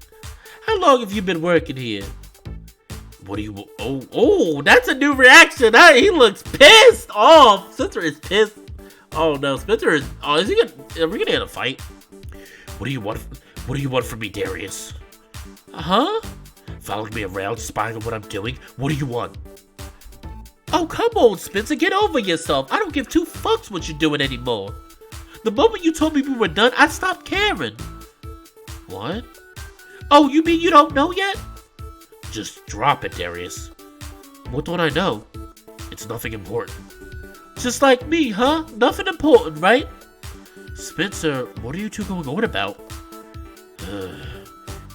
How long have you been working here? What do you... Oh, that's a new reaction. He looks pissed off. Spencer is pissed. Oh no, Spencer is... Oh, are we gonna get a fight? What do you want from me, Darius? Huh? Following me around, spying on what I'm doing? What do you want? Oh, come on, Spencer, get over yourself. I don't give two fucks what you're doing anymore. The moment you told me we were done, I stopped caring. What? Oh, you mean you don't know yet? Just drop it, Darius. What don't I know? It's nothing important. Just like me, huh? Nothing important, right? Spencer, what are you two going on about?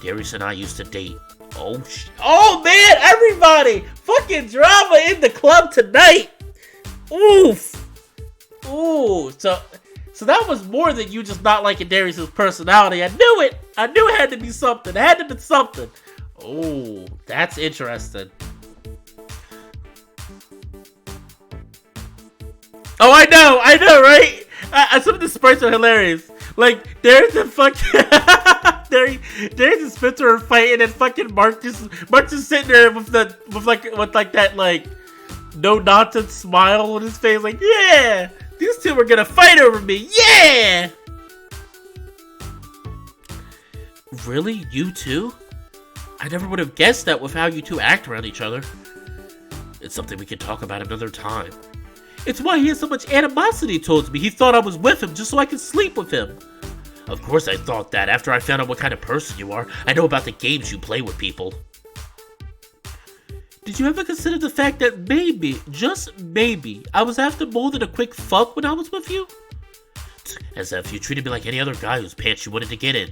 Darius and I used to date. Oh man, everybody! Fucking drama in the club tonight! Oof! Ooh, so that was more than you just not liking Darius' personality. I knew it! I knew it had to be something. It had to be something. Oh, that's interesting. Oh, I know, right? Some of the sprites are hilarious. Like, there's a fucking... There's a Spencer fighting and fucking Mark just sitting there with that no nonsense smile on his face, like, yeah, these two are gonna fight over me, yeah. Really, you two? I never would have guessed that with how you two act around each other. It's something we can talk about another time. It's why he has so much animosity towards me. He thought I was with him just so I could sleep with him. Of course I thought that after I found out what kind of person you are. I know about the games you play with people. Did you ever consider the fact that maybe, just maybe, I was after more than a quick fuck when I was with you? As if you treated me like any other guy whose pants you wanted to get in.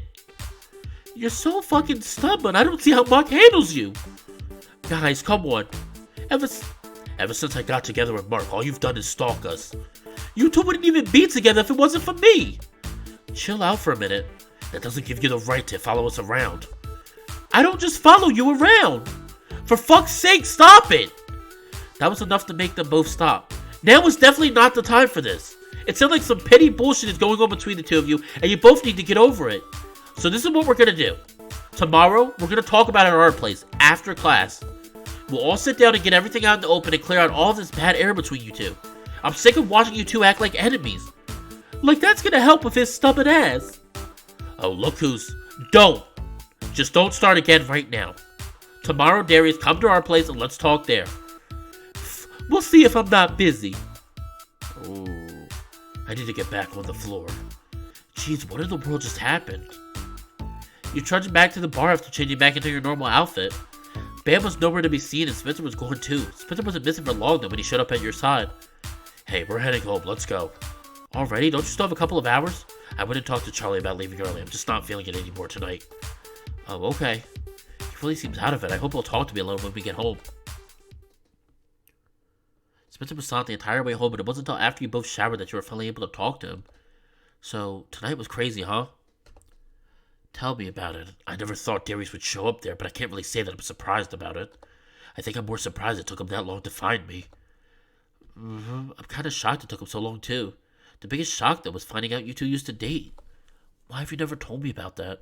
You're so fucking stubborn. I don't see how Mark handles you. Guys, come on. Ever since I got together with Mark, all you've done is stalk us. You two wouldn't even be together if it wasn't for me. Chill out for a minute. That doesn't give you the right to follow us around. I don't just follow you around. For fuck's sake, stop it. That was enough to make them both stop. Now is definitely not the time for this. It sounds like some petty bullshit is going on between the two of you, and you both need to get over it. So this is what we're gonna do. Tomorrow, we're gonna talk about it at our place, after class. We'll all sit down and get everything out in the open and clear out all this bad air between you two. I'm sick of watching you two act like enemies. Like that's gonna help with his stubborn ass. Oh, look who's... Don't! Just don't start again right now. Tomorrow, Darius, come to our place and let's talk there. We'll see if I'm not busy. Oh, I need to get back on the floor. Jeez, what in the world just happened? You're trudging back to the bar after changing back into your normal outfit. Bam was nowhere to be seen and Spencer was gone too. Spencer wasn't missing for long though when he showed up at your side. Hey, we're heading home. Let's go. Already? Don't you still have a couple of hours? I wouldn't talk to Charlie about leaving early. I'm just not feeling it anymore tonight. Oh, okay. He really seems out of it. I hope he'll talk to me alone when we get home. Spencer was silent the entire way home, but it wasn't until after you both showered that you were finally able to talk to him. So, tonight was crazy, huh? Tell me about it. I never thought Darius would show up there, but I can't really say that I'm surprised about it. I think I'm more surprised it took him that long to find me. I'm kind of shocked it took him so long, too. The biggest shock, though, was finding out you two used to date. Why have you never told me about that?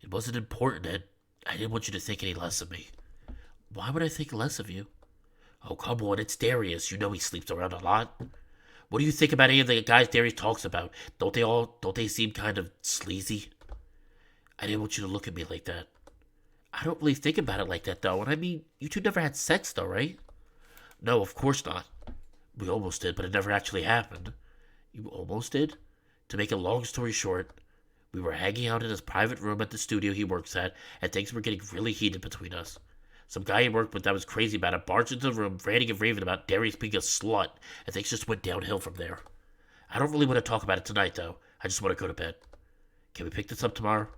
It wasn't important, and I didn't want you to think any less of me. Why would I think less of you? Oh, come on, it's Darius. You know he sleeps around a lot. What do you think about any of the guys Darius talks about? Don't they seem kind of sleazy? I didn't want you to look at me like that. I don't really think about it like that, though. And I mean, you two never had sex, though, right? No, of course not. We almost did, but it never actually happened. You almost did? To make a long story short, we were hanging out in his private room at the studio he works at, and things were getting really heated between us. Some guy he worked with that was crazy about it barged into the room, ranting and raving about Darius being a slut, and things just went downhill from there. I don't really want to talk about it tonight, though. I just want to go to bed. Can we pick this up tomorrow?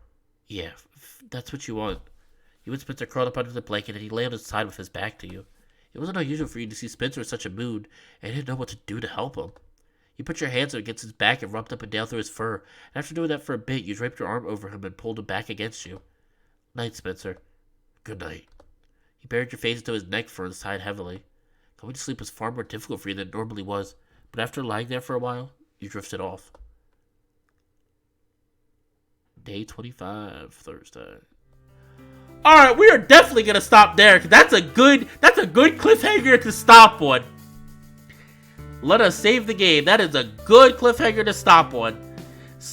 Yeah, if that's what you want. You and Spencer curled up under the blanket, and he lay on his side with his back to you. It wasn't unusual for you to see Spencer in such a mood, and you didn't know what to do to help him. You put your hands against his back and rubbed up and down through his fur, and after doing that for a bit, you draped your arm over him and pulled him back against you. Night, Spencer. Good night. You buried your face into his neck fur and sighed heavily. Going to sleep was far more difficult for you than it normally was, but after lying there for a while, you drifted off. Day 25, Thursday. Alright, we are definitely going to stop there, because that's a good cliffhanger to stop on. Let us save the game. That is a good cliffhanger to stop on.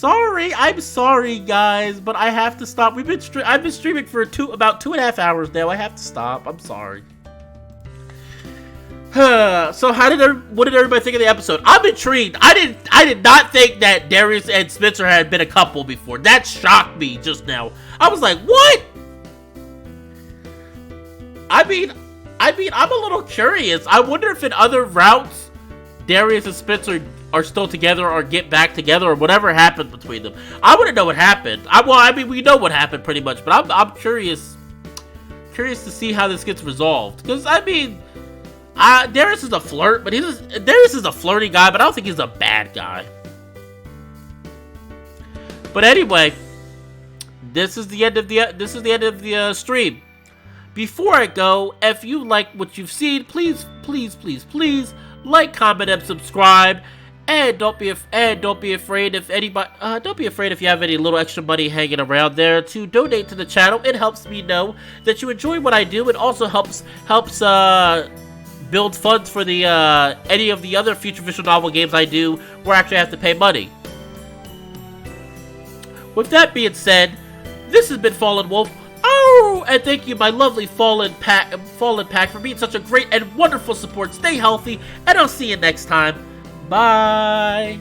I'm sorry, guys, but I have to stop. I've been streaming for about 2.5 hours now. I have to stop. I'm sorry. So what did everybody think of the episode? I'm intrigued. I did not think that Darius and Spencer had been a couple before. That shocked me just now. I was like, what? I mean, I'm a little curious. I wonder if in other routes, Darius and Spencer are still together or get back together or whatever happened between them. I want to know what happened. We know what happened pretty much, but I'm curious to see how this gets resolved. Because, I mean, Darius is a flirt, but Darius is a flirty guy, but I don't think he's a bad guy. But anyway, this is the end of the stream. Before I go, if you like what you've seen, please like, comment, and subscribe. And don't be afraid if you have any little extra money hanging around there to donate to the channel. It helps me know that you enjoy what I do. It also helps build funds for the any of the other future visual novel games I do where I actually have to pay money. With that being said, this has been Fallenwolf. Oh, and thank you, my lovely Fallen Pack, for being such a great and wonderful support. Stay healthy, and I'll see you next time. Bye.